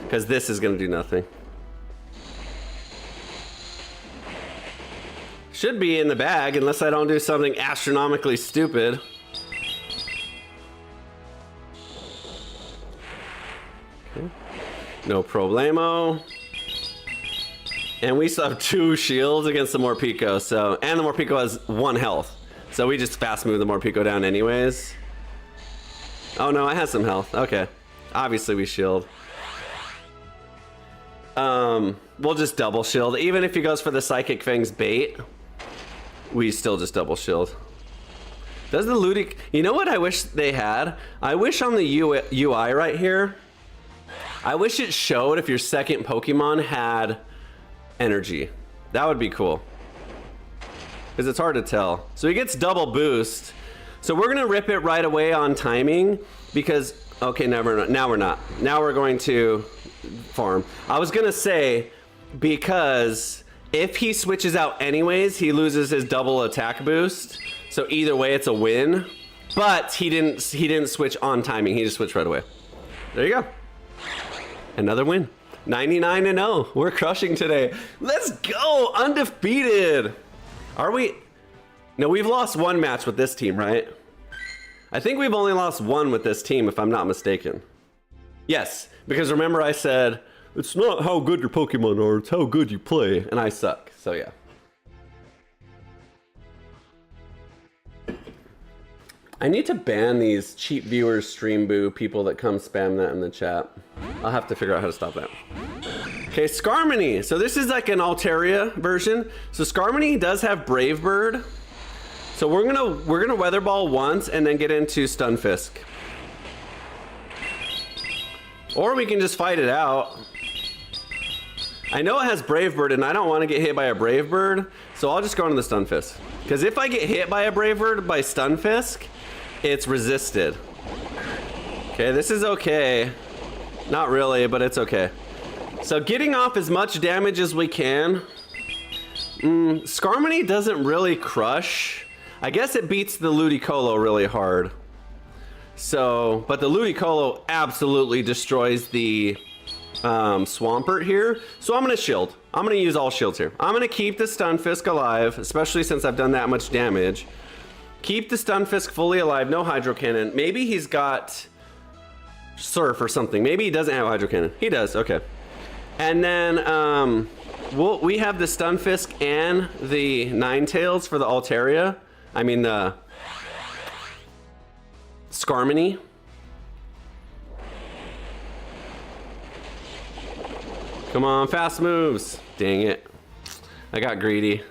because this is gonna do nothing. Should be in the bag unless I don't do something astronomically stupid. Okay. No problemo. And we still have 2 shields against the Morpeko, and the Morpeko has 1 health. So we just fast move the Morpeko down anyways. Oh no, I have some health. Okay. Obviously we shield. We'll just double shield. Even if he goes for the Psychic Fang's bait, we still just double shield. Does the Ludic... You know what I wish they had? I wish on the UI right here, I wish it showed if your second Pokemon had energy. That would be cool. Because it's hard to tell. So he gets double boost. So we're gonna rip it right away on timing because, okay, now we're not. Now we're going to farm. I was gonna say, because if he switches out anyways, he loses his double attack boost. So either way, it's a win. But he didn't switch on timing. He just switched right away. There you go. Another win. 99-0. We're crushing today. Let's go, undefeated. Are we? No, we've lost 1 match with this team, right? I think we've only lost 1 with this team, if I'm not mistaken. Yes, because remember I said, it's not how good your Pokemon are, it's how good you play, and I suck, so yeah. I need to ban these cheap viewers, stream boo, people that come spam that in the chat. I'll have to figure out how to stop that. Okay, Skarmory. So this is like an Altaria version. So Skarmory does have Brave Bird. So we're gonna Weather Ball once and then get into Stunfisk. Or we can just fight it out. I know it has Brave Bird and I don't want to get hit by a Brave Bird, so I'll just go into the Stunfisk. Because if I get hit by a Brave Bird by Stunfisk, it's resisted. Okay, this is okay. Not really, but it's okay. So getting off as much damage as we can. Skarmory doesn't really crush. I guess it beats the Ludicolo really hard. So, but the Ludicolo absolutely destroys the Swampert here. So I'm gonna shield. I'm gonna use all shields here. I'm gonna keep the Stunfisk alive, especially since I've done that much damage. Keep the Stunfisk fully alive, no Hydro Cannon. Maybe he's got Surf or something. Maybe he doesn't have Hydro Cannon. He does, okay. And then we have the Stunfisk and the Ninetales for the Altaria. I mean the Skarmory. Come on, fast moves. Dang it. I got greedy.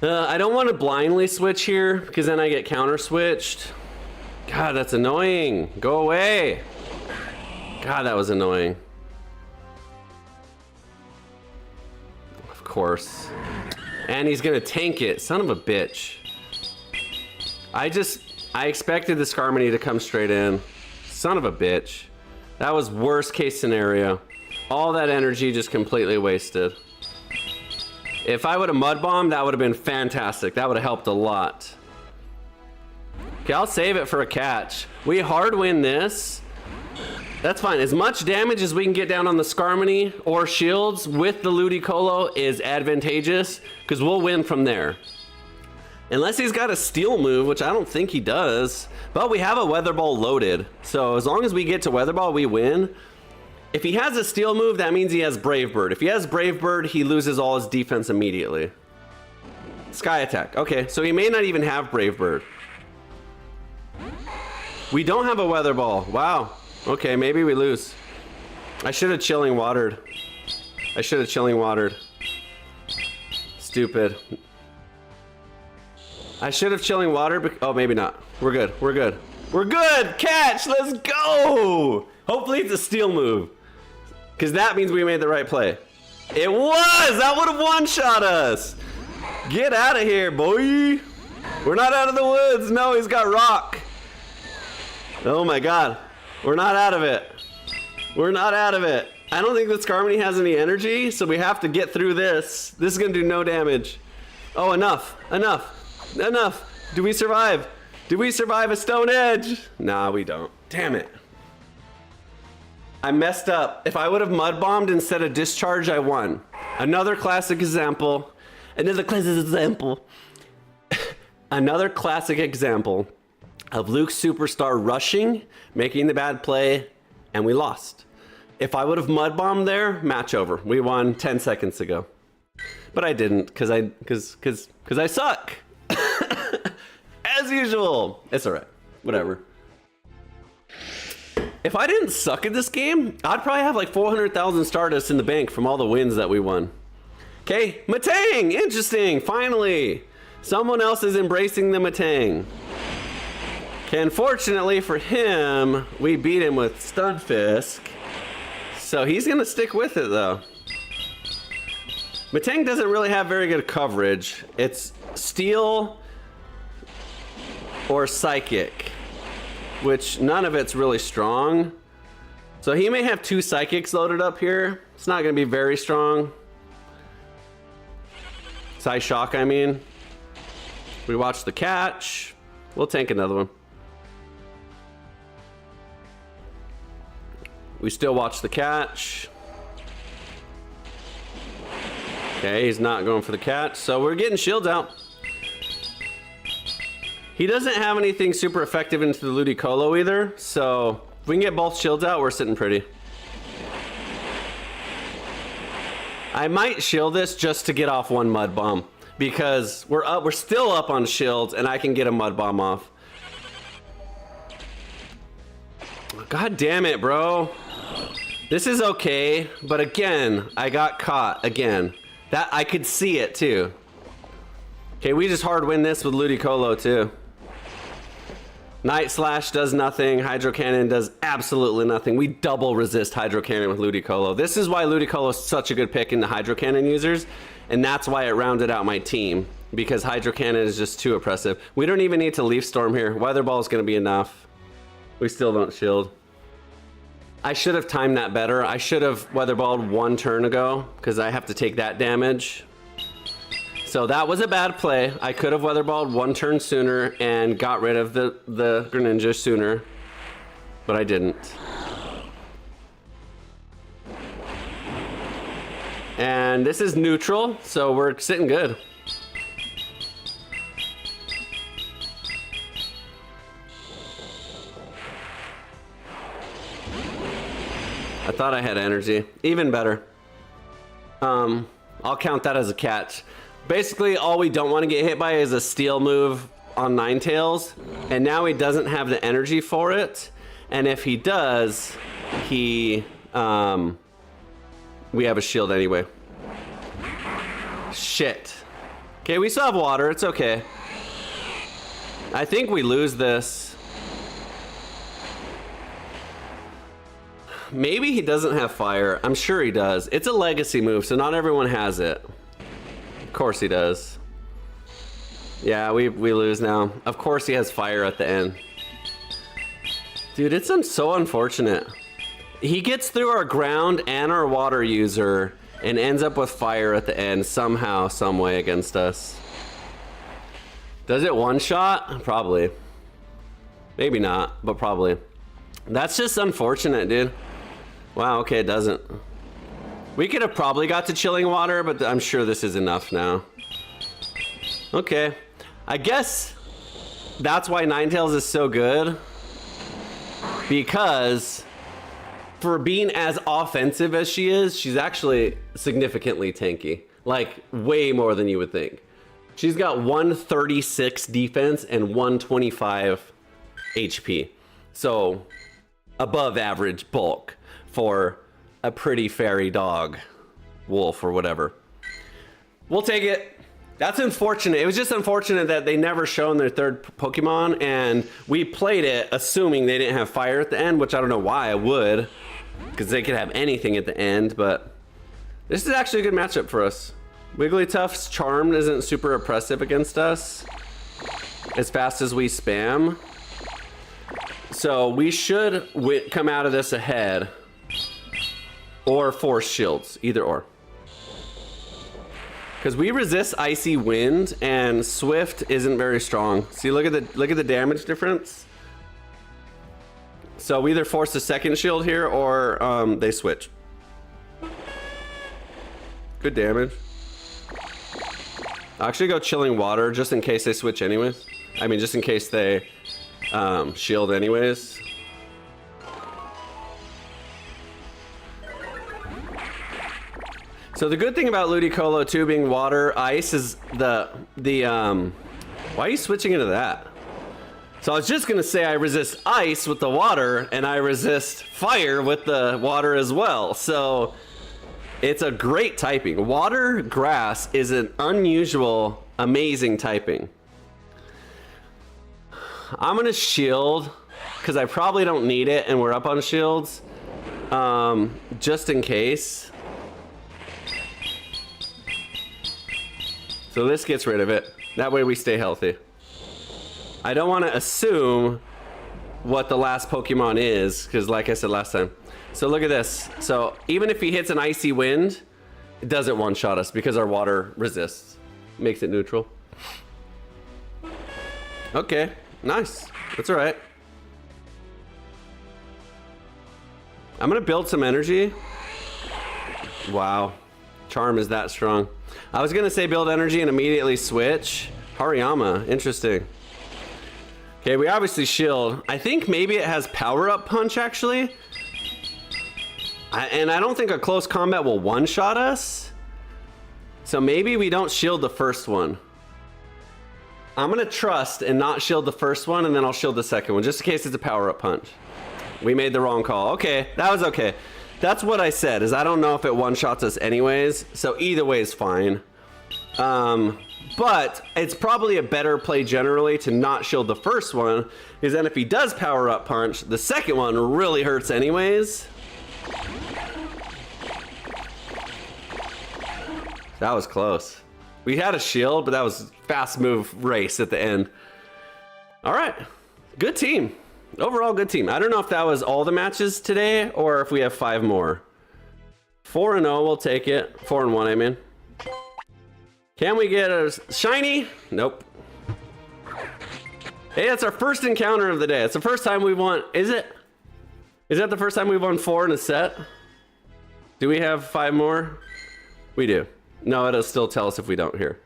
I don't want to blindly switch here because then I get counter switched. God, that's annoying. Go away. God, that was annoying. Of course. And he's gonna tank it. Son of a bitch. I expected the Skarmory to come straight in. Son of a bitch. That was worst case scenario. All that energy just completely wasted. If I would have Mud Bombed, that would have been fantastic. That would have helped a lot. Okay, I'll save it for a catch. We hard win this. That's fine. As much damage as we can get down on the Skarmory or shields with the Ludicolo is advantageous because we'll win from there. Unless he's got a steel move, which I don't think he does. But we have a Weather Ball loaded. So as long as we get to Weather Ball, we win. If he has a steel move, that means he has Brave Bird. If he has Brave Bird, he loses all his defense immediately. Sky attack. Okay, so he may not even have Brave Bird. We don't have a Weather Ball. Wow. Okay, maybe we lose. I should have Chilling Watered. I should have Chilling Watered. Stupid. I should have Chilling Watered. Oh, maybe not. We're good. We're good. We're good! Catch! Let's go! Hopefully it's a steal move. Because that means we made the right play. It was! That would have one-shot us! Get out of here, boy! We're not out of the woods. No, he's got rock. Oh my god. We're not out of it. We're not out of it. I don't think that Skarmory has any energy, so we have to get through this. This is gonna do no damage. Oh, enough. Enough. Enough. Do we survive? Do we survive a Stone Edge? Nah, we don't. Damn it. I messed up. If I would have Mud Bombed instead of Discharge, I won. Another classic example. Another classic example. Another classic example of Luke Superstar rushing, making the bad play, and we lost. If I would have Mud Bombed there, match over. We won 10 seconds ago. But I didn't, because I suck. As usual. It's alright. Whatever. If I didn't suck at this game, I'd probably have like 400,000 Stardust in the bank from all the wins that we won. Okay, Matang! Interesting, finally! Someone else is embracing the Matang. Okay, unfortunately for him, we beat him with Stunfisk. So he's gonna stick with it though. Matang doesn't really have very good coverage. It's Steel or Psychic, which none of it's really strong. So he may have 2 Psychics loaded up here. It's not gonna be very strong. Psyshock, I mean. We watch the catch. We'll tank another one. We still watch the catch. Okay, he's not going for the catch, so we're getting shields out. He doesn't have anything super effective into the Ludicolo either, so if we can get both shields out, we're sitting pretty. I might shield this just to get off one Mud Bomb, because we're still up on shields, and I can get a Mud Bomb off. God damn it, bro. This is okay, but again, I got caught again. That I could see it too. Okay, we just hard win this with Ludicolo too. Night Slash does nothing. Hydro Cannon does absolutely nothing. We double resist Hydro Cannon with Ludicolo. This is why Ludicolo is such a good pick in the Hydro Cannon users, and that's why it rounded out my team, because Hydro Cannon is just too oppressive. We don't even need to Leaf Storm here. Weather Ball is going to be enough. We still don't shield. I should have timed that better. I should have Weather Balled 1 turn ago, because I have to take that damage. So that was a bad play. I could have Weather Balled 1 turn sooner and got rid of the Greninja sooner, but I didn't. And this is neutral, so we're sitting good. I thought I had energy. Even better. I'll count that as a catch. Basically, all we don't want to get hit by is a Steel move on Ninetales, and now he doesn't have the energy for it. And if he does, we have a shield anyway. Shit. Okay, we still have water. It's okay. I think we lose this. Maybe he doesn't have fire. I'm sure he does. It's a legacy move, so not everyone has it. Of course he does. Yeah, we lose now. Of course he has fire at the end. Dude, it's so unfortunate. He gets through our ground and our water user and ends up with fire at the end somehow, some way against us. Does it one-shot? Probably. Maybe not, but probably. That's just unfortunate, dude. Wow, okay, it doesn't. We could have probably got to Chilling Water, but I'm sure this is enough now. Okay. I guess that's why Ninetales is so good. Because for being as offensive as she is, she's actually significantly tanky. Like, way more than you would think. She's got 136 defense and 125 HP. So above average bulk for a pretty fairy dog, wolf or whatever. We'll take it. That's unfortunate. It was just unfortunate that they never shown their third Pokemon, and we played it assuming they didn't have fire at the end, which I don't know why I would, because they could have anything at the end, but this is actually a good matchup for us. Wigglytuff's Charmed isn't super oppressive against us as fast as we spam. So we should come out of this ahead, or force shields, either or. Because we resist Icy Wind, and Swift isn't very strong. See, look at the damage difference. So we either force a second shield here, or they switch. Good damage. I'll actually go Chilling Water, just in case they switch anyways. I mean, just in case they shield anyways. So the good thing about Ludicolo 2 being water, ice is the why are you switching into that? So I was just gonna say I resist ice with the water and I resist fire with the water as well. So it's a great typing. Water grass is an unusual, amazing typing. I'm gonna shield because I probably don't need it and we're up on shields. Just in case. So this gets rid of it. That way we stay healthy. I don't want to assume what the last Pokemon is, because like I said last time. So look at this. So even if he hits an Icy Wind, it doesn't one-shot us because our water resists. Makes it neutral. Okay, nice. That's all right. I'm gonna build some energy. Wow, Charm is that strong. I was gonna say build energy and immediately switch. Hariyama, interesting. Okay, we obviously shield. I think maybe it has power up punch actually. And I don't think a close combat will one-shot us. So maybe we don't shield the first one. I'm gonna trust and not shield the first one, and then I'll shield the second one, just in case it's a power up punch. We made the wrong call. Okay, that was okay. That's what I said, is I don't know if it one-shots us anyways, so either way is fine. But it's probably a better play generally to not shield the first one, because then if he does power up punch, the second one really hurts anyways. That was close. We had a shield, but that was fast move race at the end. All right, good team. Overall, good team. I don't know if that was all the matches today or if we have 5 more. 4-0, we'll take it. 4-1, I mean. Can we get a shiny? Nope. Hey, that's our first encounter of the day. It's the first time we won. Is it? Is that the first time we've won 4 in a set? Do we have 5 more? We do. No, it'll still tell us if we don't here.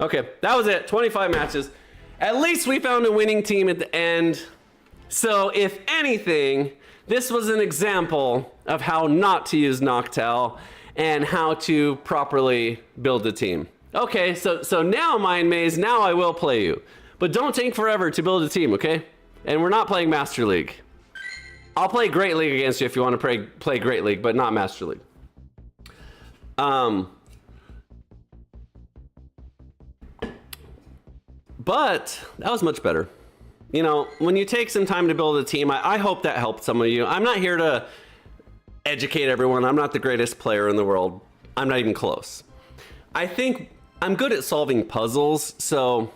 Okay, that was it. 25 matches. At least we found a winning team at the end. So if anything, this was an example of how not to use Noctowl and how to properly build a team. Okay, so now Mind Maze, now I will play you. But don't take forever to build a team, okay? And we're not playing Master League. I'll play Great League against you if you want to play Great League, but not Master League. But that was much better. You know, when you take some time to build a team, I hope that helped some of you. I'm not here to educate everyone. I'm not the greatest player in the world. I'm not even close. I think I'm good at solving puzzles, so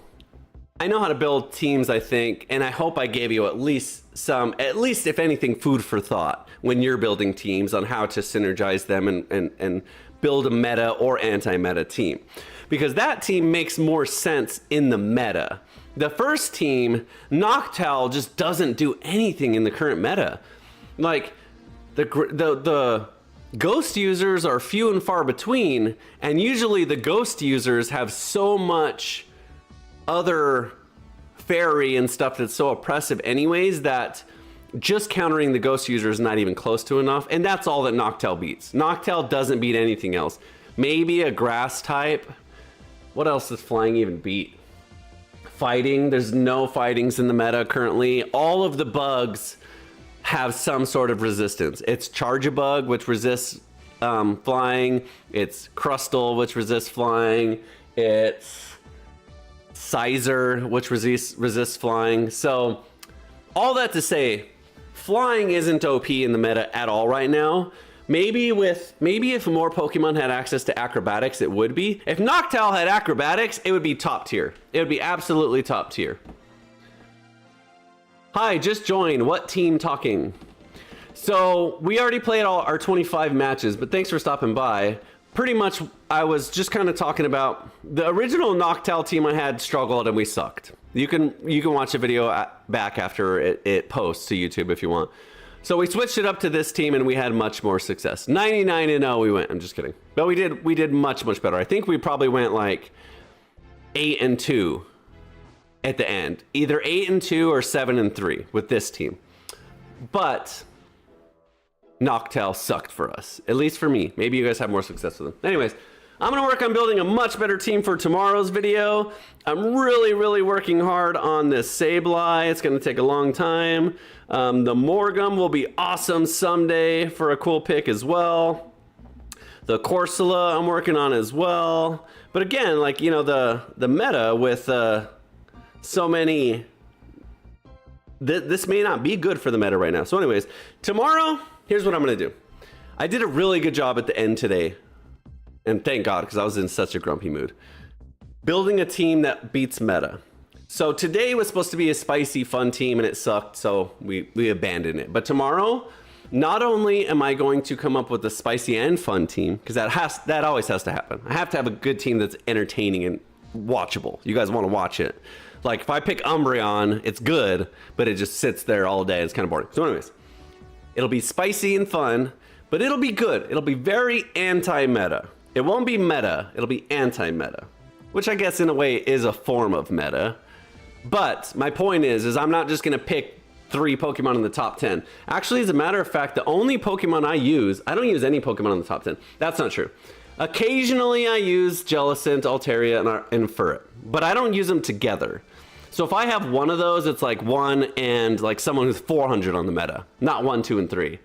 I know how to build teams, I think, and I hope I gave you at least if anything, food for thought when you're building teams on how to synergize them and build a meta or anti-meta team. Because that team makes more sense in the meta. The first team, Noctowl just doesn't do anything in the current meta. Like, the ghost users are few and far between, and usually the ghost users have so much other fairy and stuff that's so oppressive anyways that just countering the ghost user is not even close to enough, and that's all that Noctowl beats. Noctowl doesn't beat anything else. Maybe a grass type, What else does flying even beat? Fighting. There's no fightings in the meta currently. All of the bugs have some sort of resistance. It's Charge-a-Bug, which resists flying. It's Crustle, which resists flying. It's Sizer, which resists flying. So all that to say, flying isn't OP in the meta at all right now. Maybe if more Pokemon had access to acrobatics, it would be. If Noctowl had acrobatics, it would be top tier. It would be absolutely top tier. Hi, just joined. What team talking? So we already played all our 25 matches, but thanks for stopping by. Pretty much, I was just kind of talking about the original Noctowl team I had struggled and we sucked. You can watch the video back after it posts to YouTube if you want. So we switched it up to this team and we had much more success. 99-0 we went. I'm just kidding. But we did much better. I think we probably went like 8-2 at the end. Either 8-2 or 7-3 with this team. But Noctowl sucked for us. At least for me. Maybe you guys have more success with them. Anyways, I'm going to work on building a much better team for tomorrow's video. I'm really working hard on this Sableye. It's going to take a long time. The Morgum will be awesome someday for a cool pick as well. The Corsola I'm working on as well. But again, like, you know, the meta with so many... This may not be good for the meta right now. So anyways, tomorrow, here's what I'm going to do. I did a really good job at the end today. And thank God, because I was in such a grumpy mood. Building a team that beats meta. So today was supposed to be a spicy, fun team, and it sucked, so we abandoned it. But tomorrow, not only am I going to come up with a spicy and fun team, because that always has to happen. I have to have a good team that's entertaining and watchable. You guys want to watch it. Like, if I pick Umbreon, it's good, but it just sits there all day. It's kind of boring. So anyways, it'll be spicy and fun, but it'll be good. It'll be very anti-meta. It won't be meta, it'll be anti-meta, which I guess in a way is a form of meta. But my point is I'm not just gonna pick 3 Pokemon in the top 10. Actually, as a matter of fact, the only Pokemon I don't use any Pokemon in the top 10. That's not true. Occasionally I use Jellicent, Altaria, and Furret, but I don't use them together. So if I have one of those, it's like 1 and like someone who's 400 on the meta, not 1, 2, and 3.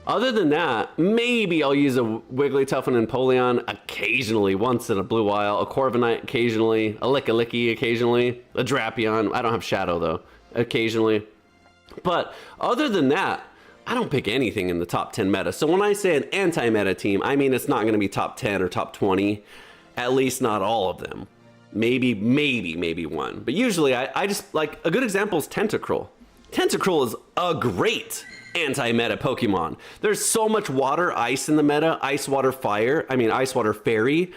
Other than that, maybe I'll use a Wigglytuff and Empoleon occasionally, once in a blue while, a Corviknight occasionally, a Lickilicky occasionally, a Drapion. I don't have Shadow though, occasionally. But other than that, I don't pick anything in the top 10 meta. So when I say an anti-meta team, I mean it's not going to be top 10 or top 20, at least not all of them. Maybe one. But usually I just, like, a good example is Tentacruel. Tentacruel is a great anti-meta Pokemon. There's so much water, ice in the meta, ice, water, fire. I mean, ice, water, fairy,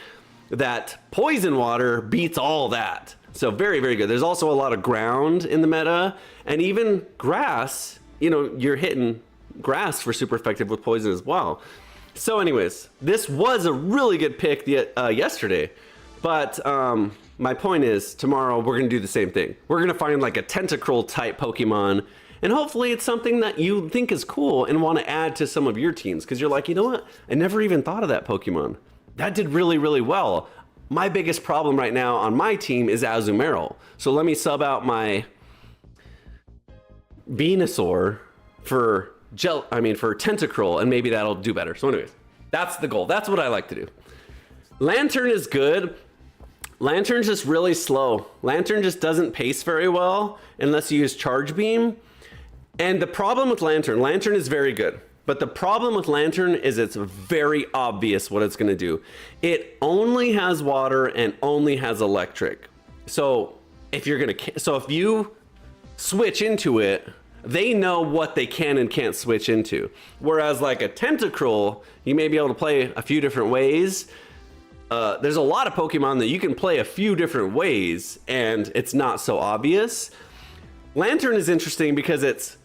that poison water beats all that. So very good. There's also a lot of ground in the meta, and even grass, you know, you're hitting grass for super effective with poison as well. So anyways, this was a really good pick yesterday, but my point is tomorrow we're gonna do the same thing. We're gonna find like a Tentacruel type Pokemon, and hopefully it's something that you think is cool and want to add to some of your teams, because you're like, you know what? I never even thought of that Pokemon. That did really well. My biggest problem right now on my team is Azumarill. So let me sub out my Venusaur for Tentacruel, and maybe that'll do better. So anyways, that's the goal. That's what I like to do. Lantern is good. Lantern's just really slow. Lantern just doesn't pace very well unless you use Charge Beam. And the problem with Lantern is very good. But the problem with Lantern is it's very obvious what it's going to do. It only has water and only has electric. So if you switch into it, they know what they can and can't switch into. Whereas like a Tentacruel, you may be able to play a few different ways. There's a lot of Pokemon that you can play a few different ways and it's not so obvious. Lantern is interesting because it's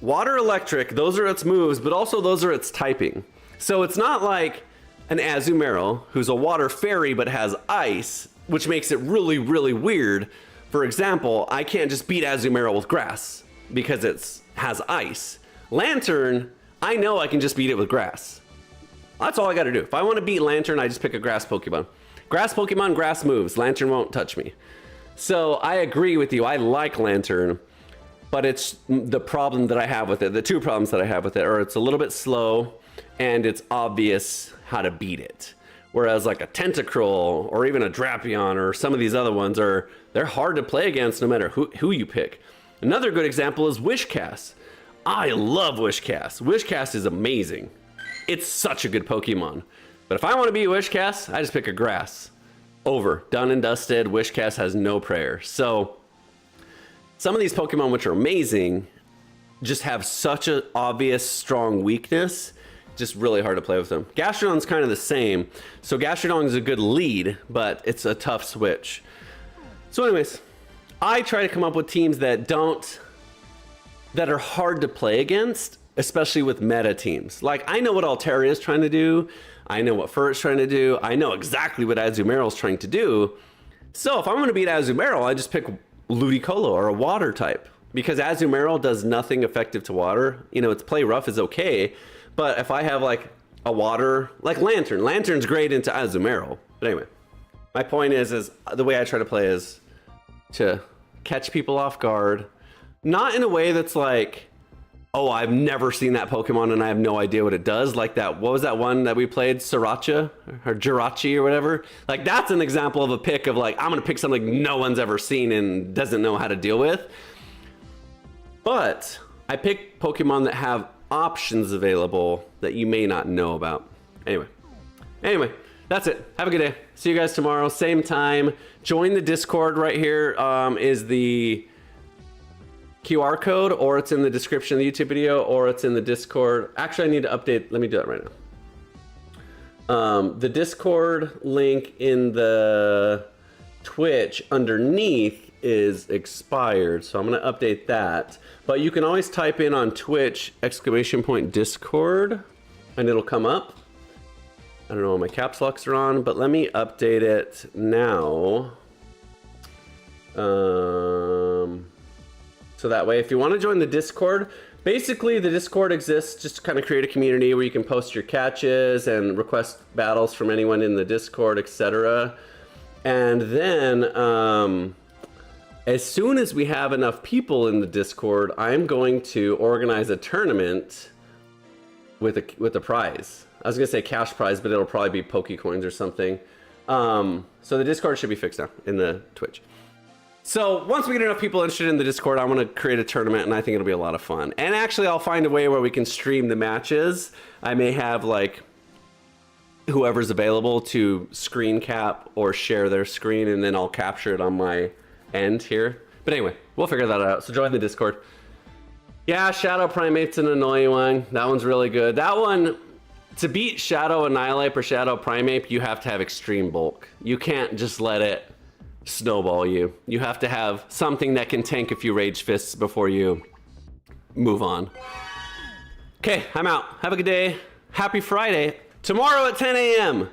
water, electric, those are its moves, but also those are its typing. So it's not like an Azumarill, who's a water fairy but has ice, which makes it really weird. For example, I can't just beat Azumarill with grass because it has ice. Lantern, I know I can just beat it with grass. That's all I gotta do. If I want to beat Lantern, I just pick a grass Pokemon. Grass Pokemon, grass moves. Lantern won't touch me. So I agree with you. I like Lantern, but it's the problem that I have with it. The two problems that I have with it are it's a little bit slow and it's obvious how to beat it. Whereas like a Tentacruel or even a Drapion or some of these other ones they're hard to play against no matter who you pick. Another good example is Wishcast. I love Wishcast. Wishcast is amazing. It's such a good Pokemon. But if I want to be Wishcast, I just pick a grass. Over. Done and dusted. Wishcast has no prayer. So some of these Pokemon which are amazing just have such an obvious strong weakness. Just really hard to play with them. Gastrodon's kind of the same. So Gastrodon is a good lead, but it's a tough switch. So anyways, I try to come up with teams that are hard to play against, especially with meta teams. Like I know what Altaria is trying to do. I know what Furret's trying to do. I know exactly what Azumarill's trying to do. So if I'm going to beat Azumarill, I just pick Ludicolo or a water type. Because Azumarill does nothing effective to water. You know, its play rough is okay. But if I have like a water, like Lantern. Lantern's great into Azumarill. But anyway, my point is the way I try to play is to catch people off guard. Not in a way that's like, oh, I've never seen that Pokemon and I have no idea what it does. Like that, what was that one that we played? Sriracha or Jirachi or whatever. Like that's an example of a pick of like, I'm going to pick something no one's ever seen and doesn't know how to deal with. But I pick Pokemon that have options available that you may not know about. Anyway, that's it. Have a good day. See you guys tomorrow, same time. Join the Discord right here. Is the QR code, or it's in the description of the YouTube video, or it's in the Discord. Actually, I need to update. Let me do that right now. The Discord link in the Twitch underneath is expired, so I'm going to update that. But you can always type in on Twitch !Discord and it'll come up. I don't know what my caps locks are on, but let me update it now. So that way, if you want to join the Discord, basically the Discord exists just to kind of create a community where you can post your catches and request battles from anyone in the Discord, etc. And then, as soon as we have enough people in the Discord, I'm going to organize a tournament with a prize. I was gonna say cash prize, but it'll probably be Pokecoins or something. So the Discord should be fixed now in the Twitch. So once we get enough people interested in the Discord, I want to create a tournament, and I think it'll be a lot of fun. And actually, I'll find a way where we can stream the matches. I may have like whoever's available to screen cap or share their screen, and then I'll capture it on my end here. But anyway, we'll figure that out. So join the Discord. Yeah, Shadow Primate's an annoying one. That one's really good. That one, to beat Shadow Annihilate or Shadow Primate, you have to have extreme bulk. You can't just let it snowball you. You have to have something that can tank a few Rage Fists before you move on. Okay, I'm out. Have a good day. Happy Friday. Tomorrow at 10 a.m.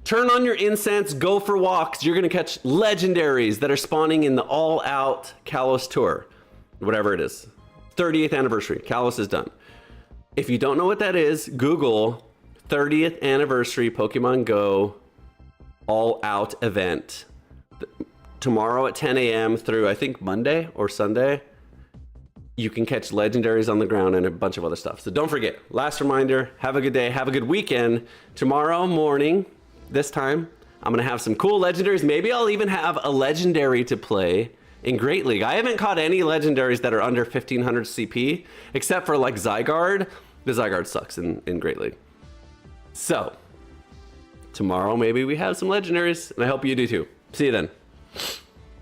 Turn on your incense, go for walks. You're gonna catch legendaries that are spawning in the all-out Kalos tour. Whatever it is. 30th anniversary. Kalos is done. If you don't know what that is, Google 30th anniversary Pokemon Go all-out event. Tomorrow at 10 a.m. through I think Monday or Sunday, you can catch legendaries on the ground and a bunch of other stuff. So don't forget, last reminder, have a good day, have a good weekend. Tomorrow morning, this time, I'm gonna have some cool legendaries. Maybe I'll even have a legendary to play in Great League. I haven't caught any legendaries that are under 1500 CP, except for like Zygarde. The Zygarde sucks in Great League. So, tomorrow maybe we have some legendaries, and I hope you do too. See you then.